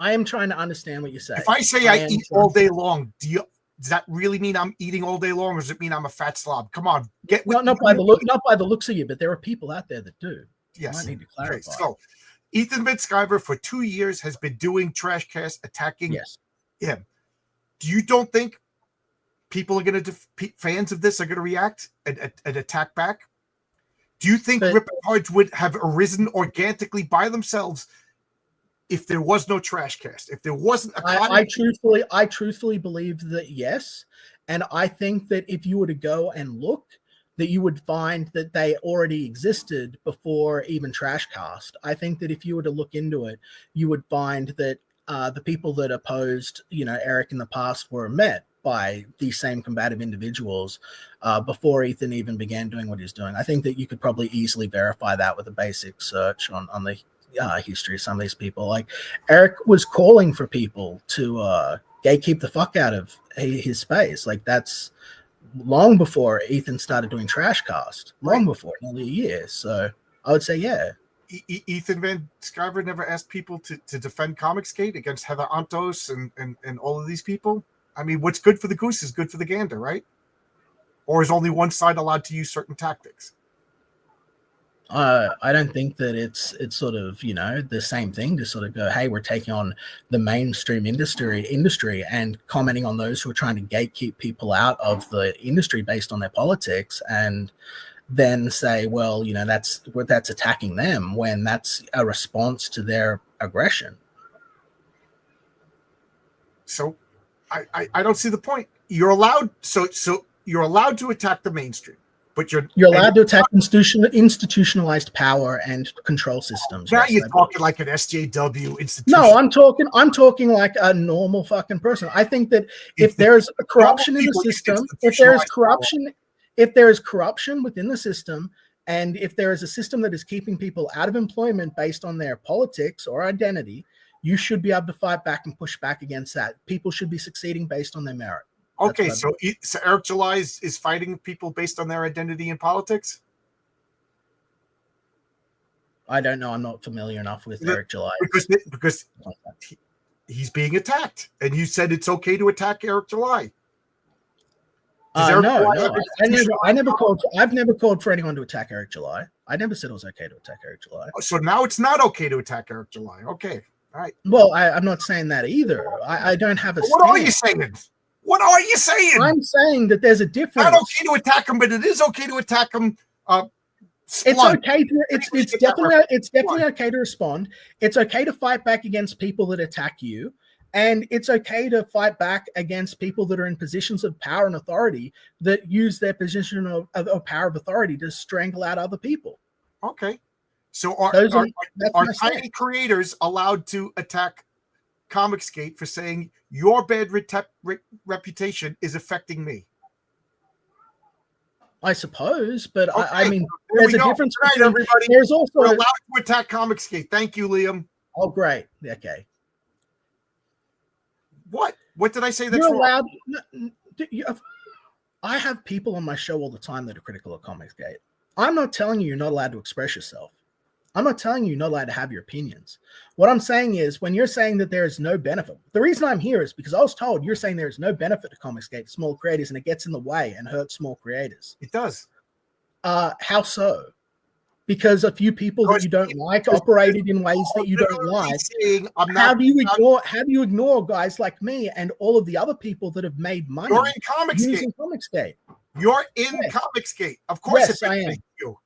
I am trying to understand what you say. If I say I eat all day long, does that really mean I'm eating all day long, or does it mean I'm a fat slob? Come on, not by the looks of you, but there are people out there that do. Yes, I need to clarify. Okay, so Ethan Sciver for 2 years has been doing Trash Cast, attacking him. You don't think people are going to fans of this are going to react and attack back? Do you think Ripards would have arisen organically by themselves if there was no Trash Cast? If there wasn't a I truthfully believe that yes, and I think that if you were to go and look, that you would find that they already existed before even Trashcast. I think that if you were to look into it, you would find that the people that opposed, Eric in the past were met by these same combative individuals before Ethan even began doing what he's doing. I think that you could probably easily verify that with a basic search on the history of some of these people. Like, Eric was calling for people to gatekeep the fuck out of his space. Like, that's long before Ethan started doing Trashcast, before, nearly a year. So I would say, yeah. Ethan Van Sciver never asked people to defend Comicsgate against Heather Antos and all of these people. I mean, what's good for the goose is good for the gander, right? Or is only one side allowed to use certain tactics? I don't think that it's sort of, the same thing to sort of go, hey, we're taking on the mainstream industry and commenting on those who are trying to gatekeep people out of the industry based on their politics, and then say, well, that's attacking them, when that's a response to their aggression. So I don't see the point. You're allowed you're allowed to attack the mainstream, but you're allowed to attack institutionalized power and control systems. Now you're talking like an SJW institution. No, I'm talking like a normal fucking person. I think that if there's a corruption in the system, if there is corruption within the system, and if there is a system that is keeping people out of employment based on their politics or identity, you should be able to fight back and push back against that. People should be succeeding based on their merit. Okay, so Eric July is fighting people based on their identity and politics? I don't know. I'm not familiar enough with Eric July. Because he's being attacked, and you said it's okay to attack Eric July. No. I've never called for anyone to attack Eric July. I never said it was okay to attack Eric July. So now it's not okay to attack Eric July. Okay, all right. Well, I'm not saying that either. I don't have a. What are you saying? What are you saying? I'm saying that there's a difference. It's not okay to attack him, but it is okay to attack him. It's okay. It's definitely okay to respond. It's okay to fight back against people that attack you. And it's okay to fight back against people that are in positions of power and authority that use their position of power of authority to strangle out other people. Okay. So are tiny creators allowed to attack Comicsgate for saying your bad reputation is affecting me? I suppose, but okay. I mean, there's a difference. Right, everybody. There's also we're allowed to attack Comicsgate. Thank you, Liam. Oh, great. Okay. What did I say? That's You're wrong? allowed. I have people on my show all the time that are critical of Comicsgate. I'm not telling you you're not allowed to express yourself. I'm not telling you you're not allowed to have your opinions. What I'm saying is, when you're saying that there is no benefit, the reason I'm here is because I was told you're saying there is no benefit to Comicsgate, small creators, and it gets in the way and hurts small creators. It does. How so? Because a few people that you don't like operated in ways that you don't like. How do you ignore guys like me and all of the other people that have made money? You're in Comicsgate. You're in Comicsgate. Of course, yes, I am. You.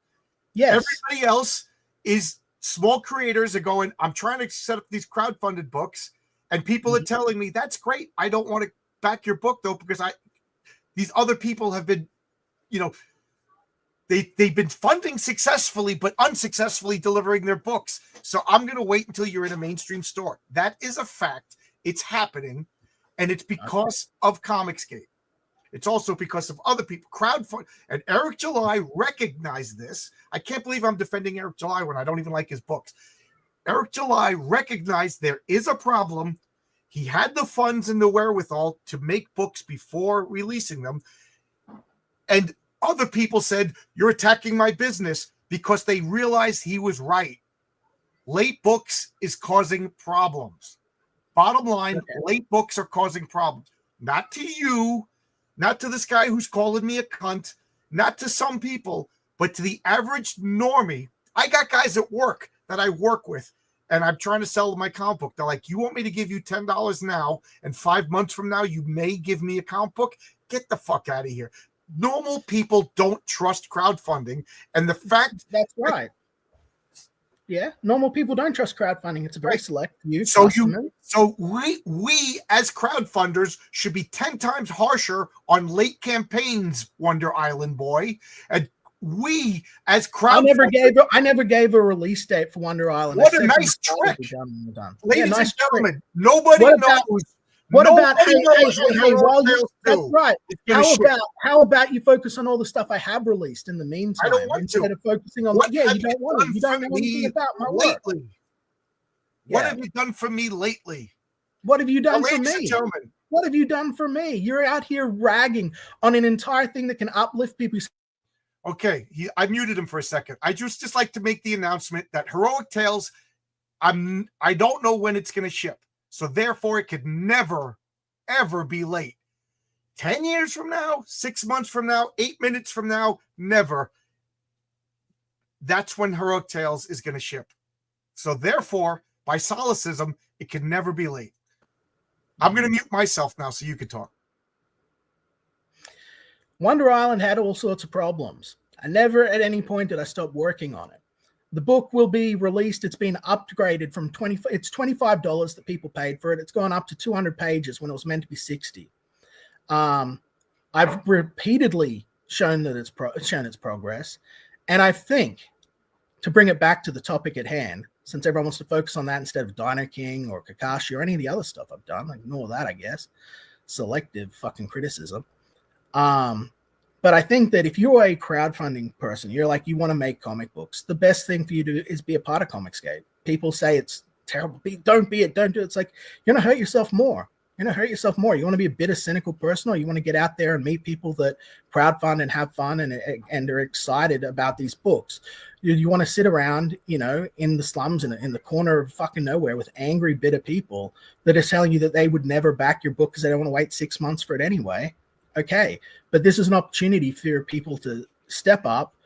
Yes. Everybody else is small creators are going, I'm trying to set up these crowdfunded books, and people are telling me that's great. I don't want to back your book though, because these other people have been, they've been funding successfully but unsuccessfully delivering their books. So I'm going to wait until you're in a mainstream store. That is a fact. It's happening, and it's because of Comicsgate. It's also because of other people. Crowdfund, and Eric July recognized this. I can't believe I'm defending Eric July when I don't even like his books. Eric July recognized there is a problem. He had the funds and the wherewithal to make books before releasing them. And other people said, you're attacking my business, because they realized he was right. Late books is causing problems. Bottom line, late books are causing problems. Not to you, not to this guy who's calling me a cunt, not to some people, but to the average normie. I got guys at work that I work with, and I'm trying to sell my comic book. They're like, you want me to give you $10 now, and 5 months from now, you may give me a comic book? Get the fuck out of here. Normal people don't trust crowdfunding. And the fact... That's right. Yeah, normal people don't trust crowdfunding. It's a very select few. So we as crowdfunders should be 10 times harsher on late campaigns, Wonder Island Boy. And we as crowdfunders, I never gave a release date for Wonder Island. What a nice trick, ladies and gentlemen. Nobody knows. What about that's right. How about you focus on all the stuff I have released in the meantime? I don't want instead of focusing on you don't want to. You don't know anything about my work. What have you done for me lately? What have you done for me? What have you done for me? You're out here ragging on an entire thing that can uplift people. Okay, I muted him for a second. I just like to make the announcement that Heroic Tales, I don't know when it's going to ship. So therefore, it could never, ever be late. 10 years from now, 6 months from now, 8 minutes from now, never. That's when Heroic Tales is going to ship. So therefore, by solecism, it can never be late. I'm going to mute myself now so you can talk. Wonder Island had all sorts of problems. I never at any point did I stop working on it. The book will be released. It's been upgraded from it's $25 that people paid for it. It's gone up to 200 pages when it was meant to be 60. I've repeatedly shown that shown its progress. And I think, to bring it back to the topic at hand, since everyone wants to focus on that instead of Dino King or Kakashi or any of the other stuff I've done, ignore that, I guess. Selective fucking criticism. But I think that if you're a crowdfunding person, you're like, you want to make comic books, the best thing for you to do is be a part of Comicsgate. People say it's terrible. Don't be it. Don't do it. It's like, you're going to hurt yourself more. You're going to hurt yourself more. You want to be a bitter, cynical person, or you want to get out there and meet people that crowdfund and have fun and are excited about these books. You want to sit around, in the slums in the corner of fucking nowhere with angry, bitter people that are telling you that they would never back your book because they don't want to wait 6 months for it anyway. Okay, but this is an opportunity for people to step up,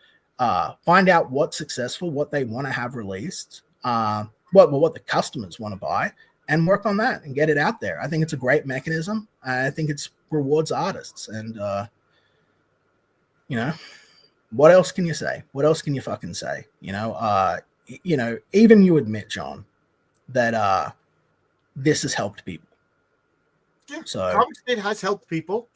find out what's successful, what they want to have released, what the customers want to buy, and work on that and get it out there. I think it's a great mechanism. I think it rewards artists. And, what else can you say? What else can you fucking say? Even you admit, John, that this has helped people. Yeah, So Comicsgate has helped people.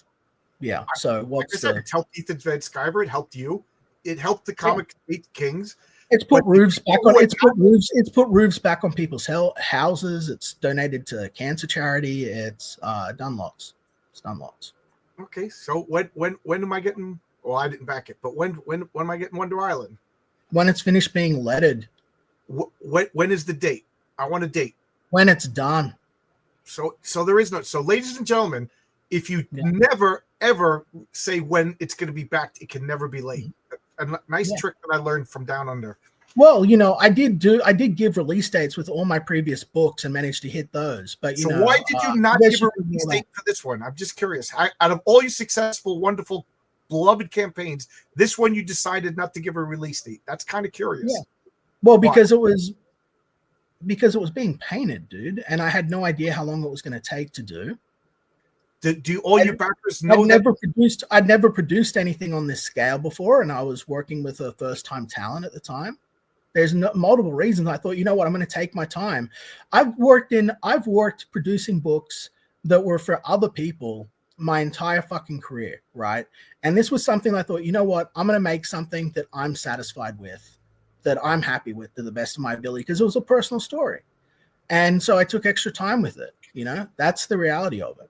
yeah. So Like I what's said, the? it's helped Ethan Van Sciver. It helped you. It helped the Comicsgate Kings. It's put roofs back on. It's put roofs back on people's houses. It's donated to cancer charity. It's done lots. It's done lots. Okay, so when am I getting? Well, I didn't back it, but when am I getting Wonder Island? When it's finished being lettered. When is the date? I want a date. When it's done. So there is no. So, ladies and gentlemen, if you never ever say when it's going to be backed, it can never be late. A nice trick that I learned from Down Under. Well, I did give release dates with all my previous books and managed to hit those. But why did you not give a release date for this one? I'm just curious. Out of all your successful, wonderful, beloved campaigns, this one you decided not to give a release date. That's kind of curious. Yeah. Well, because it was being painted, dude, and I had no idea how long it was going to take to do. Do all your backers know I'd never produced anything on this scale before, and I was working with a first-time talent at the time. There's multiple reasons. I thought, you know what, I'm going to take my time. I've worked producing books that were for other people my entire fucking career, right? And this was something I thought, you know what, I'm going to make something that I'm satisfied with, that I'm happy with to the best of my ability, because it was a personal story. And so I took extra time with it. That's the reality of it.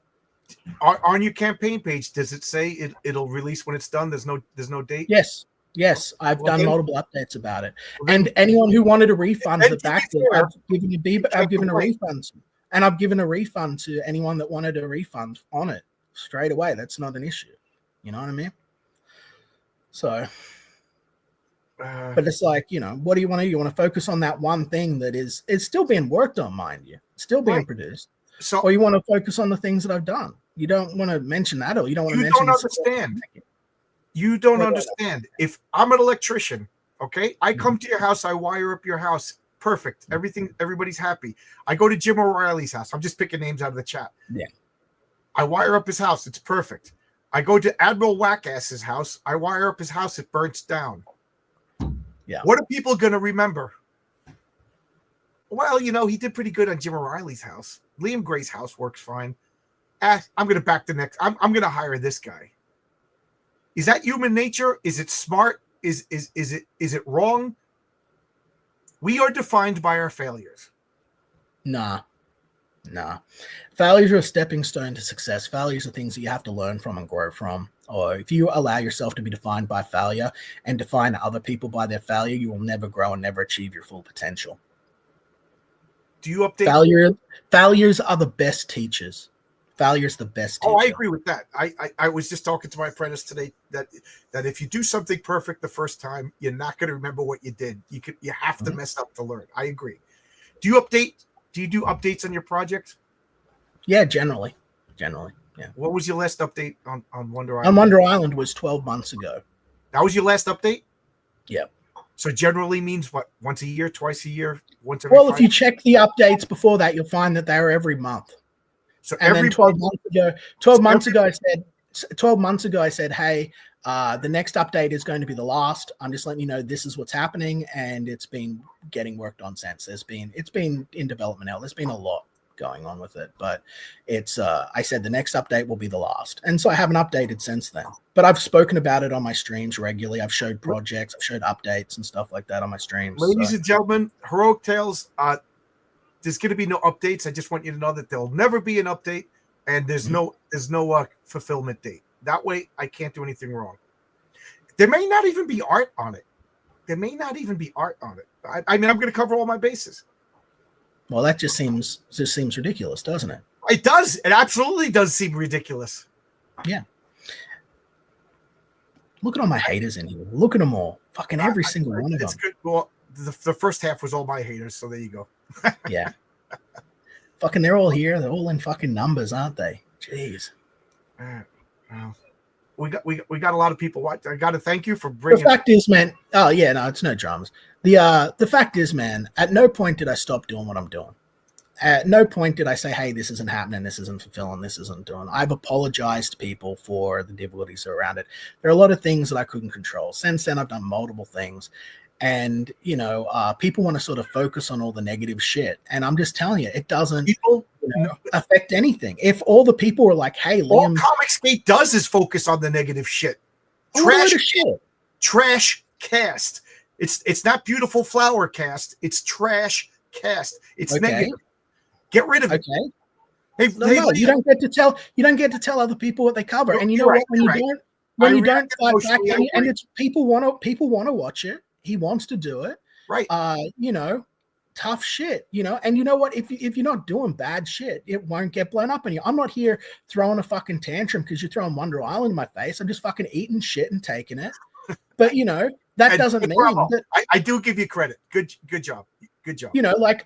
On your campaign page, does it say it'll release when it's done? There's no date? Yes. I've done multiple updates about it. And anyone who wanted a refund that backed it, I've given a refund. And I've given a refund to anyone that wanted a refund on it straight away. That's not an issue. You know what I mean? So, but it's like, what do you want to do? You want to focus on that one thing that is still being worked on, mind you. It's still being produced. So, or you want to focus on the things that I've done. You don't want to mention that, or you don't want to mention. You don't understand. If I'm an electrician, okay, I come to your house, I wire up your house, perfect. Everybody's happy. I go to Jim O'Reilly's house. I'm just picking names out of the chat. Yeah. I wire up his house. It's perfect. I go to Admiral Wackass's house. I wire up his house. It burns down. Yeah. What are people going to remember? Well, he did pretty good on Jim O'Reilly's house. Liam Gray's house works fine. I'm going to back the next. I'm going to hire this guy. Is that human nature? Is it smart? Is it wrong? We are defined by our failures. Nah. Failures are a stepping stone to success. Failures are things that you have to learn from and grow from. Or if you allow yourself to be defined by failure and define other people by their failure, you will never grow and never achieve your full potential. Do you update? Failures are the best teachers. Failure's the best teacher. Oh, I agree with that. I was just talking to my apprentice today that if you do something perfect the first time, you're not going to remember what you did. You have to mess up to learn. I agree. Do you update? Do you do updates on your project? Yeah, generally. Yeah. What was your last update on Wonder Island? On Wonder Island was 12 months ago. That was your last update? Yeah. So generally means what? Once a year, twice a year, once every 5 if you check the updates before that, you'll find that they were every month. So then 12 months ago, I said, hey, the next update is going to be the last. I'm just letting you know this is what's happening, and it's been getting worked on since. It's been in development now. There's been a lot going on with it, but it's I said the next update will be the last, and so I haven't updated since then. But I've spoken about it on my streams regularly. I've showed projects, I've showed updates and stuff like that on my streams. Ladies and gentlemen, Heroic Tales. There's going to be no updates. I just want you to know that there'll never be an update, and there's no fulfillment date. That way, I can't do anything wrong. There may not even be art on it. I mean, I'm going to cover all my bases. Well, that just seems ridiculous, doesn't it? It does. It absolutely does seem ridiculous. Yeah. Look at all my haters in here. Look at them all. Fucking every single one of them. It's good. Well, the first half was all my haters, so there you go. Yeah. Fucking, they're all here. They're all in fucking numbers, aren't they? Jeez. Well, we got a lot of people watching. I got to thank you for bringing. The fact is, man. Oh yeah, no, it's no dramas. The fact is, man. At no point did I stop doing what I'm doing. At no point did I say, hey, this isn't happening, this isn't fulfilling, this isn't doing. I've apologized to people for the difficulties around it. There are a lot of things that I couldn't control. Since then, I've done multiple things. And, people want to sort of focus on all the negative shit. And I'm just telling you, it doesn't. People affect anything. If all the people were like, "Hey, all Liam," Comicsgate does is focus on the negative shit. Trash cast. It's not beautiful flower cast. It's trash cast. It's negative. Get rid of it. Okay. Hey, No, you don't get to tell. You don't get to tell other people what they cover. And you know what? When you don't fight back, and it's people want to watch it. He wants to do it. Right. Tough shit. And you know what? If you're not doing bad shit, it won't get blown up on you. I'm not here throwing a fucking tantrum because you're throwing Wonder Island in my face. I'm just fucking eating shit and taking it. But that doesn't mean that I do give you credit. Good job. Good job.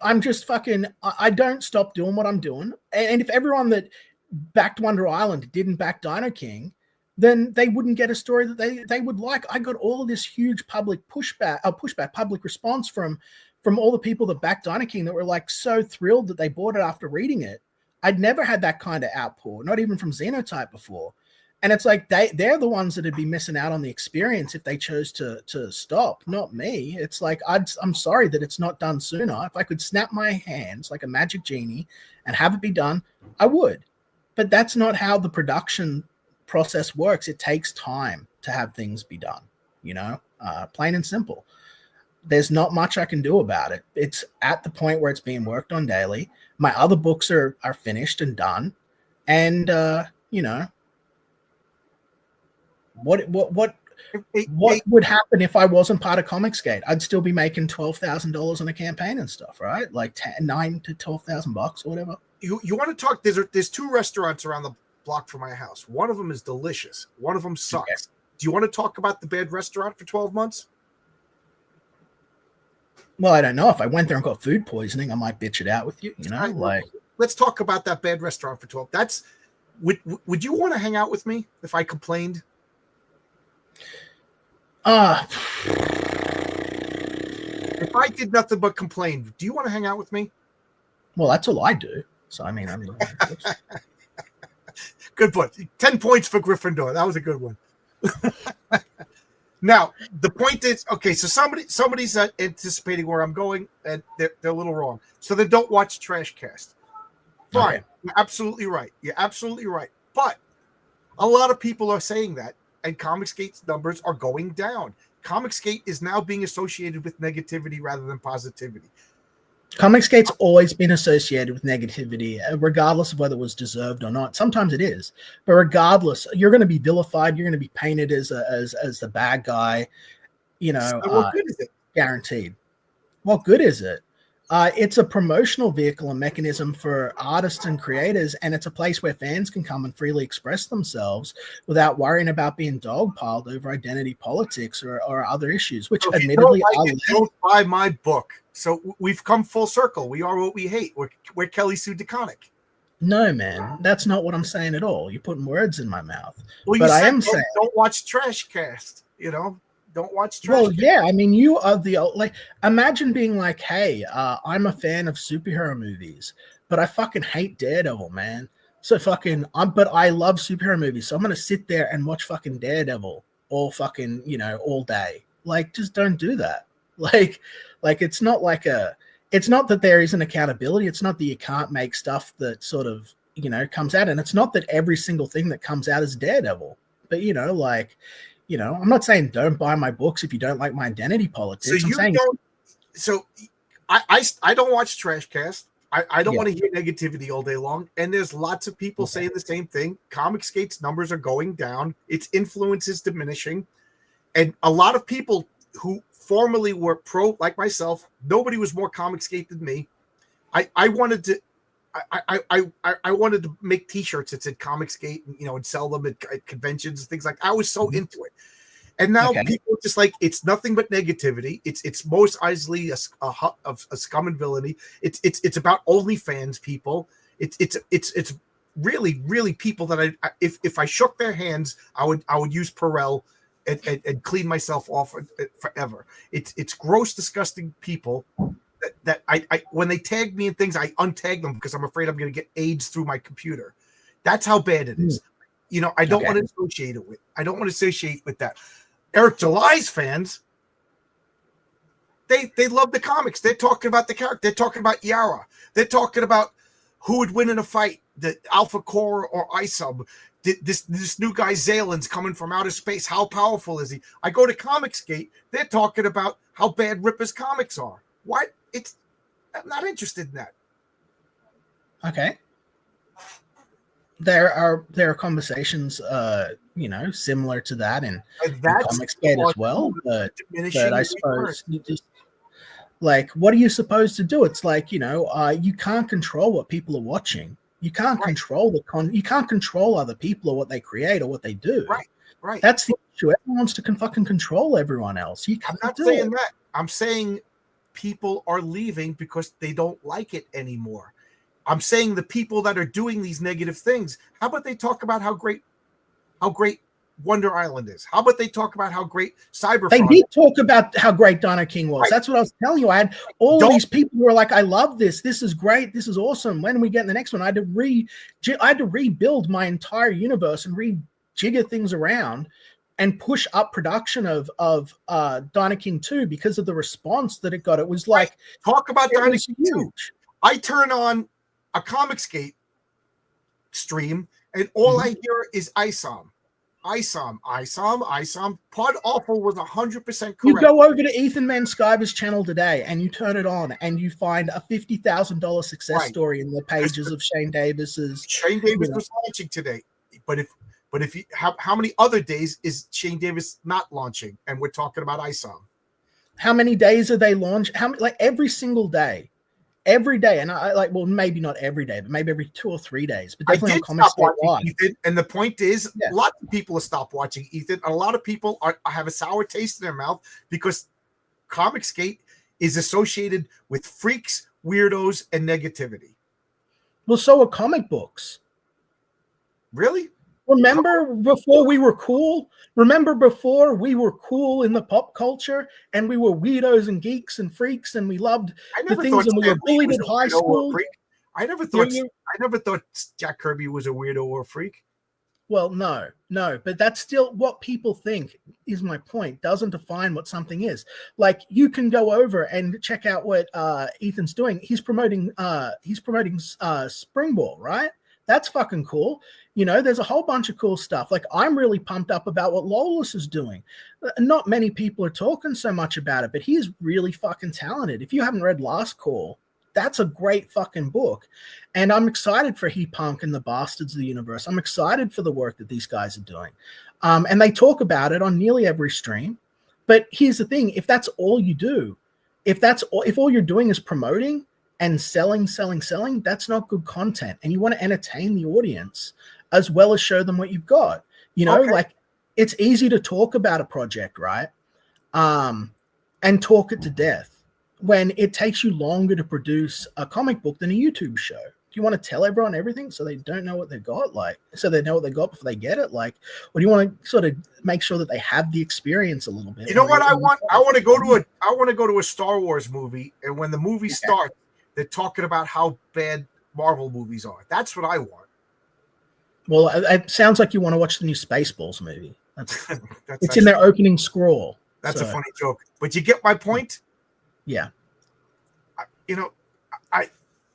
I'm just fucking, I don't stop doing what I'm doing. And if everyone that backed Wonder Island didn't back Dino King, then they wouldn't get a story that they would like. I got all of this huge public public response from all the people that backed Dino King that were like so thrilled that they bought it after reading it. I'd never had that kind of outpour, not even from Xenotype before. And it's like they're the ones that would be missing out on the experience if they chose to stop, not me. It's like I'm sorry that it's not done sooner. If I could snap my hands like a magic genie and have it be done, I would. But that's not how the production process works. It takes time to have things be done, plain and simple. There's not much I can do about it. It's at the point where it's being worked on daily. My other books are finished and done. And, what would happen if I wasn't part of Comicsgate? I'd still be making $12,000 on a campaign and stuff, right? Like $9,000 to $12,000 or whatever. You want to talk? There's 2 restaurants around the block from my house. One of them is delicious. One of them sucks. Okay. Do you want to talk about the bad restaurant for 12 months? Well, I don't know. If I went there and got food poisoning, I might bitch it out with you. Let's talk about that bad restaurant for 12. Would you want to hang out with me if I complained? If I did nothing but complain, do you want to hang out with me? Well, that's all I do. So I mean, good point. 10 points for Gryffindor. That was a good one. Now, the point is, okay, so somebody's anticipating where I'm going, and they're a little wrong. So they don't watch Trashcast. Fine. Okay. You're absolutely right. But a lot of people are saying that, and Comicsgate's numbers are going down. Comicsgate is now being associated with negativity rather than positivity. Comicsgate's always been associated with negativity, regardless of whether it was deserved or not. Sometimes it is, but regardless, you're going to be vilified. You're going to be painted as the bad guy. So what good is it? Guaranteed. What good is it? It's a promotional vehicle and mechanism for artists and creators, and it's a place where fans can come and freely express themselves without worrying about being dogpiled over identity politics or other issues, which admittedly don't buy my book. So we've come full circle. We are what we hate. We're Kelly Sue DeConnick. No, man, that's not what I'm saying at all. You're putting words in my mouth. Well, but I am saying don't watch Trashcast. Don't watch Trash. Well, yeah, I mean, you are imagine being like, hey, I'm a fan of superhero movies, but I fucking hate Daredevil, man. So but I love superhero movies, so I'm gonna sit there and watch fucking Daredevil all day. Like, just don't do that. Like it's not that there isn't accountability. It's not that you can't make stuff that sort of, comes out. And it's not that every single thing that comes out is Daredevil. But, I'm not saying don't buy my books if you don't like my identity politics. So I don't watch Trashcast. I don't want to hear negativity all day long. And there's lots of people saying the same thing. Comicsgate's numbers are going down. Its influence is diminishing. And a lot of people who formerly were pro, like myself, nobody was more Comicsgate than me. I wanted to make T-shirts that said Comicsgate, and sell them at conventions and things like that. I was so into it. And now people are just like, it's nothing but negativity. It's most easily a scum and villainy. It's about OnlyFans people. It's really, really people that if I shook their hands, I would use Perel and clean myself off forever. It's gross, disgusting people that I when they tag me in things, I untag them because I'm afraid I'm going to get AIDS through my computer. That's how bad it is. I don't want to associate it with. I don't want to associate with that. Eric July's fans, they love the comics. They're talking about the character. They're talking about Yara. They're talking about who would win in a fight, the Alpha Core or ISUB? This new guy Zalen's coming from outer space. How powerful is he? I go to Comicsgate. They're talking about how bad Ripper's comics are. What? I'm not interested in that. Okay. There are conversations, similar to that in Comicsgate as well. But I suppose you just, like, what are you supposed to do? It's like, you can't control what people are watching. You can't control you can't control other people or what they create or what they do. Right. That's the issue. Everyone wants to fucking control everyone else. I'm not saying that. I'm saying people are leaving because they don't like it anymore. I'm saying the people that are doing these negative things, how about they talk about how great Wonder Island is? How about they talk about how great Sciver? They did talk about how great Dino King was. Right. That's what I was telling you. I had all of these people who were like, "I love this. This is great. This is awesome. When are we getting the next one?" I had to rebuild my entire universe and rejigger things around and push up production of Dino King 2 because of the response that it got. It was like, talk about Dino King 2. I turn on a Comicsgate stream and all I hear is ISOM. Pod Awful was 100% correct. You go over to Ethan Van Sciver's channel today and you turn it on and you find a $50,000 success story in the pages of Shane Davis's. Shane Davis was launching today, but if you how many other days is Shane Davis not launching? And we're talking about ISOM. How many days are they launching? Every single day. Every day, and maybe not every day, but maybe every 2 or 3 days. But definitely on Comicsgate Live. Ethan, and the point is, a lot of people have stopped watching Ethan. And a lot of people have a sour taste in their mouth because Comicsgate is associated with freaks, weirdos, and negativity. Well, so are comic books. Really? Remember before we were cool? Remember before we were cool in the pop culture and we were weirdos and geeks and freaks and we loved the things and we were bullied in high school? I never thought Jack Kirby was a weirdo or a freak. Well, no, but that's still what people think is my point. Doesn't define what something is. Like, you can go over and check out what Ethan's doing. He's promoting Springball, right? That's fucking cool. There's a whole bunch of cool stuff. Like, I'm really pumped up about what Lawless is doing. Not many people are talking so much about it, but he's really fucking talented. If you haven't read Last Call, that's a great fucking book. And I'm excited for He Punk and the Bastards of the Universe. I'm excited for the work that these guys are doing. And they talk about it on nearly every stream. But here's the thing. If that's all you do, if all you're doing is promoting and selling, that's not good content. And you want to entertain the audience as well as show them what you've got. Like, it's easy to talk about a project, right? And talk it to death when it takes you longer to produce a comic book than a YouTube show. Do you want to tell everyone everything so they don't know what they got? Like, so they know what they got before they get it? Like, or do you want to sort of make sure that they have the experience a little bit? You know what I want? I want to go to a Star Wars movie, and when the movie starts, they're talking about how bad Marvel movies are. That's what I want. Well, it sounds like you want to watch the new Spaceballs movie. It's actually in their opening scroll. That's a funny joke. But you get my point? Yeah.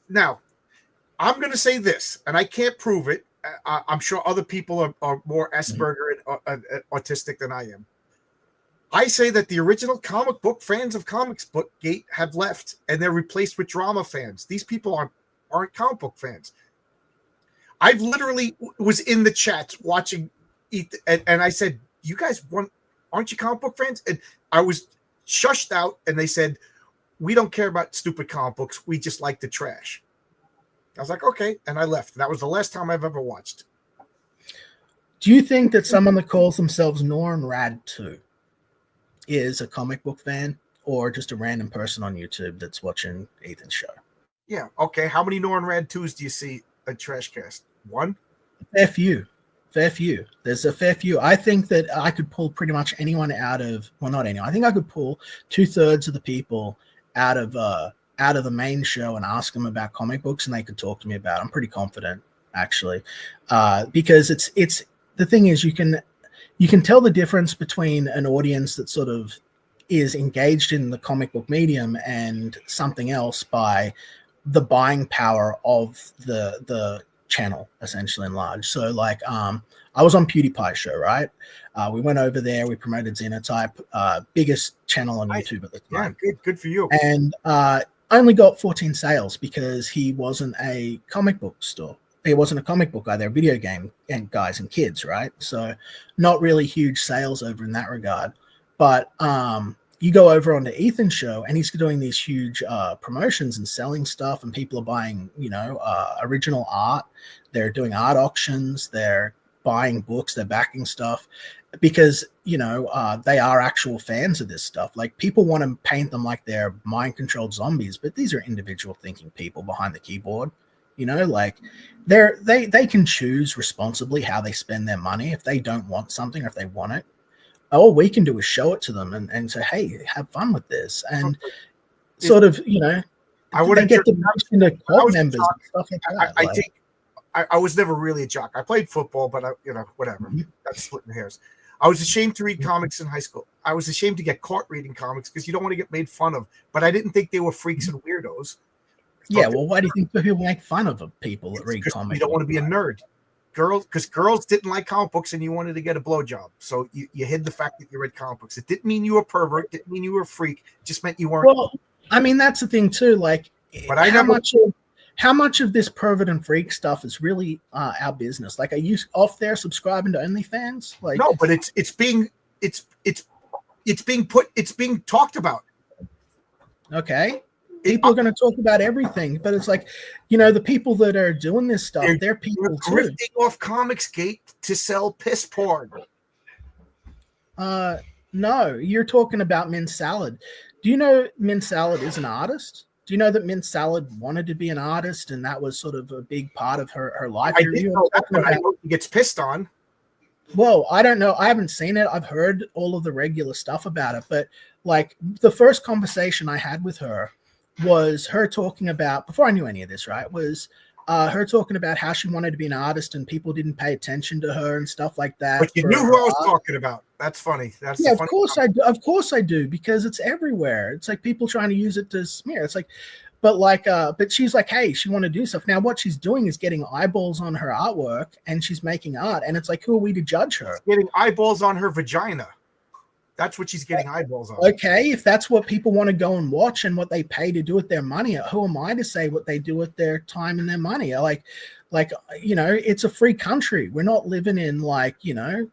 Now, I'm going to say this, and I can't prove it. I'm sure other people are more Asperger and autistic than I am. I say that the original comic book fans of Comics Book Gate have left, and they're replaced with drama fans. These people aren't comic book fans. I've literally was in the chats watching, and I said, "You guys aren't you comic book fans?" And I was shushed out, and they said, "We don't care about stupid comic books. We just like the trash." I was like, "Okay," and I left. That was the last time I've ever watched. Do you think that someone that calls themselves Norm Rad 2 is a comic book fan, or just a random person on YouTube that's watching Ethan's show? Yeah. Okay. How many Norm Rad 2s do you see at Trashcast? One? Fair few. There's a fair few. I think that I could pull pretty much anyone out of, well, not anyone. I think I could pull 2/3 of the people out of the main show and ask them about comic books, and they could talk to me about it. I'm pretty confident, actually, because it's the thing is you can tell the difference between an audience that sort of is engaged in the comic book medium and something else by the buying power of the channel essentially and large. So like I was on PewDiePie's show, right? We went over there, we promoted Xenotype, biggest channel on YouTube at the time. Yeah, good for you. And only got 14 sales because he wasn't a comic book store. He wasn't a comic book guy. They're video game and guys and kids, right? So not really huge sales over in that regard. But you go over onto Ethan's show and he's doing these huge promotions and selling stuff, and people are buying, original art. They're doing art auctions. They're buying books. They're backing stuff because, they are actual fans of this stuff. Like, people want to paint them like they're mind-controlled zombies, but these are individual thinking people behind the keyboard. Like they can choose responsibly how they spend their money. If they don't want something, or if they want it, all we can do is show it to them and say, hey, have fun with this. And sort of, I would get the into club members and stuff like that. I was never really a jock. I played football, but whatever. Mm-hmm. That's splitting hairs. I was ashamed to read comics in high school. I was ashamed to get caught reading comics because you don't want to get made fun of. But I didn't think they were freaks and weirdos. Yeah, well, why do you think people make fun of people that read comics? You don't want to be a nerd. Because girls didn't like comic books and you wanted to get a blowjob. So you hid the fact that you read comic books. It didn't mean you were a pervert. It didn't mean you were a freak. It just meant you weren't. Well, I mean, that's the thing too. Like, but how much of this pervert and freak stuff is really our business? Like, are you off there subscribing to OnlyFans? Like, no, but it's being talked about. Okay. People are going to talk about everything, but it's like, the people that are doing this stuff, they're people too. Drifting off Comicsgate to sell piss porn. No, you're talking about Mint Salad. Do you know Mint Salad is an artist? Do you know that Mint Salad wanted to be an artist, and that was sort of a big part of her life? I didn't know that, but I know he gets pissed on. Well, I don't know. I haven't seen it. I've heard all of the regular stuff about it, but like the first conversation I had with her was her talking about, before I knew any of this, right, was her talking about how she wanted to be an artist and people didn't pay attention to her and stuff like that. But you knew who I was talking about. That's funny. That's of course I do. Of course I do, because it's everywhere. It's like people trying to use it to smear. It's like, but she's like, hey, she want to do stuff. Now what she's doing is getting eyeballs on her artwork, and she's making art, and it's like, who are we to judge her? She's getting eyeballs on her vagina. That's what she's getting eyeballs on. Okay, if that's what people want to go and watch and what they pay to do with their money, who am I to say what they do with their time and their money? Like, it's a free country. We're not living in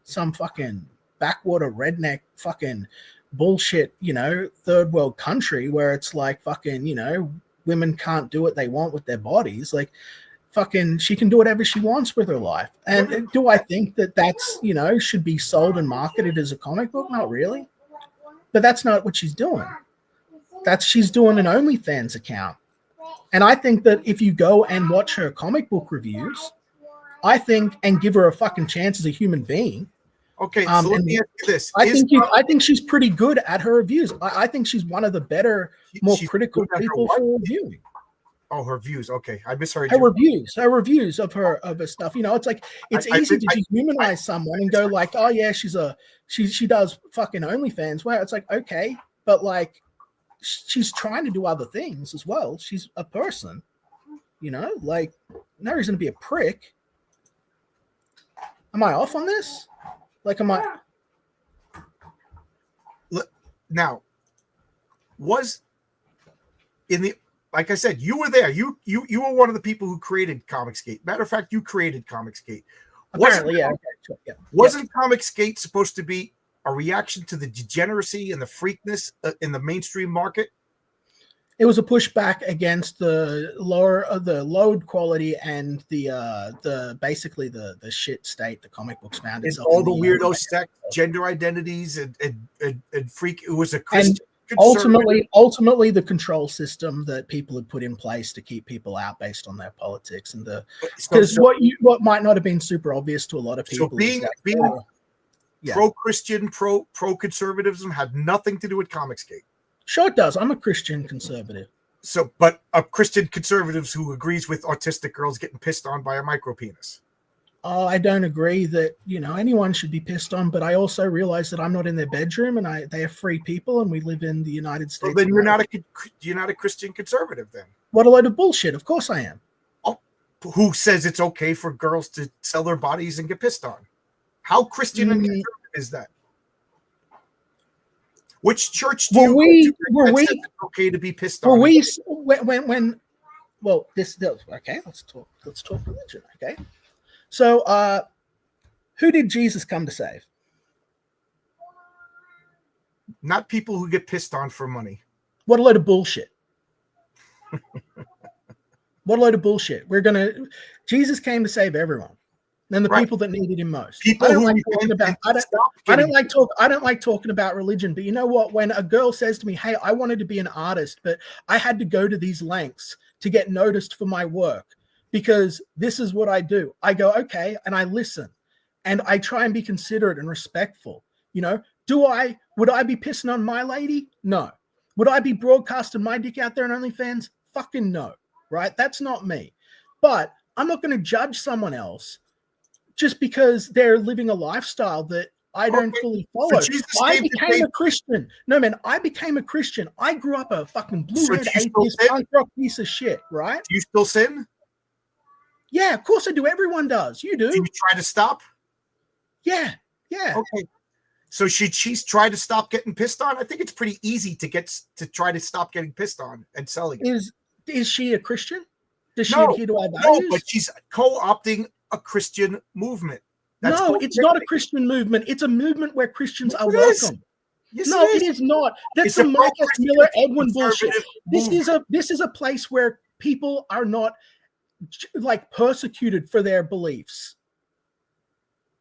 some fucking backwater redneck fucking bullshit, third world country where it's like fucking, women can't do what they want with their bodies. Like, fucking, she can do whatever she wants with her life. And do I think that that's, should be sold and marketed as a comic book? Not really. But that's not what she's doing. She's doing an OnlyFans account. And I think that if you go and watch her comic book reviews, and give her a fucking chance as a human being. Okay, so let me ask you this. I think she's pretty good at her reviews. I think she's one of the better, more critical people for reviewing. Oh, her views. Okay, I misheard her reviews. Her reviews of her stuff. It's like it's easy to dehumanize someone and go like, oh yeah, she does fucking OnlyFans. Well, it's like, okay, but like she's trying to do other things as well. She's a person, like no reason to be a prick. Am I off on this? Like, am I? Now, was in the. Like I said, you were there. You were one of the people who created Comicsgate. Matter of fact, you created Comicsgate. Apparently, yeah. Wasn't Comicsgate supposed to be a reaction to the degeneracy and the freakness in the mainstream market? It was a pushback against the load quality and the basically the shit state the comic books found itself. All the weirdo sex, gender identities, and freak. It was a Christian. Ultimately, the control system that people had put in place to keep people out based on their politics and because what might not have been super obvious to a lot of people. So being pro-Christian, pro-conservatism had nothing to do with Comicsgate. Sure, it does. I'm a Christian conservative. So, but a Christian conservative who agrees with autistic girls getting pissed on by a micro penis. oh, I don't agree that, anyone should be pissed on, but I also realize that I'm not in their bedroom and they are free people and we live in the United States. Well, then you're not a Christian conservative then. What a load of bullshit. Of course I am. Oh, who says it's okay for girls to sell their bodies and get pissed on? How Christian and conservative is that? Which church do you go to that says it's okay to be pissed on? Okay, let's talk religion, okay? So, who did Jesus come to save? Not people who get pissed on for money. What a load of bullshit. What a load of bullshit. Jesus came to save everyone. And the people that needed him most. I don't like talking about religion, but you know what? When a girl says to me, hey, I wanted to be an artist, but I had to go to these lengths to get noticed for my work because this is what I do. I go, okay, and I listen and I try and be considerate and respectful. Would I be pissing on my lady? No. Would I be broadcasting my dick out there on OnlyFans? Fucking no, right? That's not me. But I'm not going to judge someone else just because they're living a lifestyle that I don't fully follow. I became a Christian. No, man, I became a Christian. I grew up a fucking blue-head atheist punk rock piece of shit, right? Do you still sin? Yeah, of course I do. Everyone does. You do. Do you try to stop? Yeah. Okay. So she's tried to stop getting pissed on? I think it's pretty easy to try to stop getting pissed on and selling it. Is she a Christian? Does she adhere to our values? No, but she's co-opting a Christian movement. It's not a Christian movement. It's a movement where Christians are welcome. Yes, no, it is not. That's some Michael Miller Edwin bullshit. This is a place where people are not like persecuted for their beliefs.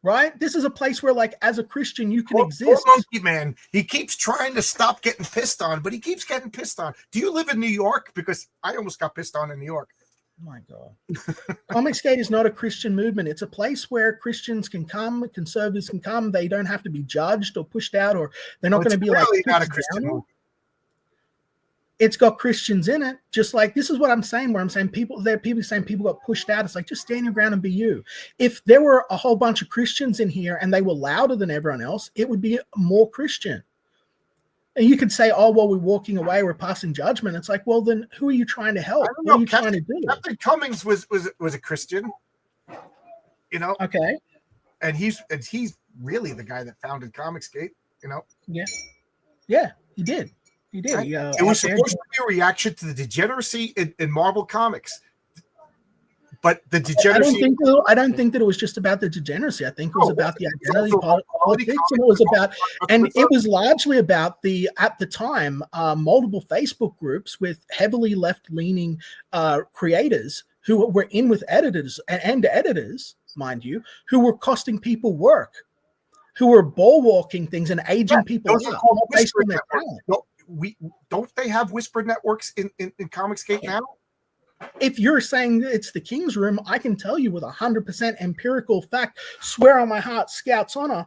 Right? This is a place where, like, as a Christian, you can exist. Monkey man, he keeps trying to stop getting pissed on, but he keeps getting pissed on. Do you live in New York? Because I almost got pissed on in New York. Oh my God. Comicsgate is not a Christian movement. It's a place where Christians can come, conservatives can come. They don't have to be judged or pushed out, or they're not going to be really like. Not a Christian movement. It's got Christians in it. Just like this is what I'm saying, where I'm saying people saying people got pushed out. It's like, just stand your ground and be you. If there were a whole bunch of Christians in here and they were louder than everyone else, it would be more Christian. And you could say, oh, well, we're walking away, we're passing judgment. It's like, well, then who are you trying to help? What are you trying to do? Captain Cummings was a Christian, Okay. And he's really the guy that founded Comicsgate, Yeah, he did. He did. Right? It was supposed to be a reaction to the degeneracy in Marvel Comics. But the degeneracy. I don't think that it was just about the degeneracy. I think it was about the identity politics, and it was largely about at the time multiple Facebook groups with heavily left-leaning creators who were in with editors and editors, mind you, who were costing people work, who were bulwarking things and aging people those are called based on their talent. Don't they have whisper networks in Comicsgate now? If you're saying it's the King's Room, I can tell you with 100% empirical fact, swear on my heart, Scout's honor,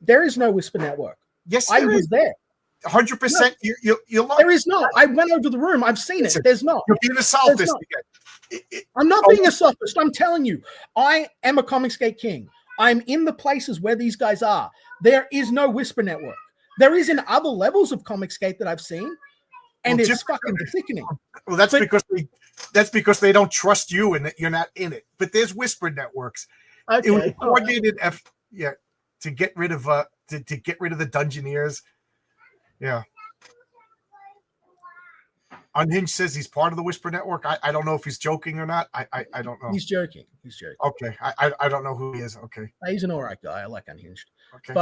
there is no whisper network. Yes, I was there. 100%. You're there is not. I went over the room. I've seen it. There's not. You're being a sophist again. I'm not being a sophist. I'm telling you, I am a Comicsgate king. I'm in the places where these guys are. There is no whisper network. There is in other levels of Comicsgate that I've seen, and it's fucking sickening. Well, that's because they don't trust you and that you're not in it. But there's whisper networks. Okay. It was coordinated to get rid of to get rid of the Dungeoneers. Yeah. Unhinged says he's part of the whisper network. I don't know if he's joking or not. I don't know. He's joking. Okay. I don't know who he is. Okay. He's an all right guy. I like Unhinged. Okay.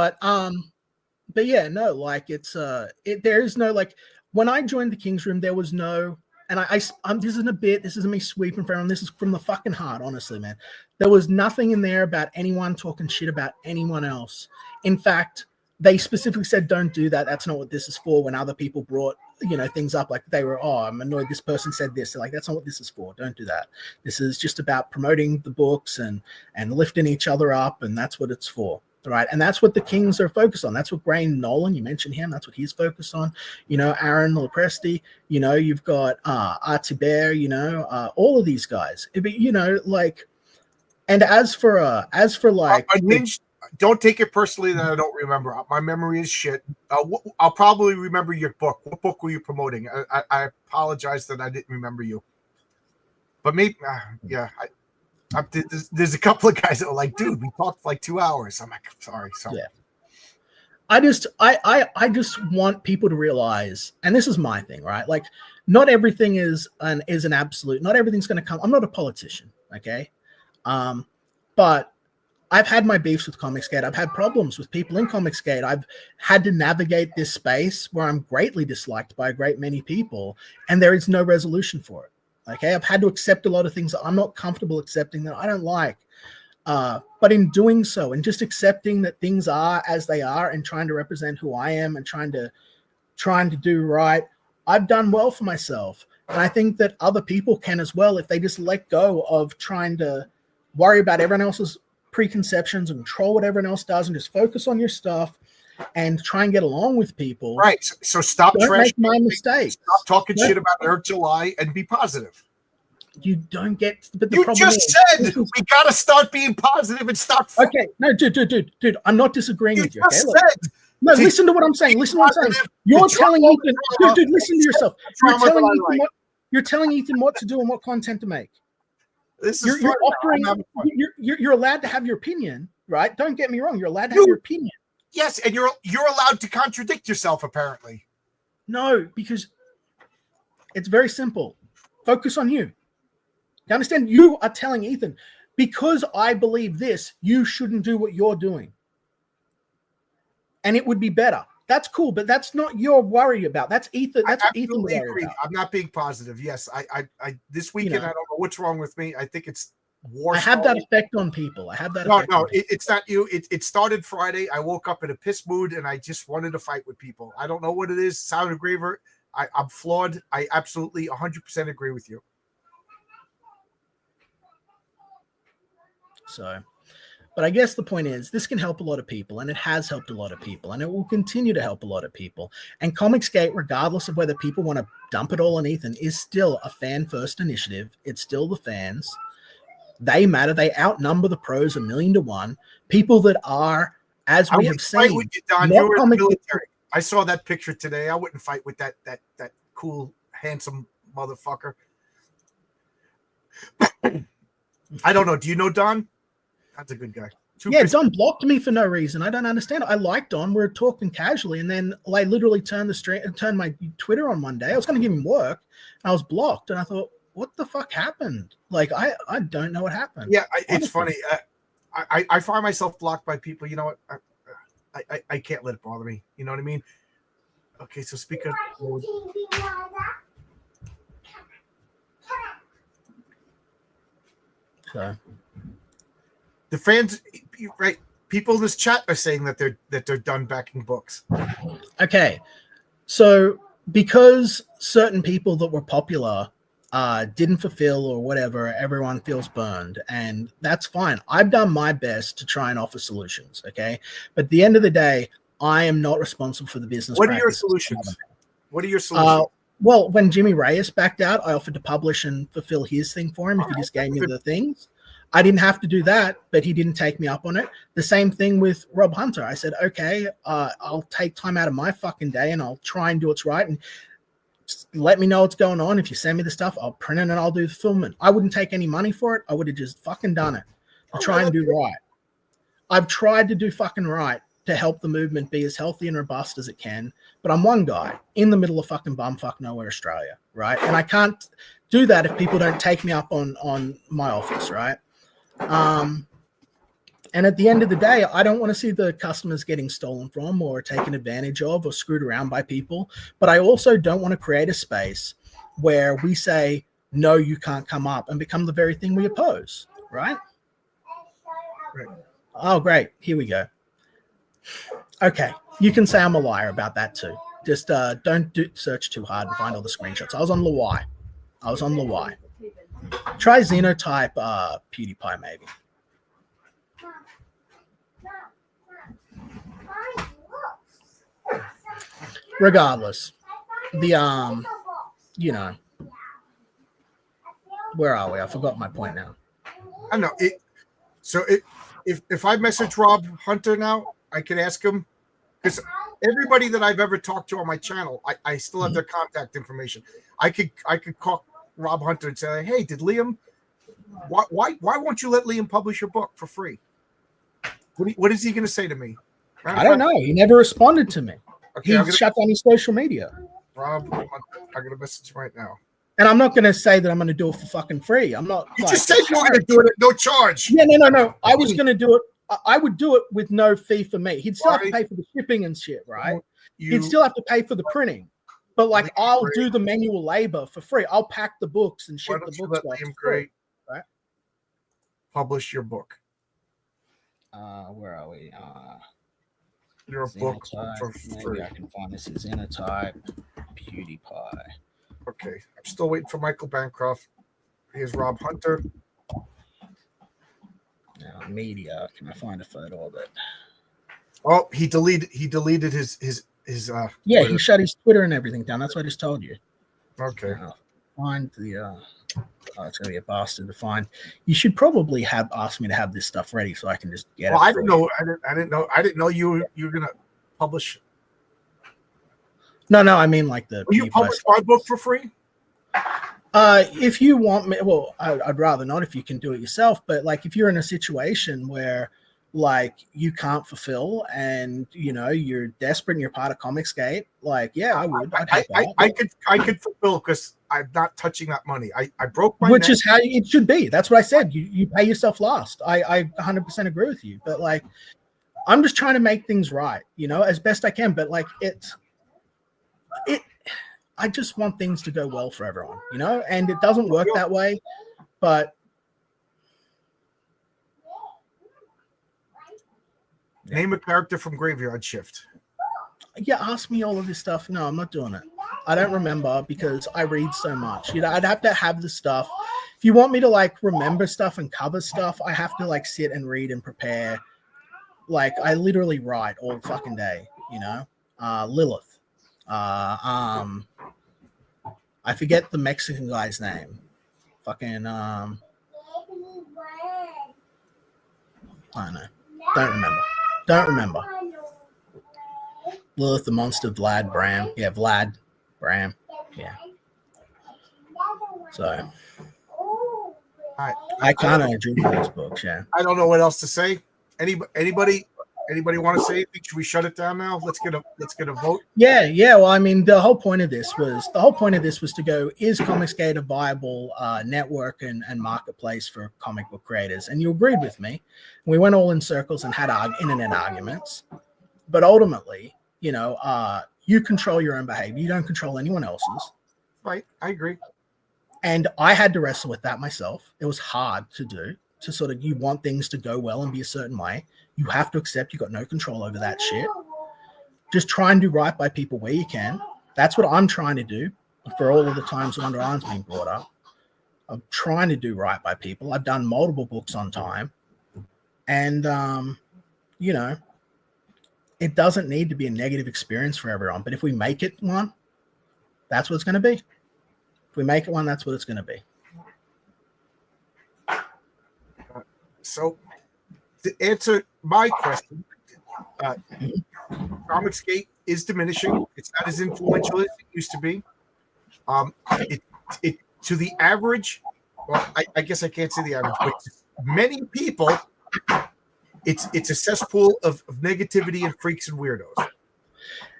But yeah, no, like it's there is no, like, when I joined the King's Room, there was no, and this isn't me sweeping for everyone. This is from the fucking heart, honestly, man. There was nothing in there about anyone talking shit about anyone else. In fact, they specifically said, don't do that. That's not what this is for. When other people brought, things up, like they were, oh, I'm annoyed this person said this. They're like, that's not what this is for. Don't do that. This is just about promoting the books and lifting each other up. And that's what it's for. Right. And that's what the Kings are focused on. That's what Graham Nolan, you mentioned him. That's what he's focused on. Aaron Lopresti, you've got Artie Bear, all of these guys. Like, And as for like Unhinged, don't take it personally that I don't remember. My memory is shit. I'll probably remember your book. What book were you promoting? I apologize that I didn't remember you. But maybe, yeah. There's a couple of guys that were like, dude, we talked for like 2 hours. I'm like, sorry. Yeah. I just want people to realize, and this is my thing, right? Like, not everything is an absolute. Not everything's going to come. I'm not a politician, okay? But I've had my beefs with Comicsgate. I've had problems with people in Comicsgate. I've had to navigate this space where I'm greatly disliked by a great many people, and there is no resolution for it. Okay, I've had to accept a lot of things that I'm not comfortable accepting, that I don't like. But in doing so, and just accepting that things are as they are, and trying to represent who I am, and trying to do right, I've done well for myself. And I think that other people can as well, if they just let go of trying to worry about everyone else's preconceptions and control what everyone else does, and just focus on your stuff and try and get along with people. Right. So stop Don't make my mistakes. Stop talking shit about Earth July and be positive. You don't get, but the you problem just is, said we gotta start being positive and stop. Okay, no, dude, I'm not disagreeing with you. Okay, said, no, listen to what I'm saying. Listen to what I'm saying. You're telling Ethan, dude, listen to yourself. You're telling Ethan what to do and what content to make. This is you're offering. You're allowed to have your opinion, right? Don't get me wrong. You're allowed to have your opinion. Yes, and you're allowed to contradict yourself, apparently. No, because it's very simple. Focus on you. You understand? You are telling Ethan, because I believe this, you shouldn't do what you're doing. And it would be better. That's cool, but that's not your worry about. That's Ethan. That's what Ethan worry about. I'm not being positive. Yes, I this weekend, I don't know what's wrong with me. I think it's war. I have that effect on people. It's not you. It started Friday. I woke up in a piss mood and I just wanted to fight with people. I don't know what it is. Sound engraver. I'm flawed. I absolutely 100% agree with you. So, but I guess the point is, this can help a lot of people, and it has helped a lot of people, and it will continue to help a lot of people. And Comicsgate, regardless of whether people want to dump it all on Ethan, is still a fan-first initiative. It's still the fans. They matter. They outnumber the pros 1,000,000 to 1. People that are, as we have seen, you, Don. You were in the military. I saw that picture today. I wouldn't fight with that cool, handsome motherfucker. I don't know. Do you know Don? That's a good guy. Don blocked me for no reason. I don't understand. I like Don. We were talking casually, and then I literally turned my Twitter on one day. I was going to give him work, and I was blocked. And I thought, what the fuck happened? Like, I don't know what happened. Yeah, it's funny. I find myself blocked by people. You know what? I can't let it bother me. You know what I mean? Okay, so speak of. So. The fans, right? People in this chat are saying that they're done backing books. Okay, so because certain people that were popular didn't fulfill or whatever, everyone feels burned, and that's fine. I've done my best to try and offer solutions. Okay, but at the end of the day, I am not responsible for the business. What are your solutions? What are your solutions? Well, when Jimmy Reyes backed out, I offered to publish and fulfill his thing for him if he just gave me the things. I didn't have to do that, but he didn't take me up on it. The same thing with Rob Hunter. I said, okay, I'll take time out of my fucking day and I'll try and do what's right. And just let me know what's going on. If you send me the stuff, I'll print it and I'll do the filming. I wouldn't take any money for it. I would have just fucking done it to try and do right. I've tried to do fucking right to help the movement be as healthy and robust as it can. But I'm one guy in the middle of fucking bumfuck nowhere, Australia, right? And I can't do that if people don't take me up on my office, right? And at the end of the day, I don't want to see the customers getting stolen from or taken advantage of or screwed around by people. But I also don't want to create a space where we say, no, you can't come up, and become the very thing we oppose, right? Oh, great. Here we go. Okay. You can say I'm a liar about that too. Just don't search too hard and find all the screenshots. I was on Lawai. Try Xenotype PewDiePie, maybe. Regardless, the you know, where are we? I forgot my point now. I know it. So if I message Rob Hunter now, I can ask him, because everybody that I've ever talked to on my channel, I still have their contact information. I could call Rob Hunter and say, hey, did Liam? Why won't you let Liam publish your book for free? What is he going to say to me? I don't know. He never responded to me. Okay, He shut down his social media. Rob, I'm going to message him right now. And I'm not going to say that I'm going to do it for fucking free. I'm not. You just said you were going to do it at no charge. Yeah, no. I was going to do it. I would do it with no fee for me. He'd still have to pay for the shipping and shit, right? He'd still have to pay for the printing. But like, I'll do the manual labor for free. I'll pack the books and ship the books off for free, right? Publish your book. Where are we? Your book for free. Maybe I can find this as Xenotype PewDiePie. Okay, I'm still waiting for Michael Bancroft. Here's Rob Hunter. Now, media. Can I find a photo of it? Oh, he deleted his yeah, Twitter. He shut his Twitter and everything down. That's what I just told you. Okay. Find the it's gonna be a bastard to find. You should probably have asked me to have this stuff ready so I can just get it. I didn't know. I didn't know you were gonna publish. No, I mean like the. Will you publish my book for free? If you want me, well, I'd rather not if you can do it yourself. But like, if you're in a situation where like you can't fulfill and you're desperate and you're part of Comicsgate, like I would. I could fulfill because I'm not touching that money. I broke my which is how it should be. That's what I said. You pay yourself last. I 100% agree with you. But like, I'm just trying to make things right, as best I can. But like I just want things to go well for everyone, and it doesn't work that way. But name a character from Graveyard Shift. Yeah, ask me all of this stuff. No, I'm not doing it. I don't remember because I read so much. I'd have to have the stuff. If you want me to like remember stuff and cover stuff, I have to like sit and read and prepare. Like I literally write all fucking day, Lilith. I forget the Mexican guy's name. Fucking I don't know. Don't remember. Lilith, the monster, Vlad, Bram. Yeah, Vlad, Bram. Yeah. So I kind of enjoy those books. Yeah. I don't know what else to say. Anybody want to say anything? Should we shut it down now? Let's get a vote. Yeah. Well, I mean, the whole point of this was to go, is Comicsgate a viable network and marketplace for comic book creators? And you agreed with me. We went all in circles and had internet arguments, but ultimately, you control your own behavior. You don't control anyone else's. Right. I agree. And I had to wrestle with that myself. It was hard to do. To sort of, you want things to go well and be a certain way. You have to accept you got no control over that shit. Just try and do right by people where you can. That's what I'm trying to do for all of the times Wonder Iron's being brought up. I'm trying to do right by people. I've done multiple books on time. And, it doesn't need to be a negative experience for everyone. But if we make it one, that's what it's going to be. If we make it one, that's what it's going to be. So, to answer my question, Comicsgate is diminishing. It's not as influential as it used to be. It to the average, well, I guess I can't say the average, but many people, it's a cesspool of negativity and freaks and weirdos.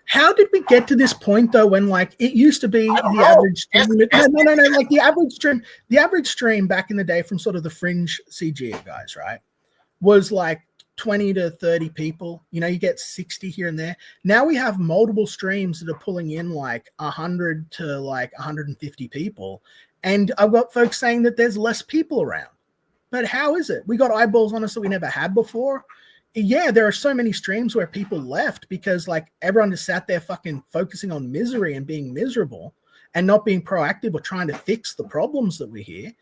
How did we get to this point though? When like it used to be the average stream, no, like the average stream back in the day from sort of the fringe CG guys, right, was like 20 to 30 people. You get 60 here and there. Now we have multiple streams that are pulling in like 100 to like 150 people, and I've got folks saying that there's less people around. But how is it? We got eyeballs on us that we never had before. Yeah, there are so many streams where people left because like everyone just sat there fucking focusing on misery and being miserable and not being proactive or trying to fix the problems that we hear.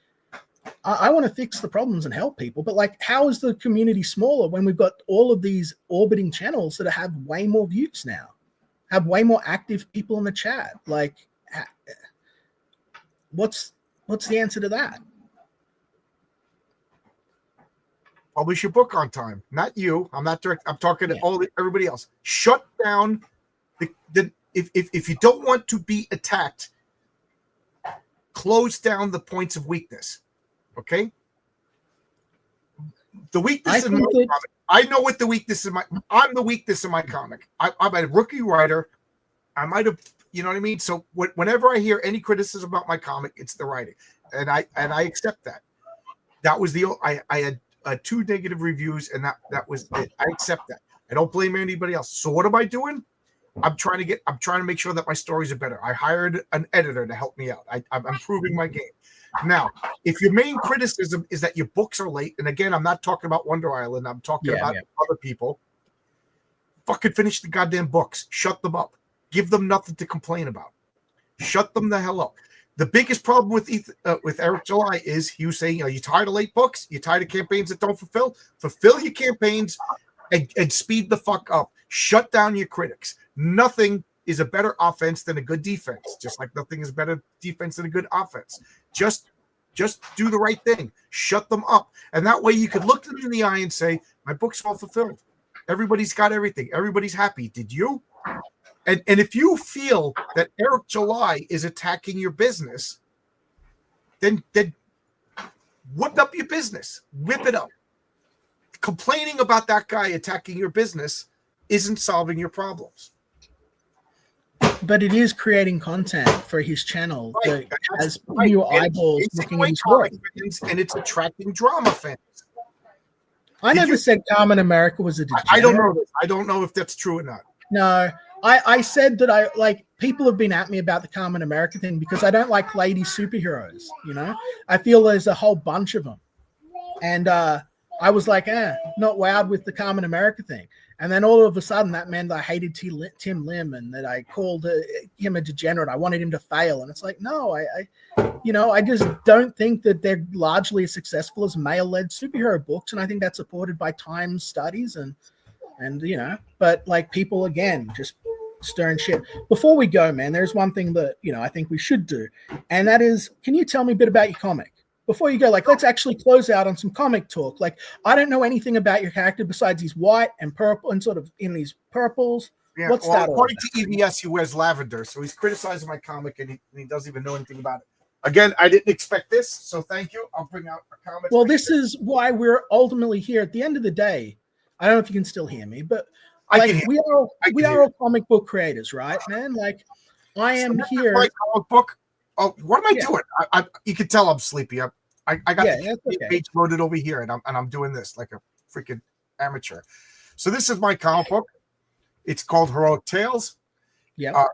I want to fix the problems and help people, but like, how is the community smaller when we've got all of these orbiting channels that have way more views now, have way more active people in the chat? Like, what's the answer to that? Publish your book on time. Not you. I'm not direct. I'm talking to Yeah. everybody else. Shut down if you don't want to be attacked, close down the points of weakness. Okay? The weakness in my comic. I know what the weakness in I'm the weakness in my comic. I'm a rookie writer. I might have, you know what I mean? So whenever I hear any criticism about my comic, it's the writing. And I accept that. That was I had 2 negative reviews, and that was it. I accept that. I don't blame anybody else. So what am I doing? I'm trying to make sure that my stories are better. I hired an editor to help me out. I'm improving my game. Now, if your main criticism is that your books are late, and again, I'm not talking about Wonder Island, I'm talking about other people, fucking finish the goddamn books. Shut them up. Give them nothing to complain about. Shut them the hell up. The biggest problem with Eric July is he was saying, are you tired of late books? You tired of campaigns that don't fulfill? Fulfill your campaigns and speed the fuck up. Shut down your critics. Nothing is a better offense than a good defense, just like nothing is better defense than a good offense. Just do the right thing. Shut them up. And that way you could look them in the eye and say, my book's all fulfilled. Everybody's got everything. Everybody's happy. Did you? And if you feel that Eric July is attacking your business, then whip up your business. Whip it up. Complaining about that guy attacking your business isn't solving your problems. But it is creating content for his channel that has right. new eyeballs looking at his work. And it's attracting drama fans. I never said Carmen America was a degenerate. I don't know. I don't know if that's true or not. No, I said that people have been at me about the Carmen America thing because I don't like lady superheroes, you know? I feel there's a whole bunch of them. And I was like, not wowed with the Carmen America thing. And then all of a sudden that meant I hated Tim Lim and that I called him a degenerate. I wanted him to fail. And it's like, no, I just don't think that they're largely as successful as male-led superhero books. And I think that's supported by Time studies and but like people, again, just stirring shit. Before we go, man, there's one thing that, I think we should do. And that is, can you tell me a bit about your comic? Before you go, let's actually close out on some comic talk. I don't know anything about your character besides he's white and purple and sort of in these purples. Yeah, what's that? According to EBS, he wears lavender, so he's criticizing my comic and he doesn't even know anything about it. Again, I didn't expect this, so thank you. I'll bring out a comic. Well, this is why we're ultimately here. At the end of the day, I don't know if you can still hear me, but we are all comic book creators, right, man? I am here. My comic book. Oh, what am I doing? You can tell I'm sleepy. I got the page loaded over here, and I'm doing this like a freaking amateur. So this is my comic book. It's called Heroic Tales. Yeah.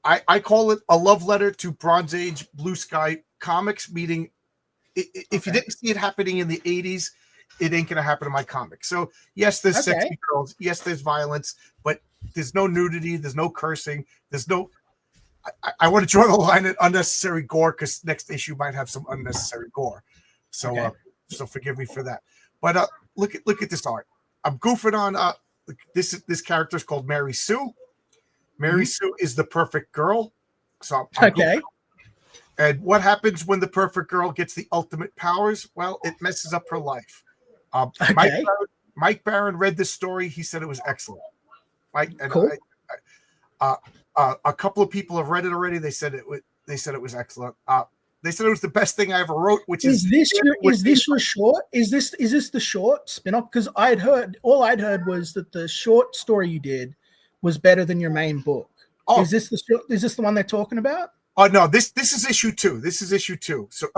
I call it a love letter to Bronze Age Blue Sky comics. Meaning, if you didn't see it happening in the 80s, it ain't gonna happen in my comic. So yes, there's sexy girls. Yes, there's violence, but there's no nudity. There's no cursing. There's no. I want to draw the line at unnecessary gore because next issue might have some unnecessary gore. So so forgive me for that. But look at this art. I'm goofing on this character is called Mary Sue. Mary Sue is the perfect girl. So I'm and what happens when the perfect girl gets the ultimate powers? Well, it messes up her life. Mike Barron read this story. He said it was excellent. Cool. A couple of people have read it already. They said it was excellent. They said it was the best thing I ever wrote. Which is this your short? Is this the short spin-off? Because all I'd heard was that the short story you did was better than your main book. Oh, is this the one they're talking about? Oh no, this is issue 2. This is issue 2. So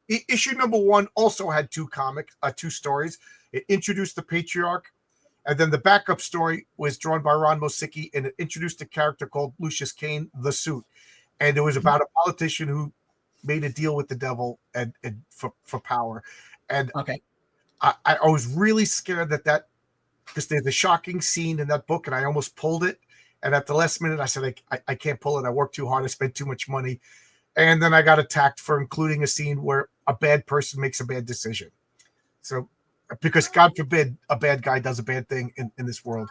issue number 1 also had 2 stories. It introduced the patriarch. And then the backup story was drawn by Ron Mosicki, and it introduced a character called Lucius Kane, the Suit. And it was about a politician who made a deal with the devil and for power. And I was really scared that because there's a shocking scene in that book, and I almost pulled it. And at the last minute, I said, I can't pull it. I worked too hard. I spent too much money. And then I got attacked for including a scene where a bad person makes a bad decision. So, because God forbid a bad guy does a bad thing in this world.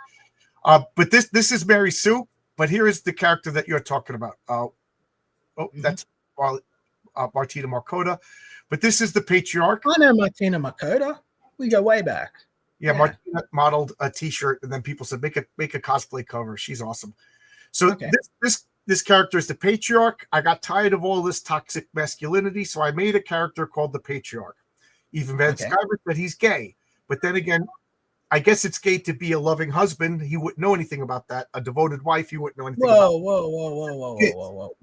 But this is Mary Sue. But here is the character that you're talking about. That's Martina Markota. But this is the patriarch. I know Martina Markota. We go way back. Yeah, Martina modeled a T-shirt, and then people said, make a cosplay cover. She's awesome. So this character is the patriarch. I got tired of all this toxic masculinity, so I made a character called the patriarch. Even Van Sciver said he's gay, but then again, I guess it's gay to be a loving husband. He wouldn't know anything about that. A devoted wife, he wouldn't know anything about. Whoa.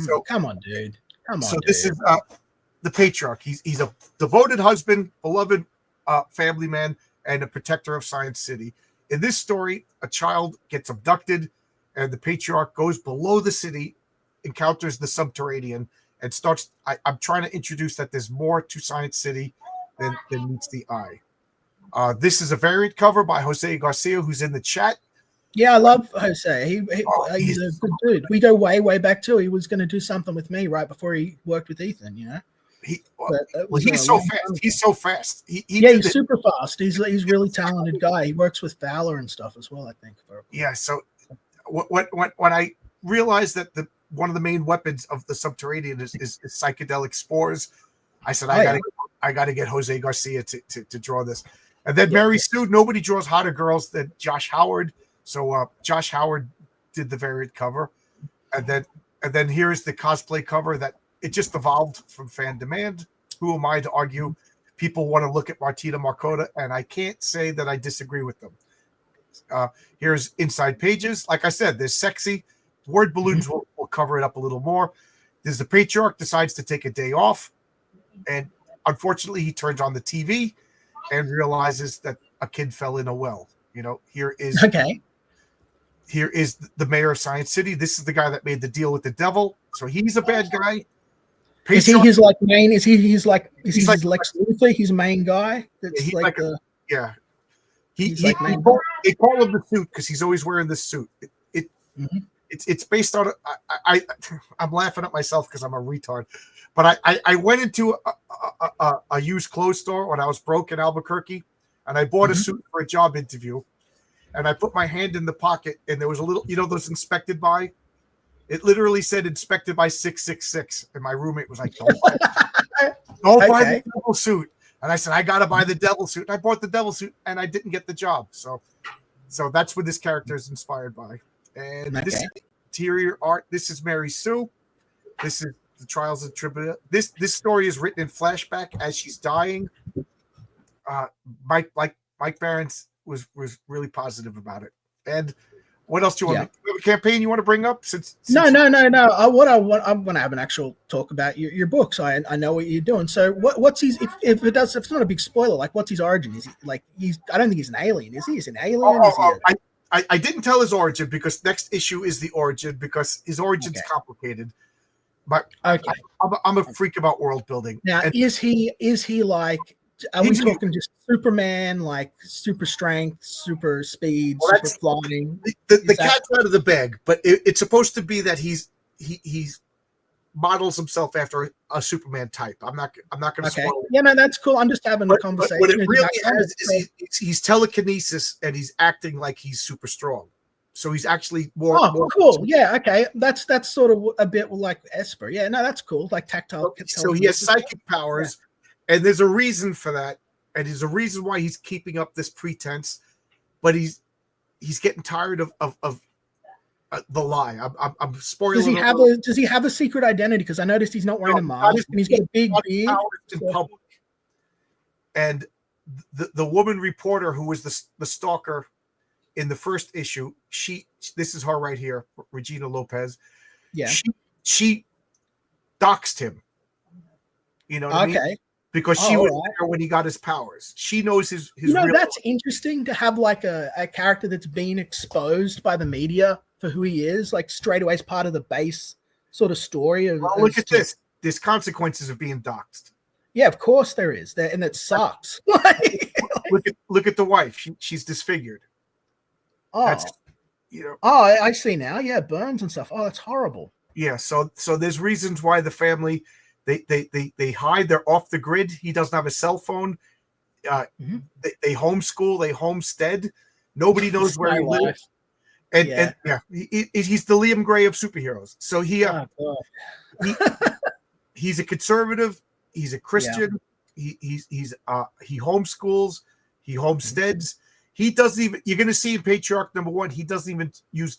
So come on, dude. This is the patriarch. He's a devoted husband, beloved family man, and a protector of Science City. In this story, a child gets abducted, and the patriarch goes below the city, encounters the subterranean, and starts. I'm trying to introduce that there's more to Science City than meets the eye. This is a variant cover by Jose Garcia, who's in the chat. Yeah, I love Jose. He's a good dude. We go way back too. He was going to do something with me right before he worked with Ethan, you know. He's so fast. He's so fast. He's super fast. He's really talented guy. He works with Fowler and stuff as well, I think. Yeah. So when I realized that one of the main weapons of the subterranean is psychedelic spores, I said I got to get Jose Garcia to draw this. And then Mary Sue. Nobody draws hotter girls than Josh Howard. So Josh Howard did the variant cover, and then here's the cosplay cover that it just evolved from fan demand. Who am I to argue? People want to look at Martina Marcota, and I can't say that I disagree with them. Here's inside pages. Like I said, there's sexy. Word balloons will cover it up a little more. There's the patriarch decides to take a day off, and unfortunately, he turns on the TV and realizes that a kid fell in a well. You know, here is the mayor of Science City. This is the guy that made the deal with the devil. So he's a bad guy. Patriarch, is he his like main? Is he his like? Is he like Lex Luthor? He's main guy. That's He like they call him the suit because he's always wearing this suit. It's based on. I'm laughing at myself because I'm a retard. But I went into a used clothes store when I was broke in Albuquerque, and I bought a suit for a job interview, and I put my hand in the pocket, and there was a little, those inspected by. It literally said inspected by 666, and my roommate was like, "Don't buy the devil suit." And I said, "I got to buy the devil suit." And I bought the devil suit, and I didn't get the job. So that's what this character is inspired by. And this is interior art. This is Mary Sue. This is the Trials of Tribute. This story is written in flashback as she's dying. Mike Barron's was really positive about it. And what else do you want? You have a campaign you want to bring up? No. I want to have an actual talk about your book, so I know what you're doing. So what's his? If it's not a big spoiler, like what's his origin? Is he like I don't think he's an alien. Is he? Is he an alien? I didn't tell his origin because next issue is the origin because his origin's complicated. But I'm a freak about world building. Now, is he like? Are we talking just Superman, like super strength, super speed, super flying? The cat's out of the bag, but it's supposed to be that he's models himself after a Superman type. I'm not going to spoil it. Yeah, man, that's cool. I'm just having a conversation. What it really has is he's telekinesis and he's acting like he's super strong. So he's actually more. Oh, cool. Yeah, okay. That's sort of a bit like Esper. Yeah, no, that's cool. Like tactile. So he has psychic powers. Yeah. And there's a reason for that, and there's a reason why he's keeping up this pretense, but he's getting tired of the lie. I'm spoiling. Does he have a secret identity? Because I noticed he's not wearing a mask, and he's got a big beard. In public. And the woman reporter who was the stalker in the first issue, this is her right here, Regina Lopez. Yeah, she doxed him. You know what I mean? Because she was there when he got his powers. She knows his real that's interesting to have like a character that's been exposed by the media for who he is, like straight away as part of the base sort of story. Look at this. There's consequences of being doxed. Yeah, of course there is. And it sucks. look at the wife. She's disfigured. I see now. Yeah, burns and stuff. Oh, that's horrible. Yeah, so there's reasons why the family They hide. They're off the grid. He doesn't have a cell phone. They homeschool. They homestead. Nobody knows where he lives. And he's the Liam Gray of superheroes. So he's a conservative. He's a Christian. he homeschools, he homesteads. He doesn't even. You're going to see in Patriarch #1. He doesn't even use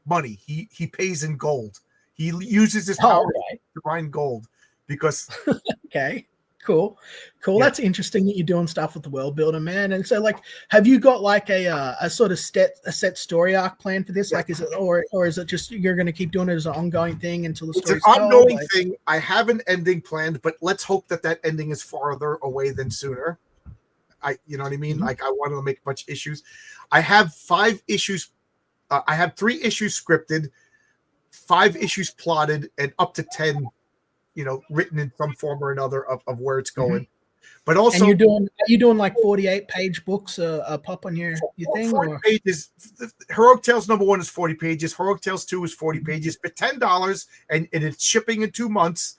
money. He pays in gold. He uses his power to find gold because. Okay. Cool. Yeah. That's interesting that you're doing stuff with the world builder, man. And so, like, have you got like a sort of set story arc plan for this? Like, is it or is it just you're going to keep doing it as an ongoing thing until the story's told? It's an ongoing thing. I have an ending planned, but let's hope that ending is farther away than sooner. You know what I mean? Mm-hmm. Like, I wanted to make a bunch of issues. I have 5 issues. I have 3 issues scripted, 5 issues plotted, and up to 10. Written in some form or another of where it's going. Mm-hmm. But also, and you're doing like 48-page books a pop on your thing? 40 pages. Heroic Tales #1 is 40 pages. Heroic Tales 2 is 40 pages, but $10 and it's shipping in 2 months.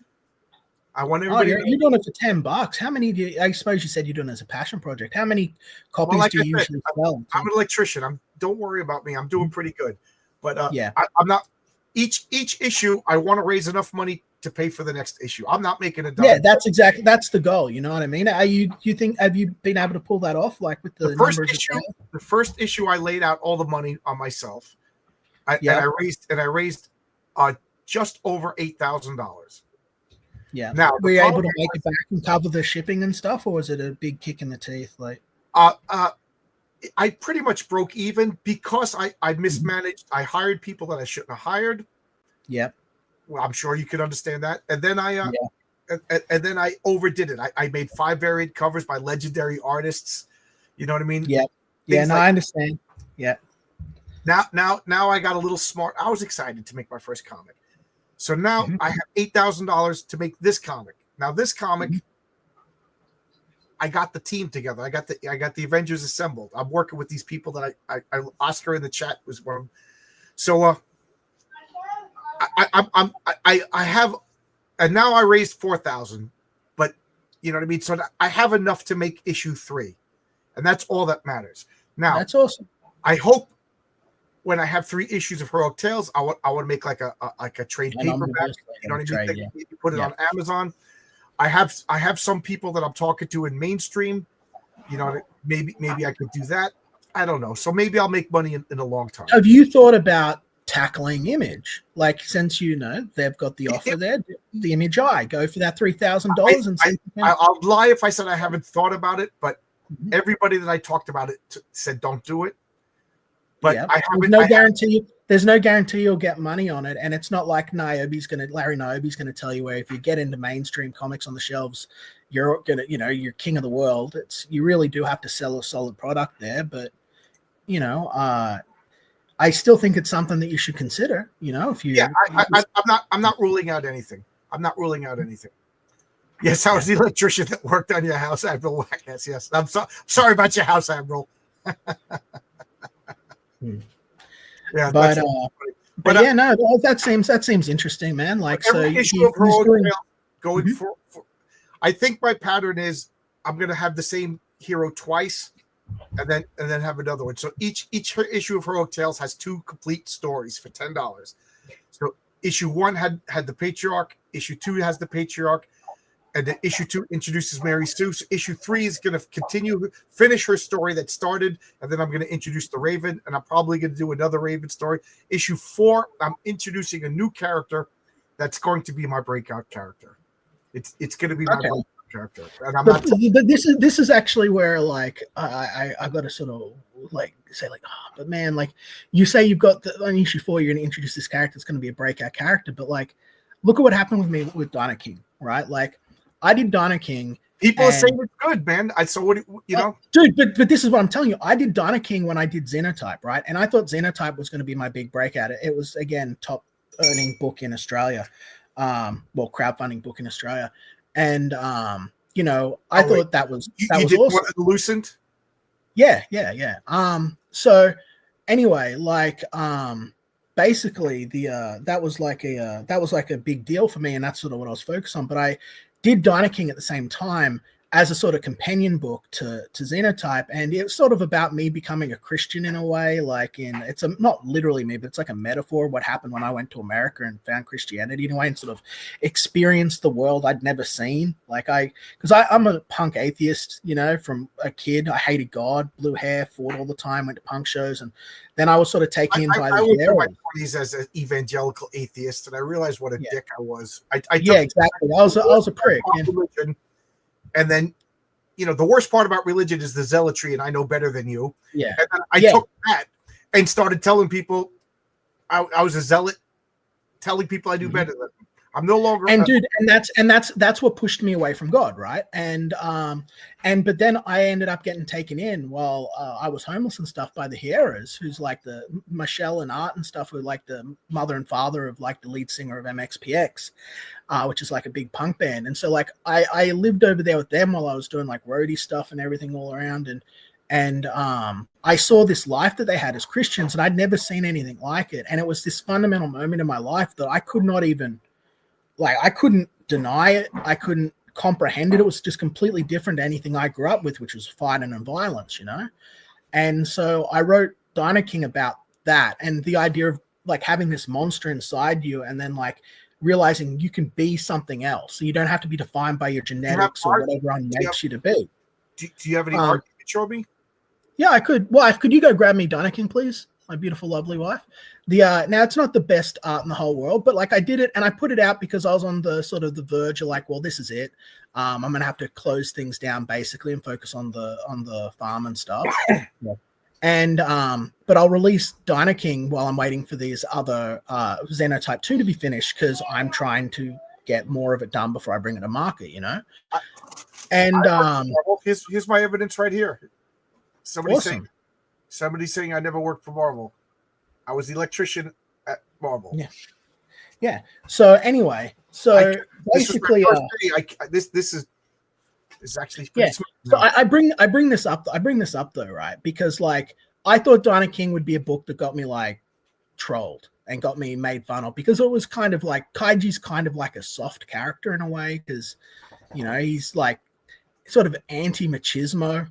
I want everybody. You're doing it for $10. How many do you? I suppose you said you're doing it as a passion project. How many copies do you usually sell? I'm an electrician. Don't worry about me. I'm doing pretty good. But I'm not. Each issue, I want to raise enough money to pay for the next issue. I'm not making a dime. Yeah, that's the goal. You know what I mean? Have you been able to pull that off? Like with the first issue, the first issue, I laid out all the money on myself. And I raised just over $8,000. Yeah. Now, were you able to make it back and cover the shipping and stuff, or was it a big kick in the teeth? Like, I pretty much broke even because I mismanaged. I hired people that I shouldn't have hired. Yep. Well, I'm sure you could understand that. And then and then I overdid it. I made 5 variant covers by legendary artists. You know what I mean? Yeah. Yeah. No, I understand. Yeah. Now I got a little smart. I was excited to make my first comic. So now I have $8,000 to make this comic. Now this comic, I got the team together. I got the Avengers assembled. I'm working with these people that I Oscar in the chat was one of them. So I have, and now I raised 4,000, but you know what I mean. So I have enough to make issue 3, and that's all that matters. Now that's awesome. I hope when I have 3 issues of Heroic Tales, I want to make like a trade paperback. You know what I mean? You put it on Amazon. I have some people that I'm talking to in mainstream. You know, maybe I could do that. I don't know. So maybe I'll make money in a long time. Have you thought about tackling Image? Like, since they've got the offer there, the Image go for that $3,000 and see. I'll lie if I said I haven't thought about it, but everybody that I talked about it said don't do it. But I haven't. There's no guarantee you'll get money on it, and it's not like Larry Niobe's gonna tell you where if you get into mainstream comics on the shelves, you're gonna, you're king of the world. You really do have to sell a solid product there, but I still think it's something that you should consider. If you, I'm not ruling out anything. Yes, I was the electrician that worked on your house, Admiral. Yes. I'm sorry about your house, Admiral. Yeah, but no, that seems interesting, man. Like, so issue of Heroic Tale going for I think my pattern is I'm gonna have the same hero twice, and then have another one. So each issue of Heroic Tales has 2 complete stories for $10. So issue 1 had the Patriarch, issue 2 has the Patriarch, and then issue 2 introduces Mary Sue. So issue 3 is going to finish her story that started, and then I'm going to introduce the Raven, and I'm probably going to do another Raven story. Issue 4, I'm introducing a new character that's going to be my breakout character. It's going to be my breakout character, and I'm not. This is actually where like I got to sort of like say like, but man, like you say you've got on issue 4 you're going to introduce this character that's going to be a breakout character, but like look at what happened with me with Dino King, right? Like. I did Dino King. People are saying it's good, man. Dude, but this is what I'm telling you. I did Dino King when I did Xenotype, right? And I thought Xenotype was going to be my big breakout. It was, again, top earning book in Australia. Crowdfunding book in Australia. And, I thought that was awesome. Lucent? Yeah. So anyway, like, basically that was like a big deal for me, and that's sort of what I was focused on. But I did Dino King at the same time, as a sort of companion book to Xenotype, and it's sort of about me becoming a Christian in a way. Like it's not literally me, but it's like a metaphor of what happened when I went to America and found Christianity in a way, and sort of experienced the world I'd never seen. Like because I'm a punk atheist, you know, from a kid. I hated God, blue hair, fought all the time, went to punk shows, and then I was sort of taken in by the. I went through my 20s as an evangelical atheist, and I realized what a dick I was. Yeah, exactly. I was a prick. And then, you know, the worst part about religion is the zealotry, and I know better than you. Yeah. And then I took that and started telling people I was a zealot, telling people I knew better than them. I'm no longer. And dude, and that's what pushed me away from God, right? But then I ended up getting taken in while I was homeless and stuff by the Hieras, who's like the Michelle and Art and stuff, who are like the mother and father of like the lead singer of MXPX, which is like a big punk band. And so like I lived over there with them while I was doing like roadie stuff and everything all around, and I saw this life that they had as Christians, and I'd never seen anything like it. And it was this fundamental moment in my life that I could not even. Like, I couldn't deny it. I couldn't comprehend it. It was just completely different to anything I grew up with, which was fighting and violence, you know? And so I wrote Dino King about that and the idea of, like, having this monster inside you and then, like, realizing you can be something else. So you don't have to be defined by your genetics or whatever everyone makes you to be. Do you have any art you can show me? Yeah, I could. Well, could you go grab me Dino King, please? My beautiful, lovely wife. Now it's not the best art in the whole world, but like I did it and I put it out because I was on the sort of the verge of like, well, this is it. I'm gonna have to close things down basically and focus on the farm and stuff. Yeah. And but I'll release Dino King while I'm waiting for these other Xenotype 2 to be finished because I'm trying to get more of it done before I bring it to market, you know. And here's my evidence right here. Somebody's saying I never worked for Marvel. I was the electrician at Marvel. Yeah. So anyway, basically, this is actually pretty smart. So I bring this up. I bring this up though, right? Because like I thought Dino King would be a book that got me like trolled and got me made fun of because it was kind of like Kaiji's kind of like a soft character in a way because you know he's like sort of anti-machismo.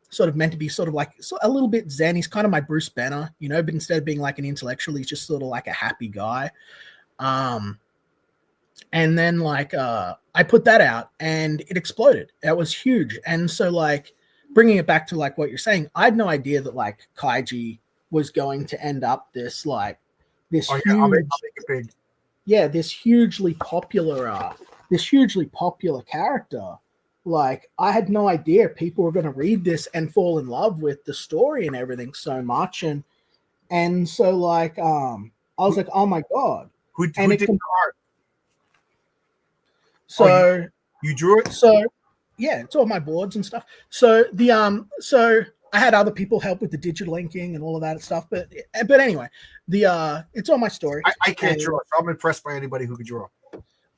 Sort of meant to be sort of like a little bit zen. He's kind of my Bruce Banner, you know, but instead of being like an intellectual, he's just sort of like a happy guy. And then like I put that out and it exploded. That was huge. And so like bringing it back to like what you're saying, I had no idea that like Kaiji was going to end up this like this huge, I'll make it big. Yeah, this hugely popular character. Like I had no idea people were going to read this and fall in love with the story and everything so much, and so like I was like, oh my god, who did the art? So you drew it. So yeah, it's all my boards and stuff. So so I had other people help with the digital inking and all of that stuff, but anyway, it's all my story. I can't draw, so I'm impressed by anybody who can draw.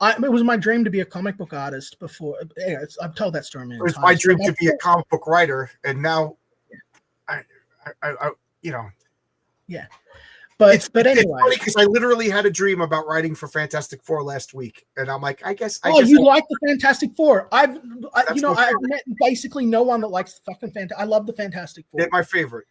It was my dream to be a comic book artist before. I've told that story many times. It was my dream to be a comic book writer, and now, I you know, yeah. But anyway, it's funny because I literally had a dream about writing for Fantastic Four last week, and I'm like, I guess. You like the Fantastic Four? I've met basically no one that likes the fucking Fantastic. I love the Fantastic Four. They're my favorite.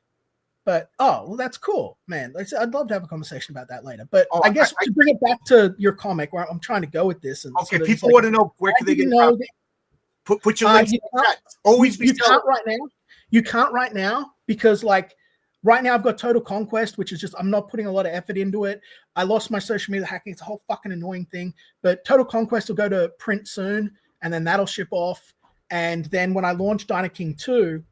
But well, that's cool, man. I'd love to have a conversation about that later. But I guess to bring it back to your comic, where I'm trying to go with this, and okay, people want to know where can they get it. Put your links in the chat. Always be. You can't right now. You can't right now because like right now I've got Total Conquest, which is just I'm not putting a lot of effort into it. I lost my social media hacking; it's a whole fucking annoying thing. But Total Conquest will go to print soon, and then that'll ship off. And then when I launch Dino King 2,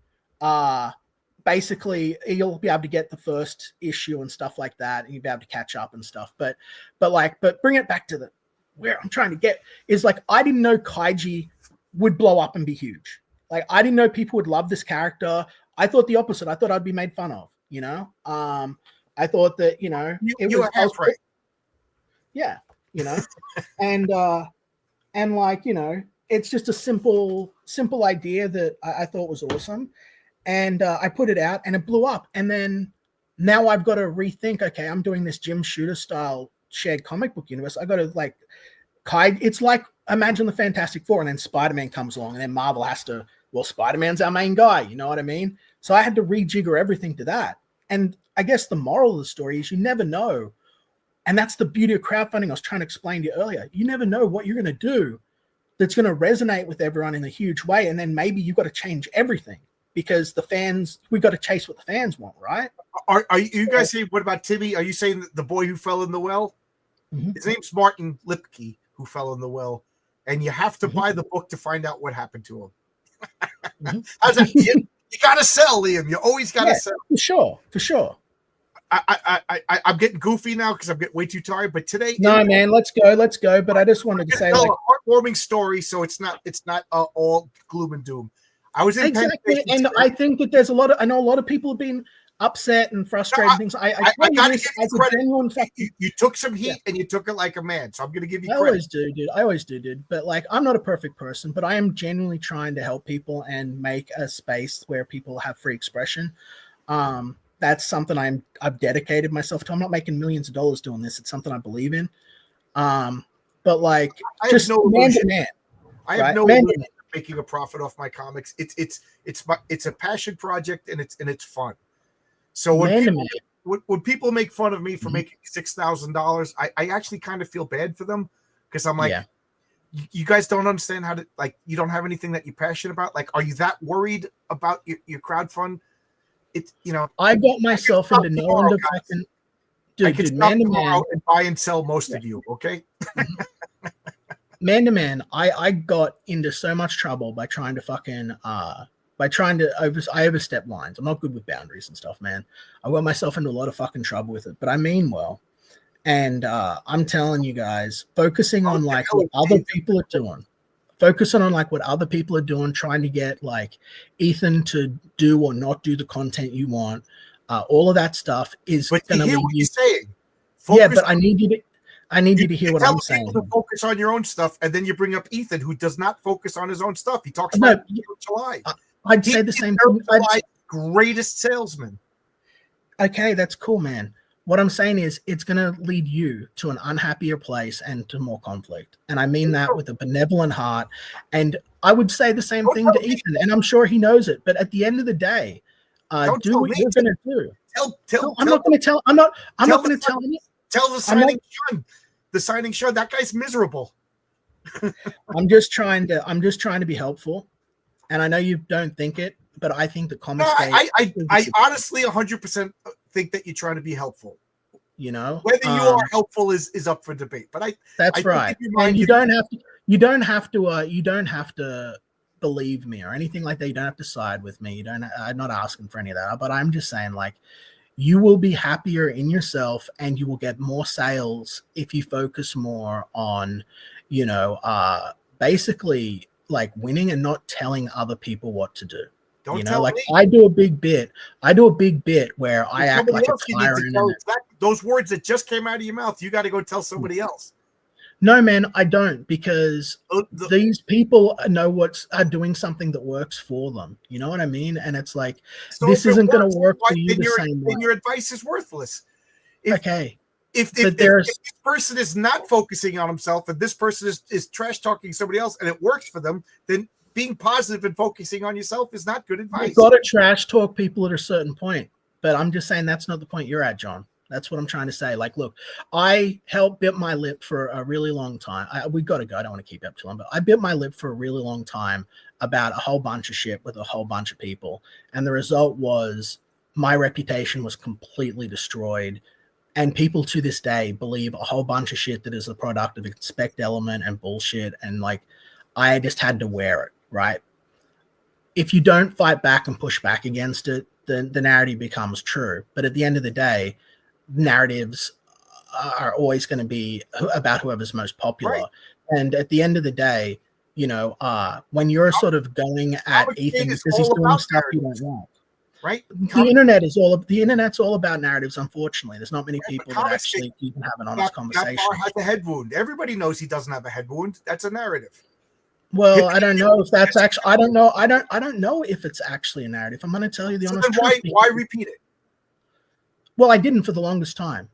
basically you'll be able to get the first issue and stuff like that, and you'll be able to catch up and stuff. But bring it back to where I'm trying to get is like I didn't know Kaiji would blow up and be huge. Like I didn't know people would love this character. I thought the opposite. I thought I'd be made fun of. You know, I thought that you were half right. Yeah, you know, and like it's just a simple idea that I thought was awesome. And I put it out and it blew up. And then now I've got to rethink, okay, I'm doing this Jim Shooter style shared comic book universe. I got to like, it's like imagine the Fantastic Four, and then Spider-Man comes along, and then Marvel has to, well, Spider-Man's our main guy, you know what I mean? So I had to rejigger everything to that. And I guess the moral of the story is you never know. And that's the beauty of crowdfunding. I was trying to explain to you earlier. You never know what you're going to do that's going to resonate with everyone in a huge way. And then maybe you've got to change everything because the fans, we got to chase what the fans want, right? Are you guys saying, what about Timmy? Are you saying the boy who fell in the well? Mm-hmm. His name's Martin Lipke, who fell in the well. And you have to buy the book to find out what happened to him. How's that? You got to sell, Liam. You always got to sell. For sure. I'm getting goofy now because I'm getting way too tired. But today, man, let's go. But I just wanted to say, like, a heartwarming story, so it's not all gloom and doom. I was in exactly, and I think that I know a lot of people have been upset and frustrated. Things. I got to give you credit. You took some heat and you took it like a man. So I'm going to give you credit. I always do, dude. But like, I'm not a perfect person, but I am genuinely trying to help people and make a space where people have free expression. That's something I've dedicated myself to. I'm not making millions of dollars doing this. It's something I believe in. But like, just man to man. I have no illusion of making a profit off my comics. It's a passion project and it's fun. So when people make fun of me for making $6,000, I actually kind of feel bad for them because I'm like, you guys don't understand how to, like, you don't have anything that you're passionate about. Like, are you that worried about your crowdfund? It's, you know, I got myself into knowing the fucking dude, man to man, and buy and sell most of you. Okay. Man to man, I got into so much trouble by trying to fucking I overstep lines. I'm not good with boundaries and stuff, man. I got myself into a lot of fucking trouble with it, but I mean well. And I'm telling you guys, focusing on like what other people are doing. Focusing on like what other people are doing, trying to get like Ethan to do or not do the content you want. All of that stuff is going to lead you. Saying. But I need you to hear what I'm saying. To focus on your own stuff, and then you bring up Ethan, who does not focus on his own stuff. He talks about July. I'd say the same thing. Greatest salesman. Okay, that's cool, man. What I'm saying is it's going to lead you to an unhappier place and to more conflict. And I mean that with a benevolent heart. And I would say the same thing to Ethan, and I'm sure he knows it. But at the end of the day, do what you're going to do. I'm not going to tell. I'm not going to tell him. Tell the signing Sean, that guy's miserable. I'm just trying to be helpful. And I know you don't think it, but I think the comics. No, I honestly 100% think that you're trying to be helpful. You know, whether you are helpful is up for debate. But that's right. And you don't have to believe me or anything like that. You don't have to side with me. I'm not asking for any of that. But I'm just saying, like, you will be happier in yourself and you will get more sales if you focus more on, you know, basically like winning and not telling other people what to do. Don't you know, tell like me. I do a big bit where I act like a tyrant. Those words that just came out of your mouth, you got to go tell somebody else. No, man, I don't, because these people are doing something that works for them. You know what I mean? And it's like, this isn't going to work for you the same way. Then your advice is worthless. If this person is not focusing on himself and this person is trash talking somebody else and it works for them, then being positive and focusing on yourself is not good advice. You've got to trash talk people at a certain point. But I'm just saying that's not the point you're at, John. That's what I'm trying to say. Like, look, I bit my lip for a really long time. We got to go. I don't want to keep up too long, but I bit my lip for a really long time about a whole bunch of shit with a whole bunch of people. And the result was my reputation was completely destroyed. And people to this day believe a whole bunch of shit that is a product of expect element and bullshit. And like, I just had to wear it, right? If you don't fight back and push back against it, then the narrative becomes true. But at the end of the day, narratives are always going to be about whoever's most popular. Right. And at the end of the day, you know, when you're sort of going at Ethan because he's doing stuff you don't want. Right. The internet's all about narratives. Unfortunately, there's not many people that actually even have an honest conversation. That has a head wound. Everybody knows he doesn't have a head wound. That's a narrative. Well, I don't know if that's actually. I don't know. I don't know if it's actually a narrative. I'm going to tell you the honest truth. Why repeat it? Well, I didn't for the longest time.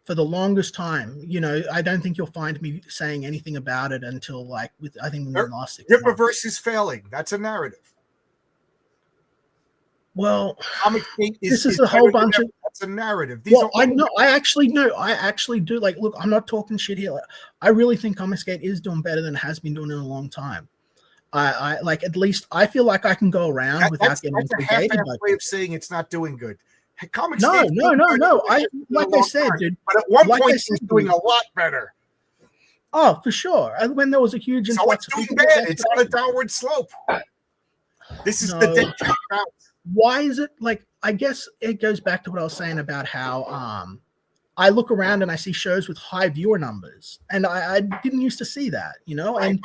for the longest time. You know, I don't think you'll find me saying anything about it until like I think in the last 6 months. Rippaverse is failing. That's a narrative. Well, Comicsgate this is a whole bunch of. That's a narrative. These Well, are I know. I actually do. Like, look, I'm not talking shit here. I really think Comicsgate is doing better than it has been doing in a long time. I like, at least I feel like I can go around without getting that's a half-assed way of saying it's not doing good. No. I like I said, dude. But at one point, it's doing a lot better. Oh, for sure. When there was a huge influx, so it's doing bad. It's on a downward slope. This is the dead cat bounce. Why is it like? I guess it goes back to what I was saying about how I look around and I see shows with high viewer numbers, and I didn't used to see that, you know. And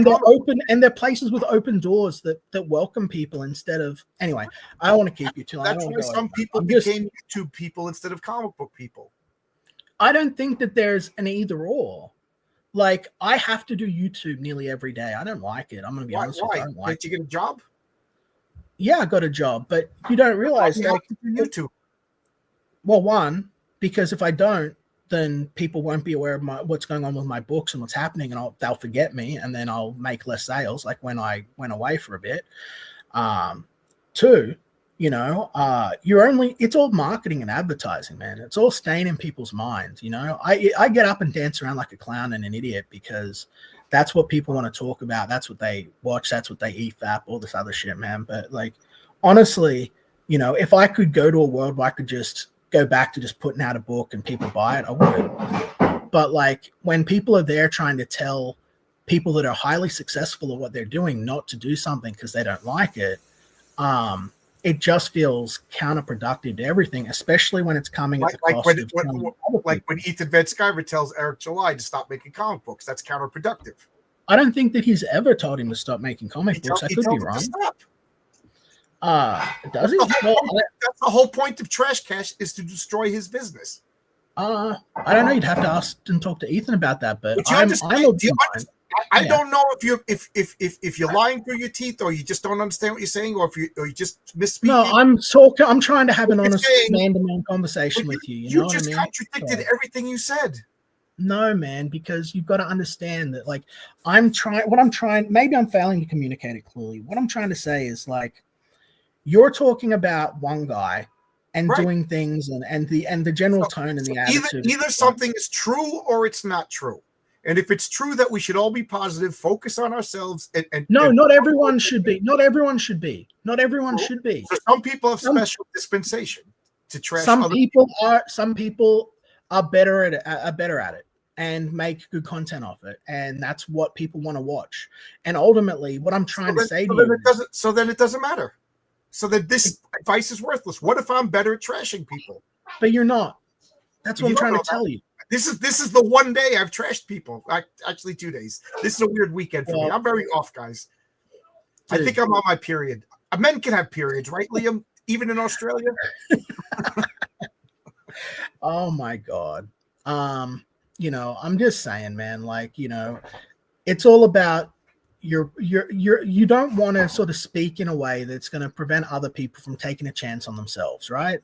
they're open, and they're places with open doors that welcome people instead of. Anyway, I don't want to keep you too long. That's why some people became YouTube people instead of comic book people. I don't think that there's an either or. Like, I have to do YouTube nearly every day. I don't like it. I'm going to be honest with you. I don't like it. Did you get a job? Yeah, I got a job, but you don't realize like YouTube. Well, one, because if I don't, then people won't be aware of what's going on with my books and what's happening, and they'll forget me, and then I'll make less sales, like when I went away for a bit. Two, you know, it's all marketing and advertising, man. It's all staying in people's minds. You know, I get up and dance around like a clown and an idiot because that's what people want to talk about. That's what they watch. That's what they EFAP, all this other shit, man. But like, honestly, you know, if I could go to a world where I could just go back to just putting out a book and people buy it, I would. But like, when people are there trying to tell people that are highly successful at what they're doing not to do something because they don't like it, it just feels counterproductive to everything, especially when it's coming at the cost of when Ethan Van Sciver tells Eric July to stop making comic books. That's counterproductive. I don't think that he's ever told him to stop making comic books. I could be wrong. Does he? That's the whole point of Trash Cash, is to destroy his business. I don't know. You'd have to ask and talk to Ethan about that. But I don't know if you're lying through your teeth, or you just don't understand what you're saying, or you just misspeaking. No, I'm trying to have an honest man-to-man conversation with you. You know just what I mean? contradicted everything you said. No, man, because you've got to understand that, like, maybe I'm failing to communicate it clearly. What I'm trying to say is, like, you're talking about one guy and doing things and the general tone and the attitude. Either something is true or it's not true. And if it's true that we should all be positive, focus on ourselves, not everyone should be. Not everyone should be. Not everyone should be. So some people have special dispensation to trash. Some people are better at it and make good content off it, and that's what people want to watch. And ultimately, what I'm trying to say to you, then it doesn't matter. So that this advice is worthless. What if I'm better at trashing people? But you're not. That's what I'm trying to tell you. This is the one day I've trashed people. Actually, 2 days. This is a weird weekend for me. I'm very off, guys. Dude. I think I'm on my period. Men can have periods, right, Liam? Even in Australia. Oh my God. You know, I'm just saying, man. Like, you know, it's all about you don't want to sort of speak in a way that's going to prevent other people from taking a chance on themselves, right?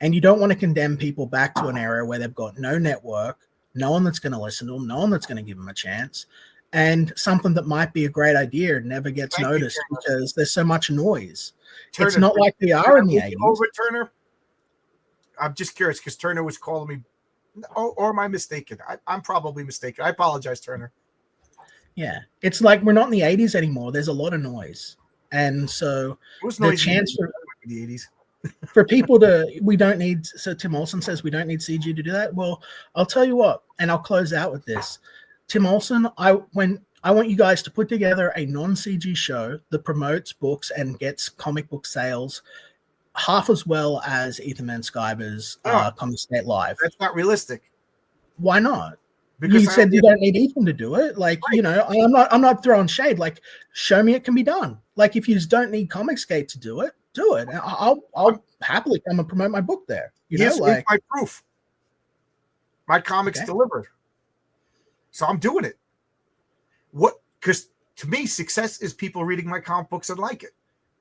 And you don't want to condemn people back to an era where they've got no network, no one that's going to listen to them, no one that's going to give them a chance, and something that might be a great idea never gets noticed because there's so much noise. Turner, it's not like we are in the 80s. Over Turner? I'm just curious because Turner was calling me, or am I mistaken? I'm probably mistaken. I apologize, Turner. Yeah, it's like we're not in the 80s anymore. There's a lot of noise. And so the chance for the 80s. For people so Tim Olson says we don't need CG to do that. Well, I'll tell you what, and I'll close out with this. Tim Olson, I want you guys to put together a non-CG show that promotes books and gets comic book sales half as well as Ethan Van Sciver's Comicsgate Live. That's not realistic. Why not? Because you said you don't need Ethan to do it. Like, you know, I'm not throwing shade. Like, show me it can be done. Like, if you just don't need Comicsgate to do it, do it. I'll happily come and promote my book there. Here's my proof. My comics delivered. So I'm doing it. Because to me, success is people reading my comic books and like it.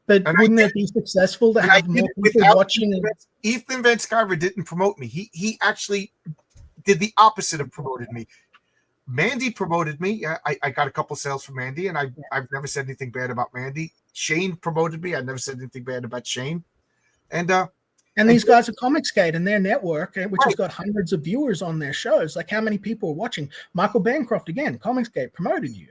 But wouldn't it be successful to have more people watching? Ethan Van Sciver didn't promote me. He actually did the opposite of promoted me. Mandy promoted me. I got a couple sales from Mandy, and I've never said anything bad about Mandy. Shane promoted me. I never said anything bad about Shane. And these guys are Comicsgate and their network, which Right. has got hundreds of viewers on their shows. Like, how many people are watching? Michael Bancroft, again, Comicsgate promoted you.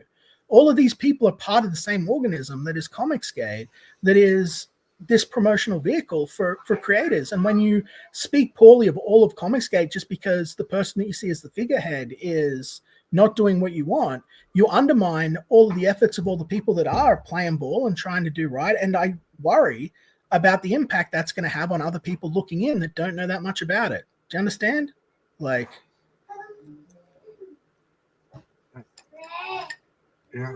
All of these people are part of the same organism that is Comicsgate, that is this promotional vehicle for creators. And when you speak poorly of all of Comicsgate just because the person that you see as the figurehead is not doing what you want, you undermine all of the efforts of all the people that are playing ball and trying to do right. And I worry about the impact that's going to have on other people looking in that don't know that much about it. Do you understand? Like, yeah.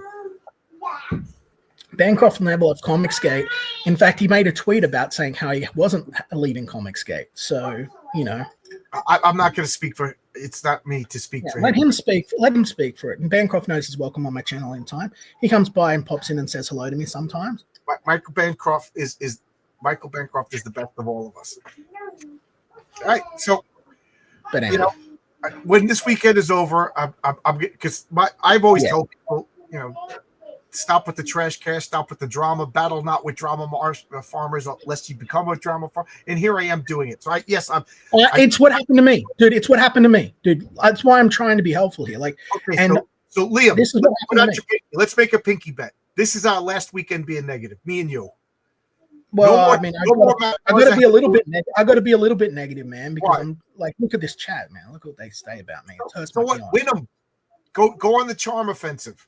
Bancroft never left Comicsgate. In fact, he made a tweet about saying how he wasn't leaving Comicsgate. So, you know, I'm not going to speak for. It's not me to speak for let him. him speak. Let him speak for it. And Bancroft knows he's welcome on my channel anytime. He comes by and pops in and says hello to me sometimes. Michael Bancroft is the best of all of us. All right, so But anyway, you know, when this weekend is over, I'm because I've always told people, you know, stop with the trash cash, stop with the drama, battle not with drama farmers, lest you become a drama farmer. And here I am doing it. So it's what happened to me, dude. It's what happened to me, dude. That's why I'm trying to be helpful here. Like, okay, and so Liam, this is what happened to me. Let's make a pinky bet. This is our last weekend being negative, me and you. Well, I mean, I got to be a little bit. I got to be a little bit negative, man, because I'm like, look at this chat, man. Look what they say about me. It hurts so my what? feelings. Win them. Go on the charm offensive.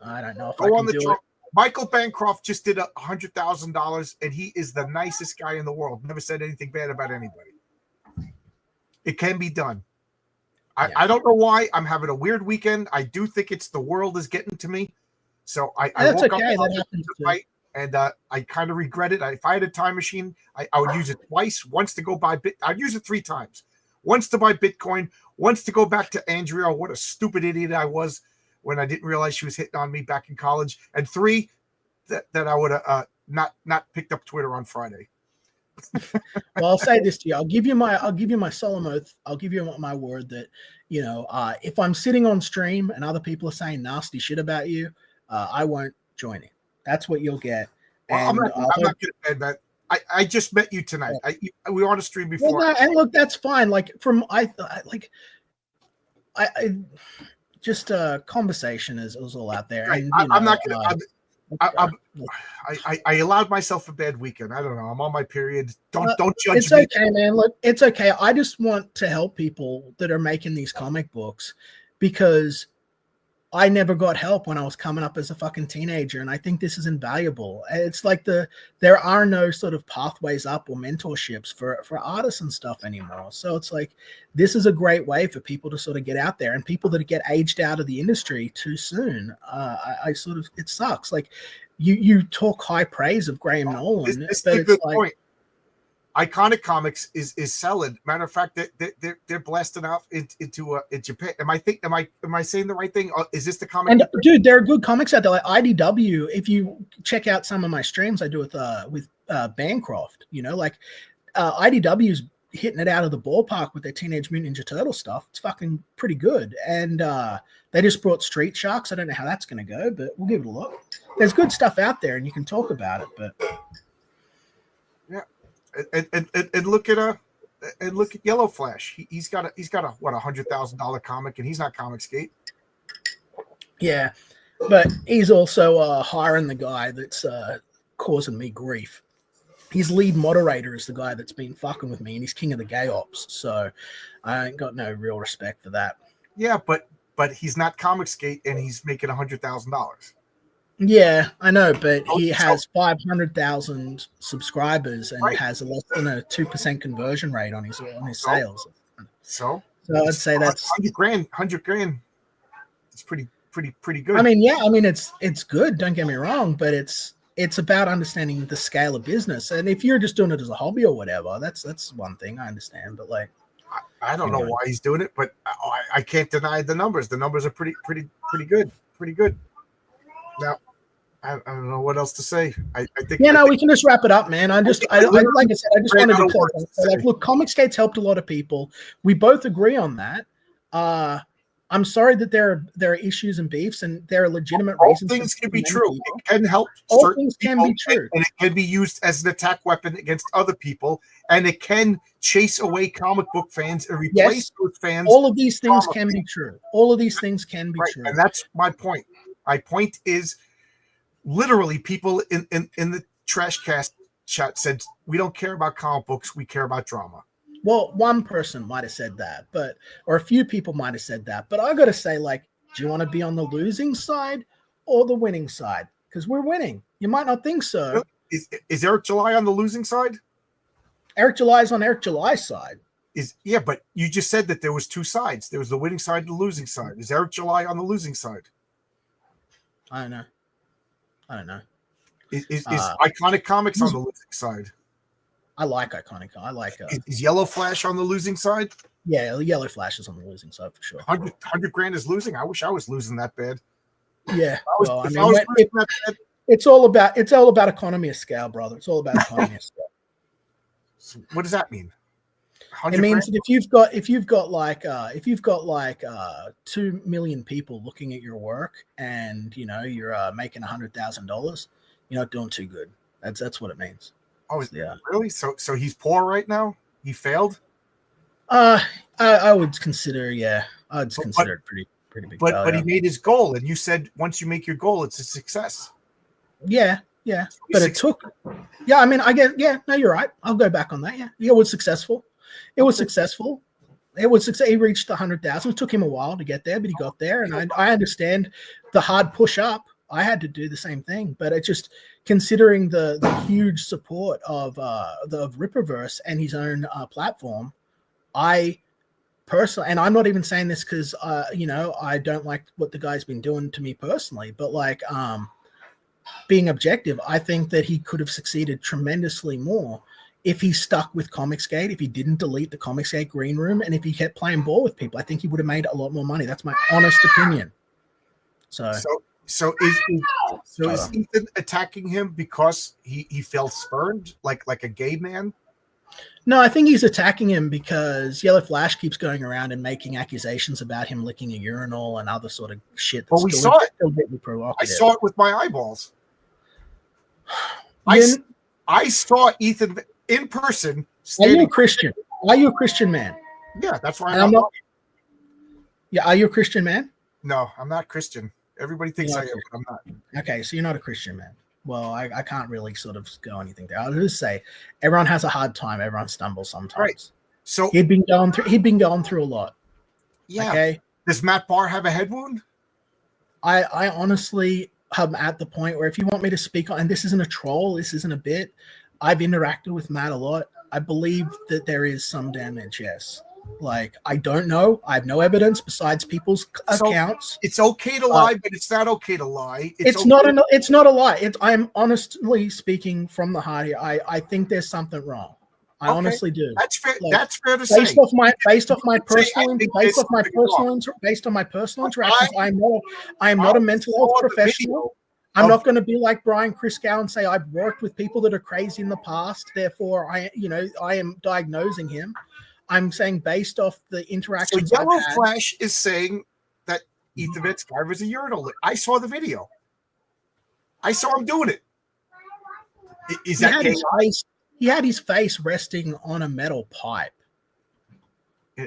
I don't know if I can do it. Michael Bancroft just did $100,000, and he is the nicest guy in the world. Never said anything bad about anybody. It can be done. I don't know why. I'm having a weird weekend. I do think it's the world is getting to me. So I woke up that happens to fight, and I kind of regret it. If I had a time machine, I would use it twice. Once to go buy I'd use it 3 times. Once to buy Bitcoin. Once to go back to Andrea. What a stupid idiot I was when I didn't realize she was hitting on me back in college. And 3, that I would have not picked up Twitter on Friday. Well, I'll say this to you. I'll give you my solemn oath. I'll give you my word that, you know, if I'm sitting on stream and other people are saying nasty shit about you, I won't join it. That's what you'll get. Well, and I'm not getting bad. I just met you tonight. We were on a stream before. Well, and look, that's fine. Like just conversation is all out there. Right. And I'm not gonna. I allowed myself a bad weekend. I don't know. I'm on my period. Don't judge it's me. It's okay, man. Look, it's okay. I just want to help people that are making these comic books because I never got help when I was coming up as a fucking teenager, and I think this is invaluable. It's like there are no sort of pathways up or mentorships for artists and stuff anymore. So it's like this is a great way for people to sort of get out there, and people that get aged out of the industry too soon. I sort of, it sucks. Like you talk high praise of Graham Nolan, This but is a it's good like, point. Iconic Comics is selling. Matter of fact, they're blasting out into Japan. Am I saying the right thing? Is this the comic? And dude, there are good comics out there. Like IDW. If you check out some of my streams, I do with Bancroft. You know, like IDW's hitting it out of the ballpark with their Teenage Mutant Ninja Turtle stuff. It's fucking pretty good. And they just brought Street Sharks. I don't know how that's going to go, but we'll give it a look. There's good stuff out there, and you can talk about it. But yeah. And look at Yellow Flash. He's got a what $100,000 comic, and he's not Comicsgate. Yeah, but he's also hiring the guy that's causing me grief. His lead moderator is the guy that's been fucking with me, and he's king of the gay ops. So I ain't got no real respect for that. Yeah, but he's not Comicsgate, and he's making $100,000. Yeah, I know, but he has 500,000 subscribers and right. has less than a 2% conversion rate on his sales. So I'd say that's $100,000. It's pretty good. I mean, yeah, it's good. Don't get me wrong, but it's about understanding the scale of business. And if you're just doing it as a hobby or whatever, that's one thing I understand. But like, I don't know why he's doing it, but I can't deny the numbers. The numbers are pretty good. Now, I don't know what else to say. I think. Yeah, no, we can just wrap it up, man. Like I said, I just wanted to clarify. So, like, look, Comicsgate's helped a lot of people. We both agree on that. I'm sorry that there are issues and beefs, and there are legitimate reasons. All things can be true. It can help. All things can be true, and it can be used as an attack weapon against other people, and it can chase away comic book fans and replace those fans. All of these things can be true. All of these things can be true, and that's my point. My point is, literally, people in the Trash Cast chat said, "We don't care about comic books. We care about drama." Well, one person might have said that, or a few people might have said that. But I got to say, like, do you want to be on the losing side or the winning side? Because we're winning. You might not think so. Is Eric July on the losing side? Eric July is on Eric July's side. Yeah, but you just said that there was two sides. There was the winning side and the losing side. Is Eric July on the losing side? I don't know. Is Iconic Comics on the losing side? I like Iconic. I like. Is Yellow Flash on the losing side? Yeah, Yellow Flash is on the losing side for sure. 100 grand is losing. I wish I was losing that bad. Yeah, it's all about economy of scale, brother. It's all about economy of scale. So what does that mean? It means that if you've got like 2 million people looking at your work, and you're making $100,000, you're not doing too good. That's what it means. Oh, yeah. Really? So he's poor right now? He failed? I would consider, I'd consider it pretty big. But he made his goal, and you said once you make your goal, it's a success. Yeah. But it took. Yeah, I mean, I guess. Yeah, no, you're right. I'll go back on that. Yeah, it was successful. It was successful. He reached 100,000. It took him a while to get there, but he got there, and I understand the hard push up. I had to do the same thing, but it just considering the huge support of the Ripperverse and his own platform, I personally, and I'm not even saying this because I don't like what the guy's been doing to me personally, but like being objective, I think that he could have succeeded tremendously more if he stuck with Comicsgate, if he didn't delete the Comicsgate green room, and if he kept playing ball with people. I think he would have made a lot more money. That's my honest opinion. So is Ethan attacking him because he felt spurned like a gay man? No, I think he's attacking him because Yellow Flash keeps going around and making accusations about him licking a urinal and other sort of shit. Well, we saw it. I saw it with my eyeballs. I saw Ethan in person. Are you a Christian? Are you a Christian man? Yeah, that's why I'm not. Yeah, are you a Christian man? No, I'm not Christian. Everybody thinks I am, but I'm not. Okay, so you're not a Christian man. Well, I can't really sort of go anything there. I'll just say everyone has a hard time. Everyone stumbles sometimes. Right. So he'd been going through a lot. Yeah. Okay. Does Matt Barr have a head wound? I honestly am at the point where if you want me to speak on, and this isn't a troll, this isn't a bit, I've interacted with Matt a lot. I believe that there is some damage, yes. Like, I don't know. I have no evidence besides people's accounts. It's okay to lie, but it's not okay to lie. It's not a lie. I'm honestly speaking from the heart here. I think there's something wrong. I honestly do. That's fair. Like, that's fair to say. Based off my personal interactions, I am not a mental health professional. I'm not going to be like Brian Criscow and say I've worked with people that are crazy in the past. Therefore, I am diagnosing him. I'm saying based off the interactions. So Yellow Flash is saying that Ethan Van Sciver is a urinal. I saw the video. I saw him doing it. Is that he had his face resting on a metal pipe.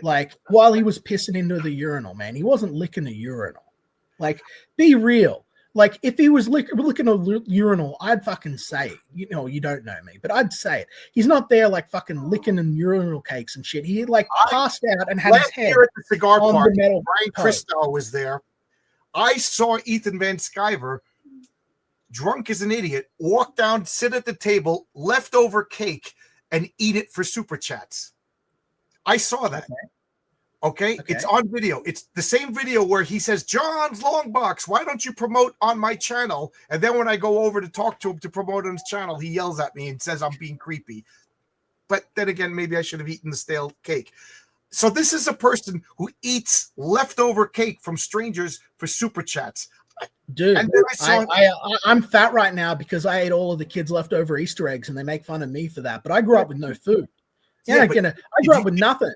Like while he was pissing into the urinal, man. He wasn't licking a urinal. Like, be real. Like, if he was looking at a urinal, I'd fucking say it. You don't know me, but I'd say it. He's not there like fucking licking and urinal cakes and shit. He passed out and had his head at the cigar on party. The metal Brian Criscow was there. I saw Ethan Van Sciver, drunk as an idiot, walk down, sit at the table, leftover cake, and eat it for super chats. I saw that. Okay, it's on video. It's the same video where he says, "John's Long Box, why don't you promote on my channel?" And then when I go over to talk to him to promote on his channel, he yells at me and says I'm being creepy. But then again, maybe I should have eaten the stale cake. So this is a person who eats leftover cake from strangers for super chats. Dude, And then I saw I'm fat right now because I ate all of the kids' leftover Easter eggs, and they make fun of me for that. But I grew up with no food. Yeah, but I grew up with nothing.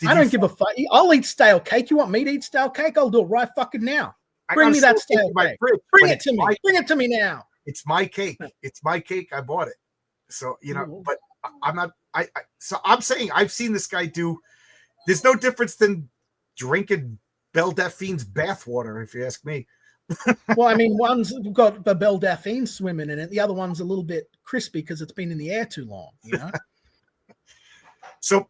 I don't give a fuck. I'll eat stale cake. You want me to eat stale cake? I'll do it right fucking now. Bring me that stale cake. Bring it to me. Bring it to me now. It's my cake. It's my cake. I bought it. So, you know, but I'm not. So I'm saying I've seen this guy do. There's no difference than drinking Belle Delphine's bathwater, if you ask me. Well, I mean, one's got the Belle Delphine swimming in it. The other one's a little bit crispy because it's been in the air too long. You know. So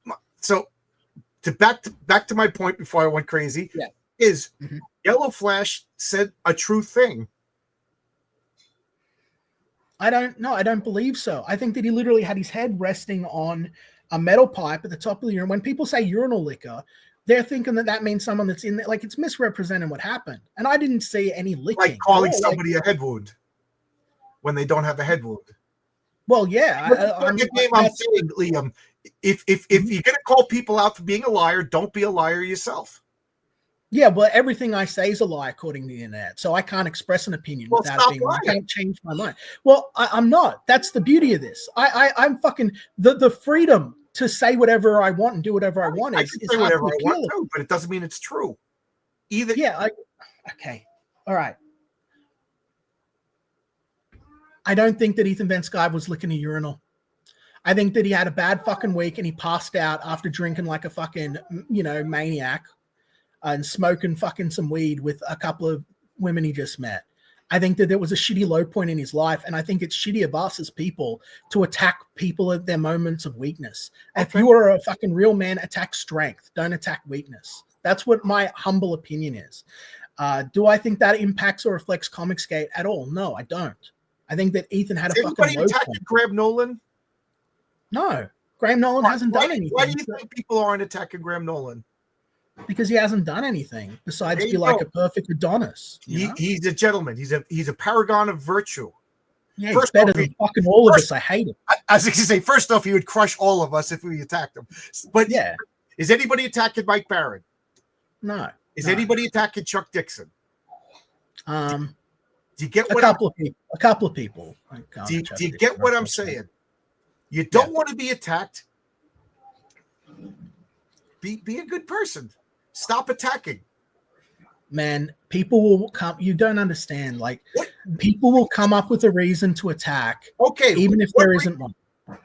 to back to my point before I went crazy. Yeah. Is Yellow Flash said a true thing? I don't believe so. I think that he literally had his head resting on a metal pipe at the top of the urinal. When people say urinal liquor, they're thinking that means someone that's in there. Like, it's misrepresenting what happened. And I didn't see any licking. Like calling somebody a head wound when they don't have a head wound. Well, yeah. I'm saying, Liam, if you're going to call people out for being a liar, don't be a liar yourself. Yeah, but everything I say is a lie according to the internet. So I can't express an opinion without being lying. I can't change my mind. Well, I'm not. That's the beauty of this. I'm fucking the freedom to say whatever I want and do whatever I want. I can say whatever I want to, but it doesn't mean it's true. Either. Yeah. Okay. All right. I don't think that Ethan Van Sciver was licking a urinal. I think that he had a bad fucking week and he passed out after drinking like a fucking, maniac. And smoking fucking some weed with a couple of women he just met. I think that there was a shitty low point in his life, and I think it's shitty of us as people to attack people at their moments of weakness. Okay. If you are a fucking real man, attack strength. Don't attack weakness. That's what my humble opinion is. Do I think that impacts or reflects Comicsgate at all? No, I don't. I think that Ethan had a fucking low point. Graham Nolan? No. Graham Nolan hasn't done anything. Why do you think people aren't attacking Graham Nolan? Because he hasn't done anything besides be like a perfect Adonis. He's a gentleman. He's a paragon of virtue. Yeah, he's better than fucking all of us. I hate him. I was going to say, first off, he would crush all of us if we attacked him. But yeah, is anybody attacking Mike Barron? No. Is anybody attacking Chuck Dixon? Do you get what a couple of people? Do you get what I'm saying? You don't want to be attacked. Be a good person. Stop attacking. Man, people will come. You don't understand. Like, people will come up with a reason to attack. Okay. Even if there isn't one.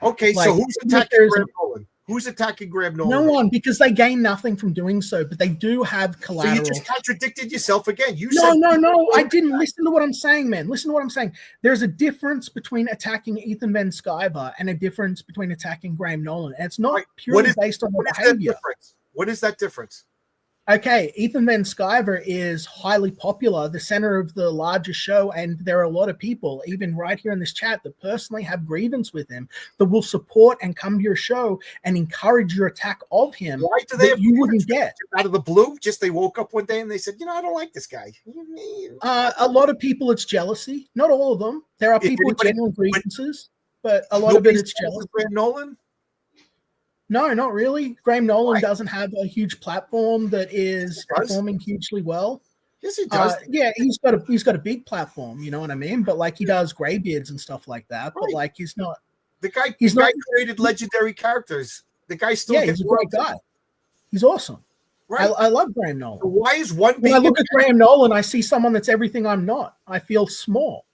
Okay, like, so who's attacking Graham Nolan? Who's attacking Graham Nolan? No one, because they gain nothing from doing so, but they do have collateral. So you just contradicted yourself again. No. I didn't listen to what I'm saying, man. Listen to what I'm saying. There's a difference between attacking Ethan Van Sciver and a difference between attacking Graham Nolan. And it's not purely based on their behavior. What is that difference? Okay, Ethan Van Sciver is highly popular, the center of the largest show, and there are a lot of people, even right here in this chat, that personally have grievance with him, that will support and come to your show and encourage your attack of him. Why do they you wouldn't get out of the blue? Just they woke up one day and they said, I don't like this guy. A lot of people, it's jealousy. Not all of them. There are people with genuine grievances, but a lot of it is jealousy. Graham Nolan? No, not really. Graham Nolan doesn't have a huge platform that is performing hugely well. Yes, he does. Yeah, he's got a big platform. You know what I mean? But like, he does graybeards and stuff like that. But like, he's not. The guy created legendary characters. The guy still. Yeah, he's a great guy. He's awesome. Right. I love Graham Nolan. So why is one? When I look at Graham Nolan, I see someone that's everything I'm not. I feel small.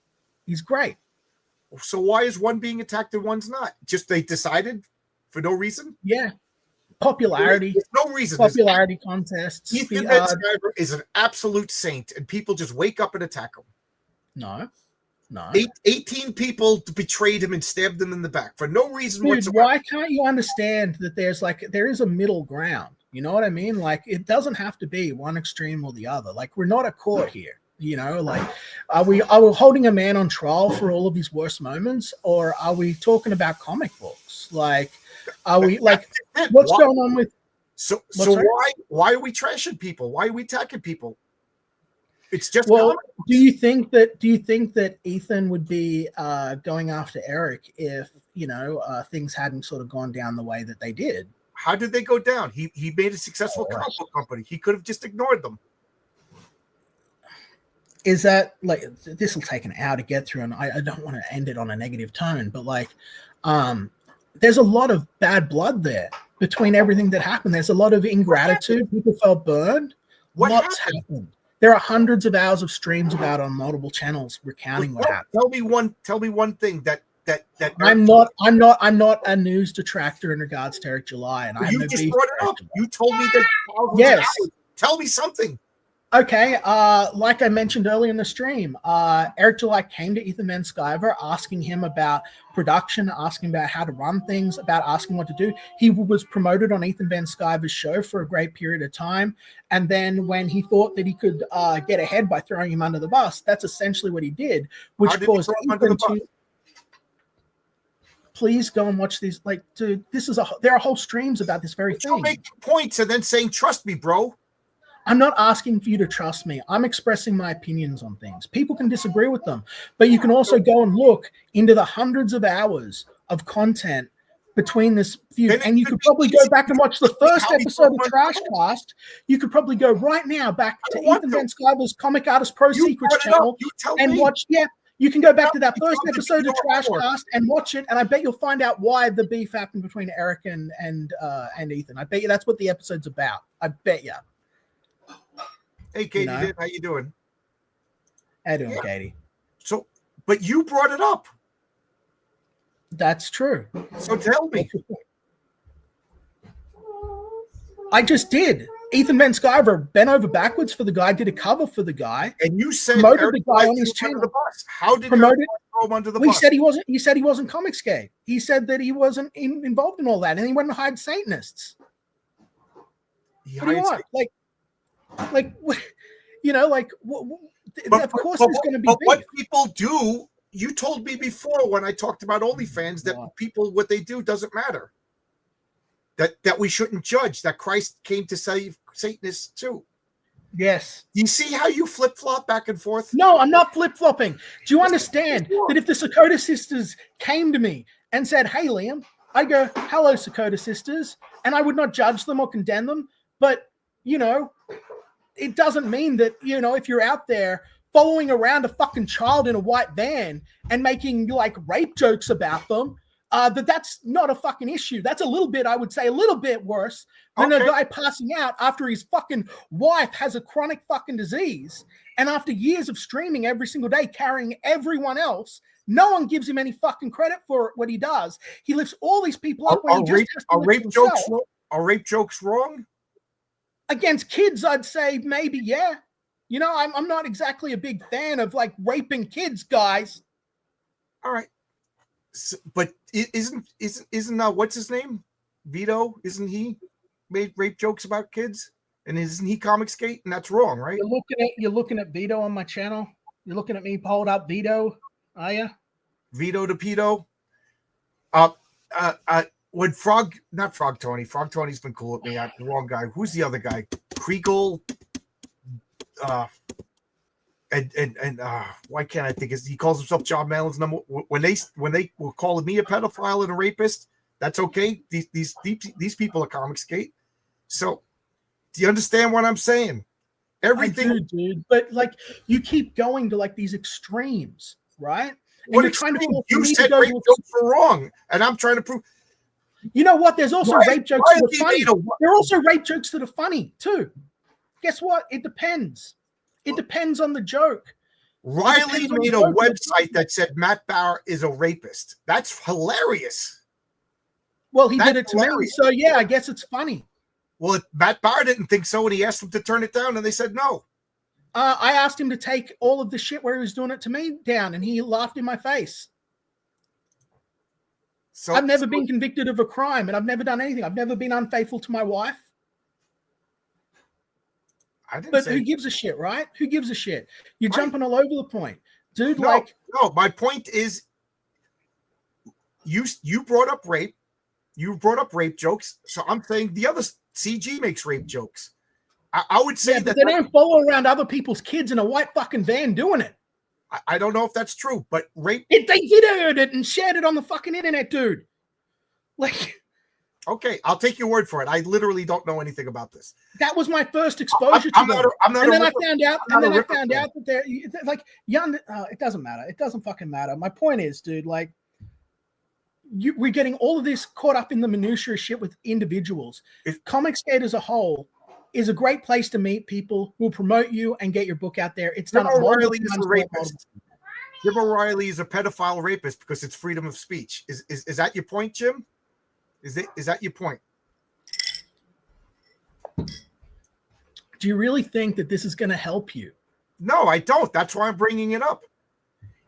He's great. So why is one being attacked and one's not? Just they decided. For no reason? Yeah. Popularity. There's no reason. Popularity contests. Ethan Van Sciver is an absolute saint, and people just wake up and attack him. No. 18 people betrayed him and stabbed him in the back for no reason whatsoever. Why can't you understand that there is a middle ground? You know what I mean? Like, it doesn't have to be one extreme or the other. Like, we're not a court here. Like, are we holding a man on trial for all of his worst moments, or are we talking about comic books? Like, are we like what's going on with? So why are we trashing people? Why are we attacking people? It's just do you think that Ethan would be going after Eric if things hadn't sort of gone down the way that they did? How did they go down? He made a successful comic book company. He could have just ignored them. is that like this will take an hour to get through, and I don't want to end it on a negative tone, but like, there's a lot of bad blood there between everything that happened. There's a lot of ingratitude. People felt burned. What's happened? There are hundreds of hours of streams about on multiple channels recounting what happened. Tell me one thing that I'm not a news detractor in regards to Eric July, and you just brought it up. You told me that. Yes. Tell me something. Okay, like I mentioned earlier in the stream, Eric July came to Ethan Van Sciver asking him about production, asking about how to run things, about asking what to do. He was promoted on Ethan Van Sciver's show for a great period of time. And then when he thought that he could get ahead by throwing him under the bus, that's essentially what he did, which caused Ethan to... Please go and watch these. Like, dude, there are whole streams about this very thing. You're making points and then saying, trust me, bro. I'm not asking for you to trust me. I'm expressing my opinions on things. People can disagree with them, but you can also go and look into the hundreds of hours of content between this feud. And you could probably go back and watch the first episode of Trash Cast. You could probably go right now back to Ethan Van Sciver's Comic Artist Pro Secrets channel and watch. Yeah, you can go back to that first episode of Trash Cast and watch it, and I bet you'll find out why the beef happened between Eric and Ethan. I bet you that's what the episode's about. I bet you. Hey, Katie, how you doing? How you doing, Katie? So, but you brought it up. That's true. So tell me. I just did. Ethan Van Sciver bent over backwards for the guy, did a cover for the guy. And you said promoted the guy on his channel. The bus. How did promoted you throw him under the bus? He said he wasn't Comicsgate. He said that he wasn't involved in all that, and he went and hired Satanists. What do you want? Like, you know, like, of course there's going to be. But what people do, you told me before when I talked about OnlyFans that people, what they do doesn't matter. That we shouldn't judge. That Christ came to save Satanists too. Yes. You see how you flip flop back and forth? No, I'm not flip flopping. Do you understand that if the Sakota sisters came to me and said, "Hey, Liam," I go, "Hello, Sakota sisters," and I would not judge them or condemn them, but you know. It doesn't mean that, you know, if you're out there following around a fucking child in a white van and making like rape jokes about them, that's not a fucking issue. That's a little bit, I would say, a little bit worse than a guy passing out after his fucking wife has a chronic fucking disease. And after years of streaming every single day, carrying everyone else, no one gives him any fucking credit for what he does. He lifts all these people up when he just has to lift himself. Are rape jokes wrong? Against kids, I'd say maybe, yeah. You know, I'm not exactly a big fan of like raping kids, guys. All right, but isn't what's his name? Vito? Isn't he made rape jokes about kids? And isn't he Comicsgate? And that's wrong, right? You're looking at Vito on my channel. You're looking at me pulled up Vito, are you? Vito to Pedo. When Frog Tony's been cool with me. I'm the wrong guy. Who's the other guy? Kriegel. Why can't I think? He calls himself John Mallon's number. When they were calling me a pedophile and a rapist, that's okay. These people are Comicsgate. So, do you understand what I'm saying? Everything, I do, dude. But like, you keep going to like these extremes, right? And what you're trying to prove? You said rape jokes were wrong, and I'm trying to prove. You know what? There's also rape jokes that are funny. There are also rape jokes that are funny too. Guess what? It depends. It depends on the joke. Riley made a website that said Matt Bauer is a rapist. That's hilarious. Well, he did it to me, so yeah, I guess it's funny. Well, Matt Bauer didn't think so, and he asked them to turn it down, and they said no. I asked him to take all of the shit where he was doing it to me down, and he laughed in my face. So, I've never been convicted of a crime, and I've never done anything. I've never been unfaithful to my wife. But who gives a shit, right? Who gives a shit? You're jumping all over the point, dude. No, my point is, you brought up rape. You brought up rape jokes. So I'm saying the other CG makes rape jokes. I would say that they don't follow around other people's kids in a white fucking van doing it. I don't know if that's true, but rape. They videoed it and shared it on the fucking internet, dude. Like, Okay, I'll take your word for it. I literally don't know anything about this. That was my first exposure to them. I'm not and a then ripper. I found out, I'm and then not a I found ripper out that they're like young. It doesn't matter. It doesn't fucking matter. My point is, dude, like we're getting all of this caught up in the minutiae shit with individuals. Comicsgate as a whole is a great place to meet people who will promote you and get your book out there. It's done Jim at multiple O'Reilly is a times. rapist. Jim O'Reilly is a pedophile rapist because it's freedom of speech. Is that your point, Jim? Is that your point? Do you really think that this is going to help you? No, I don't. That's why I'm bringing it up.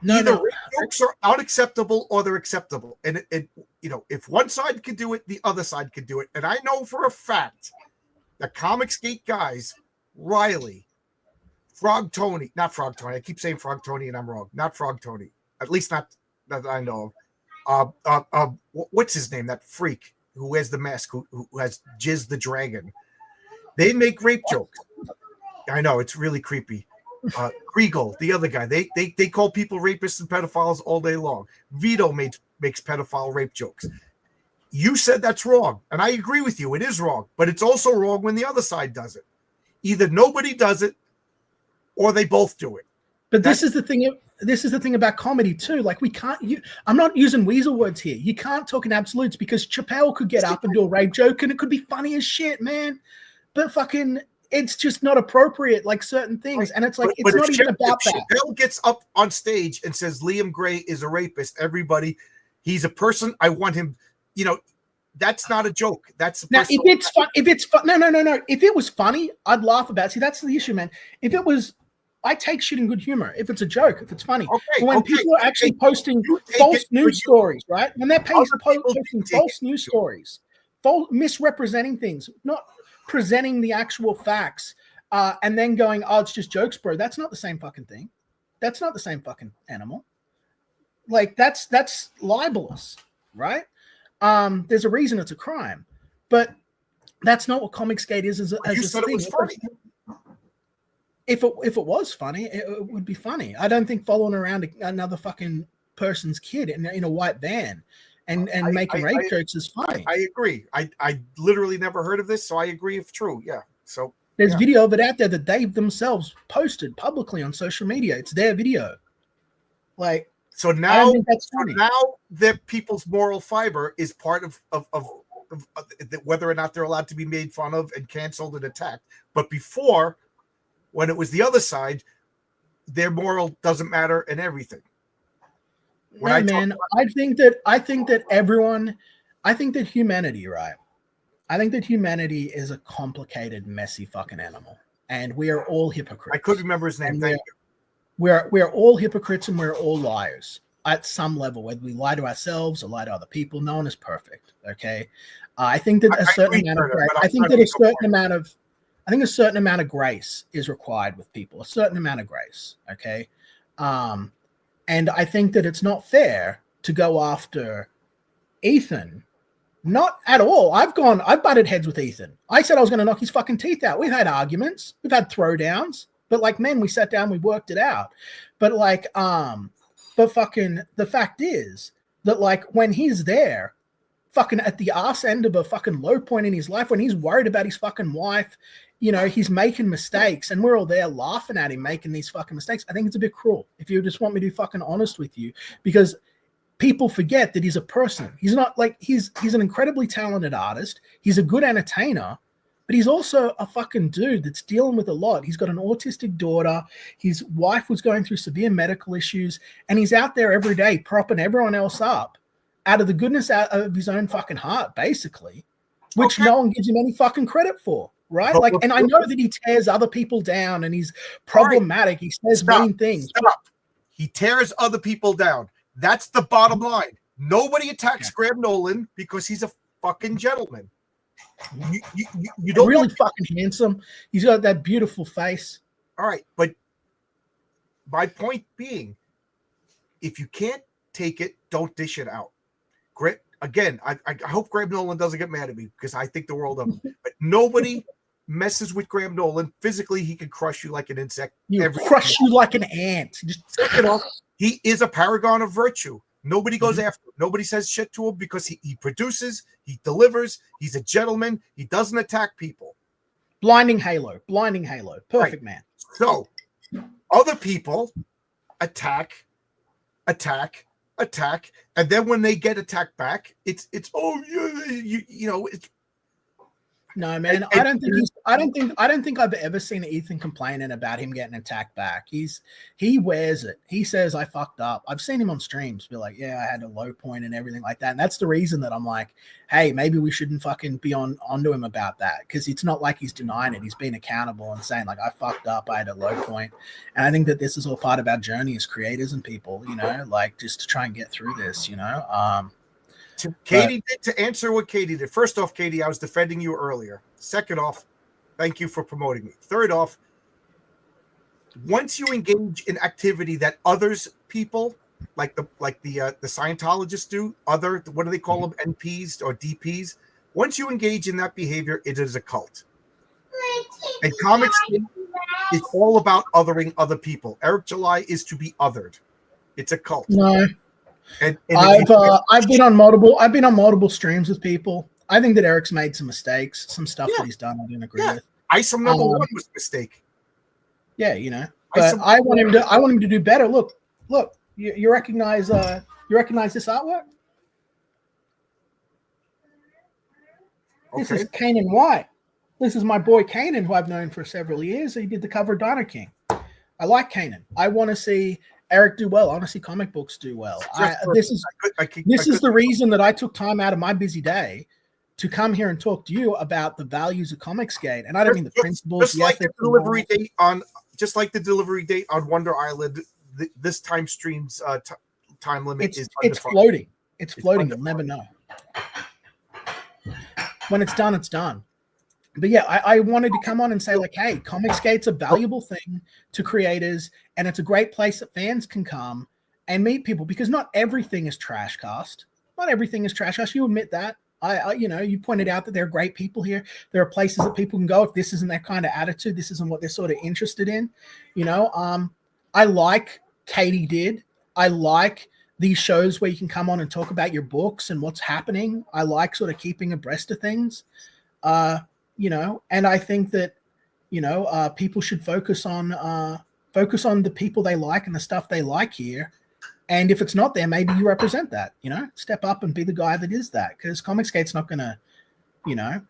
No, Either rape jokes are unacceptable or they're acceptable. And it, you know, if one side could do it, the other side could do it. And I know for a fact the Comicsgate guys, Riley, Frog Tony, not Frog Tony. I keep saying Frog Tony and I'm wrong. Not Frog Tony. At least not that I know of. What's his name? That freak who wears the mask, who has Jizz the Dragon. They make rape jokes. I know, it's really creepy. Kriegel, the other guy, they call people rapists and pedophiles all day long. Vito makes pedophile rape jokes. You said that's wrong, and I agree with you. It is wrong, but it's also wrong when the other side does it. Either nobody does it, or they both do it. But this is the thing. This is the thing about comedy too. Like we can't. I'm not using weasel words here. You can't talk in absolutes because Chappelle could get up and do a rape joke, and it could be funny as shit, man. But fucking, it's just not appropriate. Like certain things, and it's like it's not even about that. Chappelle gets up on stage and says Liam Gray is a rapist. Everybody, he's a person. I want him. You know, that's not a joke. That's now if it's fun. If it's fun, no. If it was funny, I'd laugh about it. See, that's the issue, man. If it was. I take shit in good humor if it's a joke, if it's funny. Okay, but when people are actually posting false news stories, right? When they're posting false news stories, misrepresenting things, not presenting the actual facts, and then going, "Oh, it's just jokes, bro." That's not the same fucking thing. That's not the same fucking animal. Like that's libelous, right? There's a reason it's a crime, but that's not what Comicsgate is as a thing. It was funny. If it was funny, it would be funny. I don't think following around another fucking person's kid in a white van and making rape jokes is funny. I agree. I literally never heard of this, so I agree if true. Yeah. So there's video of it out there that they themselves posted publicly on social media. It's their video. Like so now that people's moral fiber is part of whether or not they're allowed to be made fun of and canceled and attacked. But before, when it was the other side, their moral doesn't matter and everything. I think that humanity, right? I think that humanity is a complicated, messy fucking animal, and we are all hypocrites. I couldn't remember his name. Thank you. We're all hypocrites and we're all liars at some level, whether we lie to ourselves or lie to other people. No one is perfect. Okay. I think that a certain amount of grace is required with people, a certain amount of grace. Okay. And I think that it's not fair to go after Ethan. Not at all. I've butted heads with Ethan. I said I was going to knock his fucking teeth out. We've had arguments. We've had throwdowns. But like men, we sat down, we worked it out. But like, but fucking the fact is that like when he's there, fucking at the arse end of a fucking low point in his life, when he's worried about his fucking wife, you know, he's making mistakes and we're all there laughing at him making these fucking mistakes. I think it's a bit cruel, if you just want me to be fucking honest with you, because people forget that he's a person. He's not like, he's an incredibly talented artist. He's a good entertainer, but he's also a fucking dude that's dealing with a lot. He's got an autistic daughter. His wife was going through severe medical issues, and he's out there every day propping everyone else up out of the goodness out of his own fucking heart, basically, which no one gives him any fucking credit for. Right? Like, and I know that he tears other people down and he's problematic. He says mean things. Stop. He tears other people down. That's the bottom line. Nobody attacks Graham Nolan because he's a fucking gentleman. You don't really fucking handsome. He's got that beautiful face. All right, but my point being, if you can't take it, don't dish it out. Again, I hope Graham Nolan doesn't get mad at me because I think the world of him. But nobody messes with Graham Nolan. Physically, he can crush you like an insect. Crush you like an ant. Second off, he is a paragon of virtue. Nobody goes after him. Nobody says shit to him because he produces, he delivers, he's a gentleman, he doesn't attack people. Blinding halo. Perfect man. So other people attack, and then when they get attacked back, it's oh you know it's. No, man, I don't think I've ever seen Ethan complaining about him getting attacked back. He wears it. He says, I fucked up. I've seen him on streams be like, yeah, I had a low point and everything like that. And that's the reason that I'm like, hey, maybe we shouldn't fucking be onto him about that, because it's not like he's denying it. He's being accountable and saying like, I fucked up. I had a low point. And I think that this is all part of our journey as creators and people, you know, like just to try and get through this, you know. To answer what Katie did. First off, Katie, I was defending you earlier. Second off, thank you for promoting me. Third off, once you engage in activity that others people like the Scientologists do, what do they call them, NPs or DPs? Once you engage in that behavior, it is a cult. And comics is all about othering other people. Eric July is to be othered. It's a cult. No. And I've been on multiple streams with people. I think that Eric's made some mistakes, some stuff that he's done I didn't agree with. ISOM number one was a mistake. Yeah, you know. But I want him to do better. Look, you recognize this artwork? Okay. This is Kanan White. This is my boy Kanan, who I've known for several years. He did the cover of Dino King. I like Kanan. I want to see Eric do well. I want to see comic books do well. This is the reason that I took time out of my busy day to come here and talk to you about the values of Comicsgate. And I don't mean the principles. Just like the delivery date on Wonder Island, this time stream's time limit is floating. It's floating. You'll never know. When it's done, it's done. But yeah, I wanted to come on and say like, hey, Comicsgate's a valuable thing to creators, and it's a great place that fans can come and meet people, because not everything is trash cast. Not everything is trash cast. You admit that. You pointed out that there are great people here. There are places that people can go if this isn't their kind of attitude. This isn't what they're sort of interested in. You know, I like Katie did. I like these shows where you can come on and talk about your books and what's happening. I like sort of keeping abreast of things. You know, and I think that, you know, people should focus on the people they like and the stuff they like here. And if it's not there, maybe you represent that, you know, step up and be the guy that is that, because Comicsgate's not going to, you know,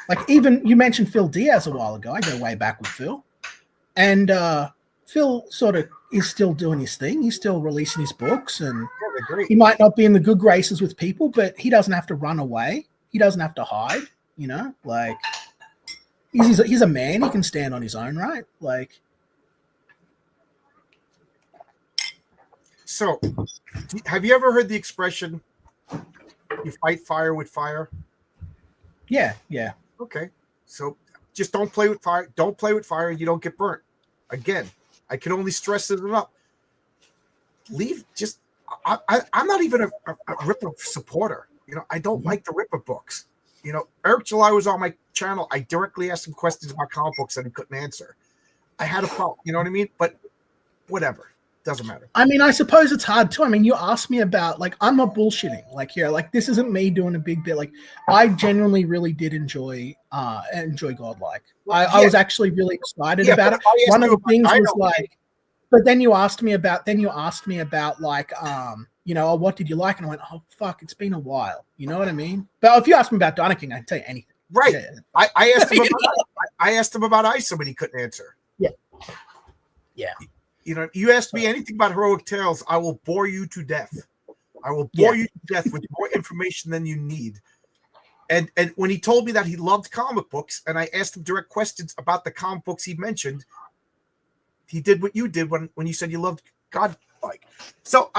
like even you mentioned Phil Diaz a while ago. I go way back with Phil, and Phil sort of is still doing his thing. He's still releasing his books, and he might not be in the good graces with people, but he doesn't have to run away. He doesn't have to hide. You know, like he's a man. He can stand on his own, right? Like, so have you ever heard the expression, you fight fire with fire? Yeah. Okay. So just don't play with fire. Don't play with fire and you don't get burnt. Again, I can only stress it enough. I'm not even a Ripper supporter. You know, I don't like the Ripper books. You know, Eric July was on my channel. I directly asked him questions about comic books that he couldn't answer. I had a problem, you know what I mean? But whatever, doesn't matter. I mean, I suppose it's hard too. I mean, you asked me about, like, I'm not bullshitting. Like, here, like, this isn't me doing a big bit. Like, I genuinely really did enjoy Godlike. I was actually really excited about it. One of the things was like, but then you asked me about like, you know, what did you like? And I went, oh, fuck, it's been a while. You know what I mean? But if you ask me about Dino King, I can tell you anything. Right. Yeah. I asked him about ISOM and he couldn't answer. Yeah. You know, you asked me anything about Heroic Tales, I will bore you to death. I will bore you to death with more information than you need. And when he told me that he loved comic books, and I asked him direct questions about the comic books he mentioned, he did what you did when you said you loved Godlike. So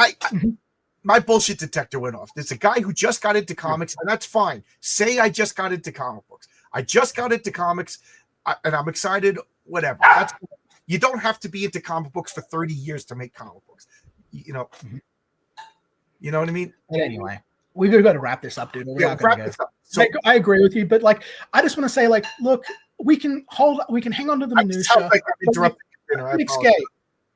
my bullshit detector went off. There's a guy who just got into comics, and that's fine. Say I just got into comic books. I just got into comics, and I'm excited, whatever. You don't have to be into comic books for 30 years to make comic books. You know what I mean? But anyway, we've got to wrap this up, dude. Wrap this up. So, I agree with you, but like, I just want to say, like, look, we can hang on to the minutia.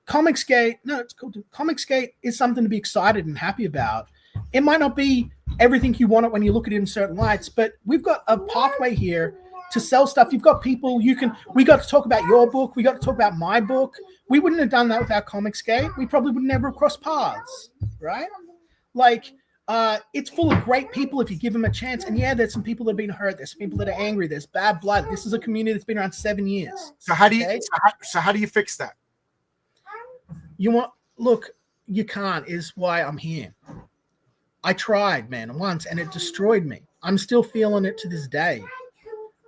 Comicsgate, no, it's cool. Comicsgate is something to be excited and happy about. It might not be everything you want it when you look at it in certain lights, but we've got a pathway here to sell stuff. You've got people we got to talk about your book. We got to talk about my book. We wouldn't have done that without Comicsgate. We probably would never have crossed paths, right? Like, it's full of great people if you give them a chance. And yeah, there's some people that have been hurt. There's some people that are angry. There's bad blood. This is a community that's been around 7 years. So how do you, so how do you fix that? Look, you can't is why I'm here. I tried, man, once, and it destroyed me. I'm still feeling it to this day.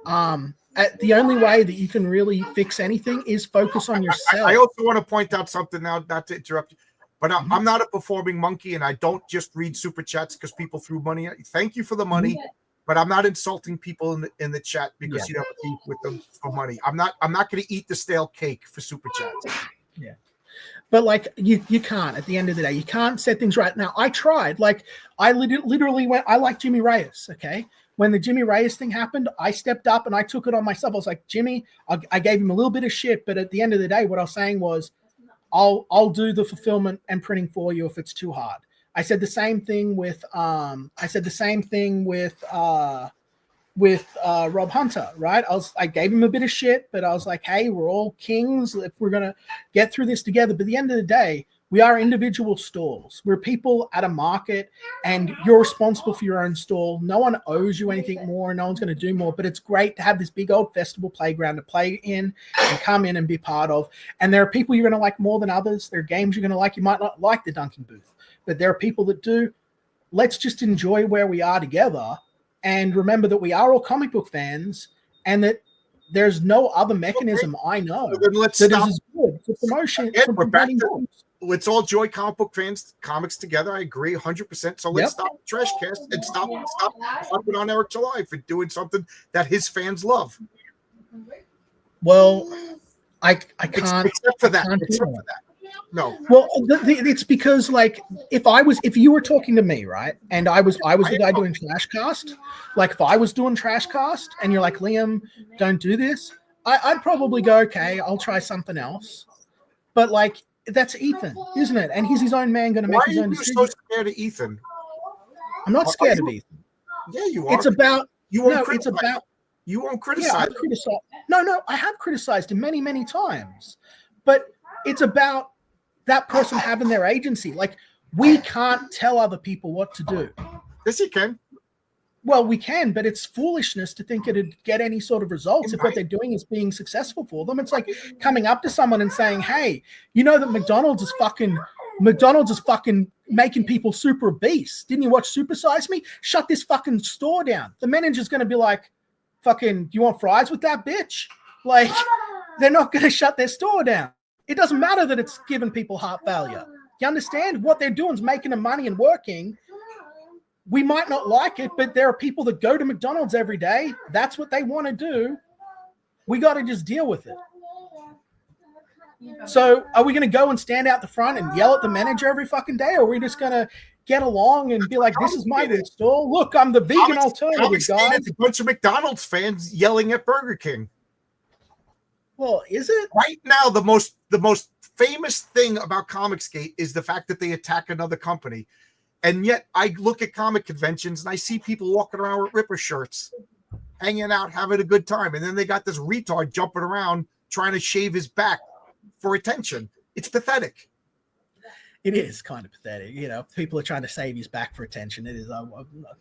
The only way that you can really fix anything is focus on yourself. I also want to point out something now, not to interrupt you, but I'm not a performing monkey, and I don't just read super chats because people threw money at you. Thank you for the money, but I'm not insulting people in the chat because you have a beef with them for money. I'm not going to eat the stale cake for super chats. Yeah. But like you can't at the end of the day, you can't set things right. Now I tried, like I literally went, I like Jimmy Reyes. Okay. When the Jimmy Reyes thing happened, I stepped up and I took it on myself. I was like, Jimmy, I gave him a little bit of shit, but at the end of the day, what I was saying was, I'll do the fulfillment and printing for you if it's too hard. I said the same thing with Rob Hunter, right? I gave him a bit of shit, but I was like, hey, we're all kings if we're gonna get through this together. But at the end of the day, we are individual stalls. We're people at a market, and you're responsible for your own stall. No one owes you anything more. No one's going to do more. But it's great to have this big old festival playground to play in and come in and be part of. And there are people you're going to like more than others. There are games you're going to like. You might not like the dunking booth, but there are people that do. Let's just enjoy where we are together and remember that we are all comic book fans, and that there's no other mechanism I know that is as good for promotion. We're back to let's all join comic book fans, comics together. I agree 100%. So let's stop the trash cast and stop harping on Eric July for doing something that his fans love. Well, I can't. Except for that. No. Well, it's because like if you were talking to me, right, and I was the guy doing Trashcast, like if I was doing Trashcast and you're like, Liam, don't do this, I'd probably go, okay, I'll try something else. But like that's Ethan, isn't it? And he's his own man, going to make his own decision. Why are you so scared of Ethan? I'm not scared of Ethan. Yeah, you are. It's about you won't criticize. Yeah, No, I have criticized him many, many times, but it's about that person having their agency. Like, we can't tell other people what to do. Yes, you can. Well, we can, but it's foolishness to think it'd get any sort of results if what they're doing is being successful for them. It's like coming up to someone and saying, hey, you know that McDonald's is fucking making people super obese. Didn't you watch Super Size Me? Shut this fucking store down. The manager's going to be like, fucking, do you want fries with that, bitch? Like, they're not going to shut their store down. It doesn't matter that it's giving people heart failure. You understand? What they're doing is making them money and working. We might not like it, but there are people that go to McDonald's every day. That's what they want to do. We got to just deal with it. So are we going to go and stand out the front and yell at the manager every fucking day? Or are we just going to get along and be like, this is my good store. Look, I'm the vegan alternative, guys. It's a bunch of McDonald's fans yelling at Burger King. Well, is it? Right now, the most famous thing about Comicsgate is the fact that they attack another company. And yet I look at comic conventions and I see people walking around with Ripper shirts, hanging out, having a good time. And then they got this retard jumping around trying to shave his back for attention. It's pathetic. It is kind of pathetic. You know, people are trying to save his back for attention. It is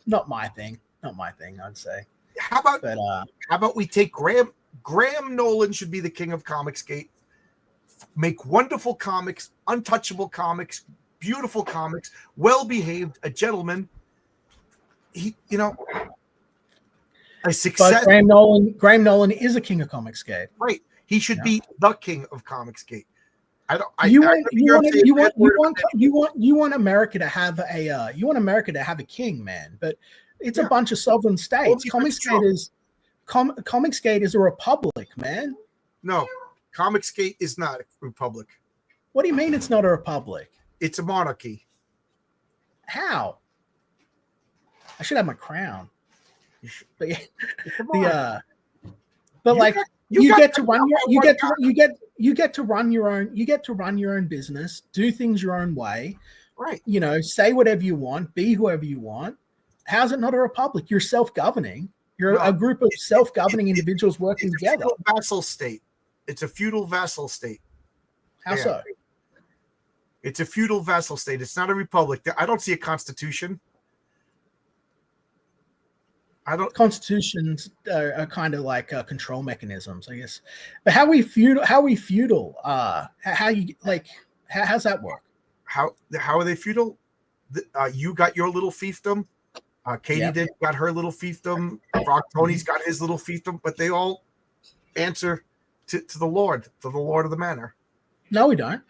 not my thing. Not my thing, I'd say. How about we take Graham Nolan should be the king of Comicsgate. Make wonderful comics, untouchable comics, beautiful comics, well-behaved, a gentleman. He, a success. But Graham Nolan is a king of Comicsgate. Right. He should be the king of Comicsgate. You want America to have a king, man. But it's a bunch of sovereign states. Comicsgate is a republic, man. No, Comicsgate is not a republic. What do you mean it's not a republic? It's a monarchy. How? I should have my crown. But you get to run your own business, do things your own way, Right. Say whatever you want, be whoever you want. How's it not a republic? You're self-governing. You're a group of self-governing individuals working together. It's a feudal vassal state. It's a feudal vassal state. How so? It's a feudal vassal state. It's not a republic. I don't see a constitution. Constitutions are kind of like control mechanisms, I guess. But how we feudal? How you like? How's that work? How are they feudal? You got your little fiefdom. Katie got her little fiefdom. Frog Tony's got his little fiefdom, but they all answer to the Lord of the manor. No, we don't.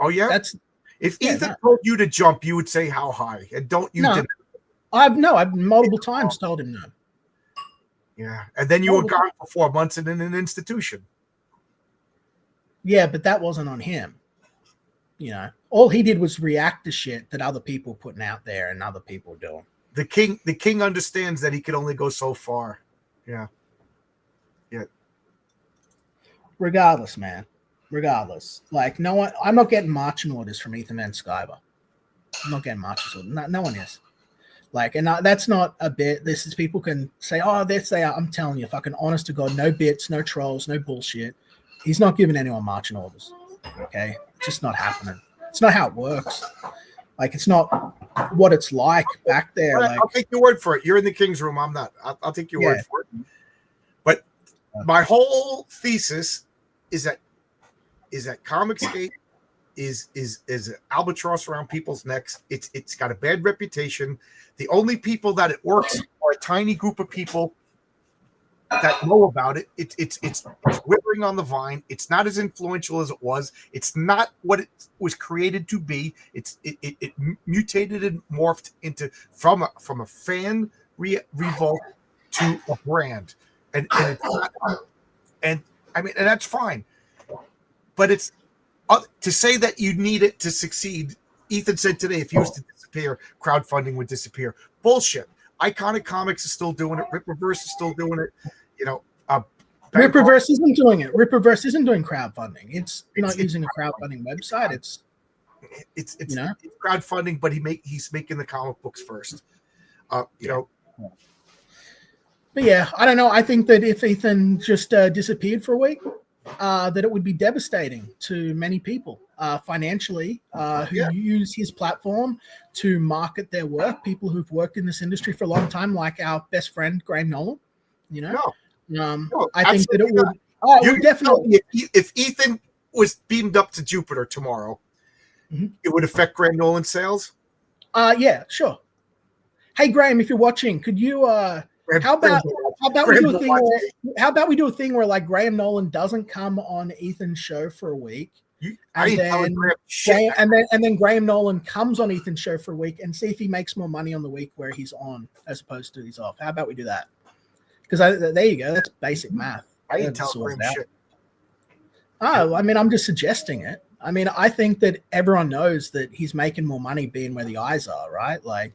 Oh yeah. If Ethan told you to jump, you would say how high, and don't you? No. I've multiple times told him no. Yeah, and then you were gone for 4 months and in an institution. Yeah, but that wasn't on him. All he did was react to shit that other people were putting out there and other people were doing. The king understands that he can only go so far. Yeah. Regardless, man. Regardless, like no one. I'm not getting marching orders from Ethan and Sciver. I'm not getting marching orders. No one is. Like, and that's not a bit. This is people can say, oh, this they are. I'm telling you, fucking honest to God, no bits, no trolls, no bullshit. He's not giving anyone marching orders. Okay, it's just not happening. It's not how it works. Like, it's not what it's like back there. Like, I'll take your word for it. You're in the king's room. I'm not. I'll take your word for it. But my whole thesis is that Comicsgate is an albatross around people's necks. It's got a bad reputation. The only people that it works are a tiny group of people that know about it. It's withering on the vine. It's not as influential as it was. It's not what it was created to be. It mutated and morphed into from a fan revolt to a brand, and it's not, and I mean, and that's fine. But it's to say that you need it to succeed. Ethan said today, if he was to disappear, crowdfunding would disappear. Bullshit. Iconic Comics is still doing it. Ripperverse is still doing it. Ripperverse isn't doing it. Ripperverse isn't doing crowdfunding. It's not using a crowdfunding website. It's crowdfunding, but he's making the comic books first. But yeah, I don't know. I think that if Ethan just disappeared for a week, that it would be devastating to many people financially who use his platform to market their work. People who've worked in this industry for a long time, like our best friend Graham Nolan. I think that it would. Oh, it would definitely. If Ethan was beamed up to Jupiter tomorrow, it would affect Graham Nolan's sales. Yeah, sure. Hey Graham, if you're watching, could you? How about we do a thing where like Graham Nolan doesn't come on Ethan's show for a week, and then Graham Nolan comes on Ethan's show for a week and see if he makes more money on the week where he's on as opposed to he's off. How about we do that? Because there you go. That's basic math. I ain't telling Graham shit. Oh, I mean, I'm just suggesting it. I mean, I think that everyone knows that he's making more money being where the eyes are, right? Like,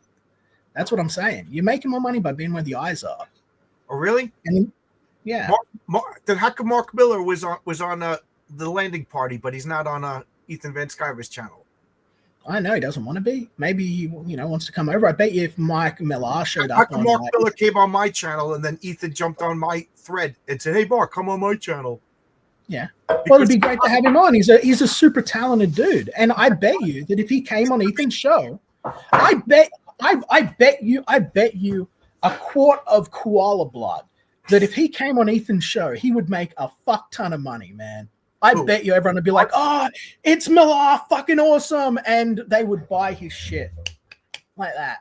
that's what I'm saying. You're making more money by being where the eyes are. Oh, really? And, yeah. Then how come Mark Miller was on the landing party, but he's not on Ethan Van Sciver's channel? I know he doesn't want to be. Maybe he, wants to come over. I bet you if Mike Miller showed up, how come Mark Miller came on my channel and then Ethan jumped on my thread and said, "Hey, Mark, come on my channel." Yeah. Well, it'd be great to have him on. He's a super talented dude, and I bet you that if he came on Ethan's show, I bet you a quart of koala blood that if he came on Ethan's show, he would make a fuck ton of money, man. I bet you everyone would be like, "Oh, it's Miller, fucking awesome," and they would buy his shit like that.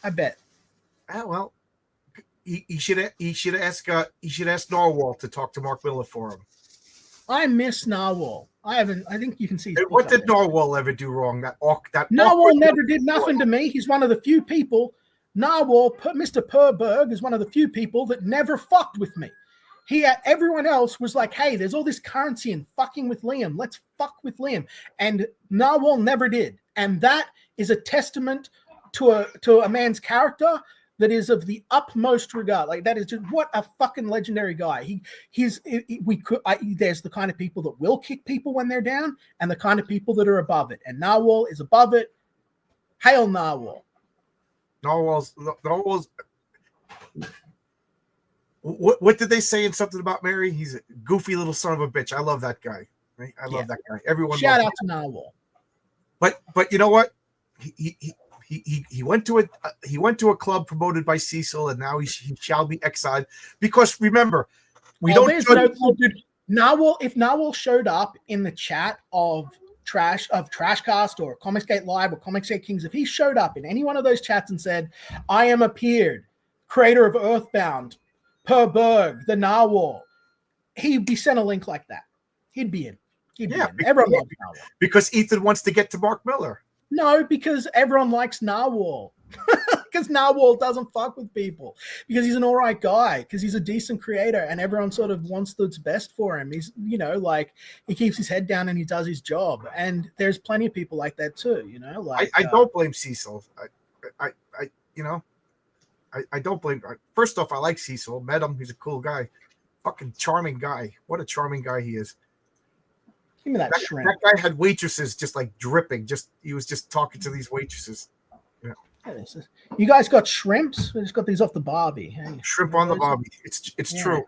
I bet. Well, he should ask Narwhal to talk to Mark Miller for him. I miss Narwhal. I think you can see. What did Narwhal ever do wrong? Narwhal never did nothing to me. He's one of the few people. Narwhal, Mr. Perberg, is one of the few people that never fucked with me. Everyone else was like, "Hey, there's all this currency and fucking with Liam. Let's fuck with Liam." And Narwhal never did. And that is a testament to a man's character that is of the utmost regard. Like, that is just what a fucking legendary guy. There's the kind of people that will kick people when they're down, and the kind of people that are above it. And Narwhal is above it. Hail Narwhal. Narwhal's. What did they say in something about Mary? He's a goofy little son of a bitch. I love that guy. Right? I love that guy. Everyone. Shout out to Narwhal. But you know what? He went to a club promoted by Cecil, and now he shall be exiled. Because remember, Narwhal. If Narwhal showed up in the chat of Trashcast or Comicsgate Live or Comicsgate Kings, if he showed up in any one of those chats and said, "I am appeared, creator of Earthbound, Per Berg, the Narwhal," he'd be sent a link like that. He'd be in. Everyone loves Narwhal. Because Ethan wants to get to Mark Miller. No, because everyone likes Narwhal. Because Narwhal doesn't fuck with people. Because he's an all right guy. Because he's a decent creator, and everyone sort of wants what's best for him. He's, like, he keeps his head down and he does his job. And there's plenty of people like that too. Like I don't blame Cecil. I don't blame. First off, I like Cecil. Met him. He's a cool guy. Fucking charming guy. What a charming guy he is. Give me that shrimp. That guy had waitresses just like dripping. He was just talking to these waitresses. Yeah. You guys got shrimps? We just got these off the barbie. Hey, shrimp on the barbie. It's true.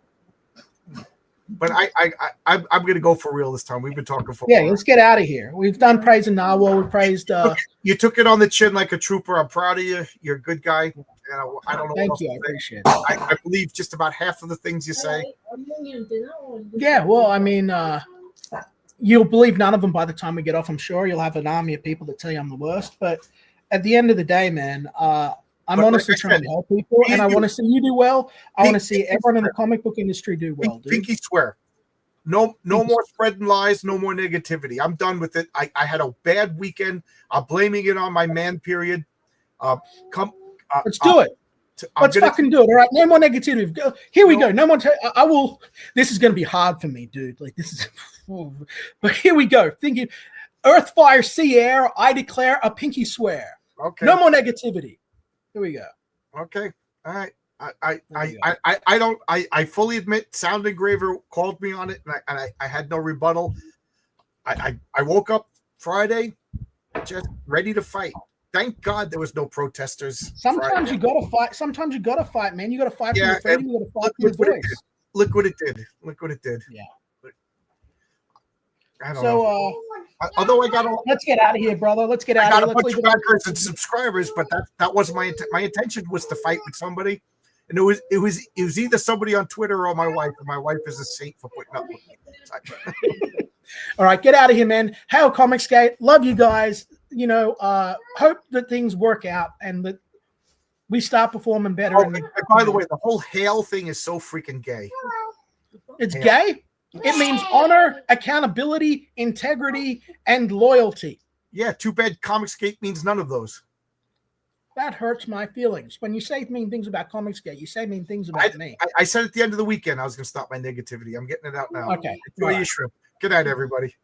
But I'm gonna go for real this time. We've been talking for. Yeah, let's get out of here. We've done praising Narwhal. We praised. You took it on the chin like a trooper. I'm proud of you. You're a good guy. I don't know. Thank you. I appreciate it. I believe just about half of the things you say. Yeah. Well, I mean. You'll believe none of them by the time we get off. I'm sure you'll have an army of people that tell you I'm the worst. But at the end of the day, man, I'm honestly trying to help people, and I want to see you do well. I want to see everyone in the comic book industry do well, dude. Pinky swear. No more spreading lies, no more negativity. I'm done with it. I had a bad weekend. I'm blaming it on my man period. Let's do it. Let's fucking do it. All right. No more negativity. Here we go. No more. I will. This is going to be hard for me, dude. Like, this is. But here we go. Thinking Earth, Fire, Sea, Air. I declare a pinky swear. Okay. No more negativity. Here we go. Okay. All right. I fully admit Sound Engraver called me on it, and I had no rebuttal. I woke up Friday just ready to fight. Thank God there was no protesters. Sometimes you gotta fight. Sometimes you gotta fight, man. You gotta fight for your freedom. You gotta fight for your voice. Look what it did. Yeah. I don't know. Although let's get out of here, brother. Let's get out of here. I got a bunch of backers and subscribers, but that wasn't my intention. Was to fight with somebody, and it was either somebody on Twitter or my wife. And my wife is a saint for putting up with me. All right, get out of here, man. Hail Comicsgate. Love you guys. Hope that things work out and that we start performing better. And by the way, the whole hail thing is so freaking gay. It's gay? It means honor, accountability, integrity, and loyalty. Yeah, too bad Comicsgate means none of those. That hurts my feelings. When you say mean things about Comicsgate, you say mean things about me. I said at the end of the weekend I was going to stop my negativity. I'm getting it out now. Okay. Enjoy your shrimp. Good night, everybody.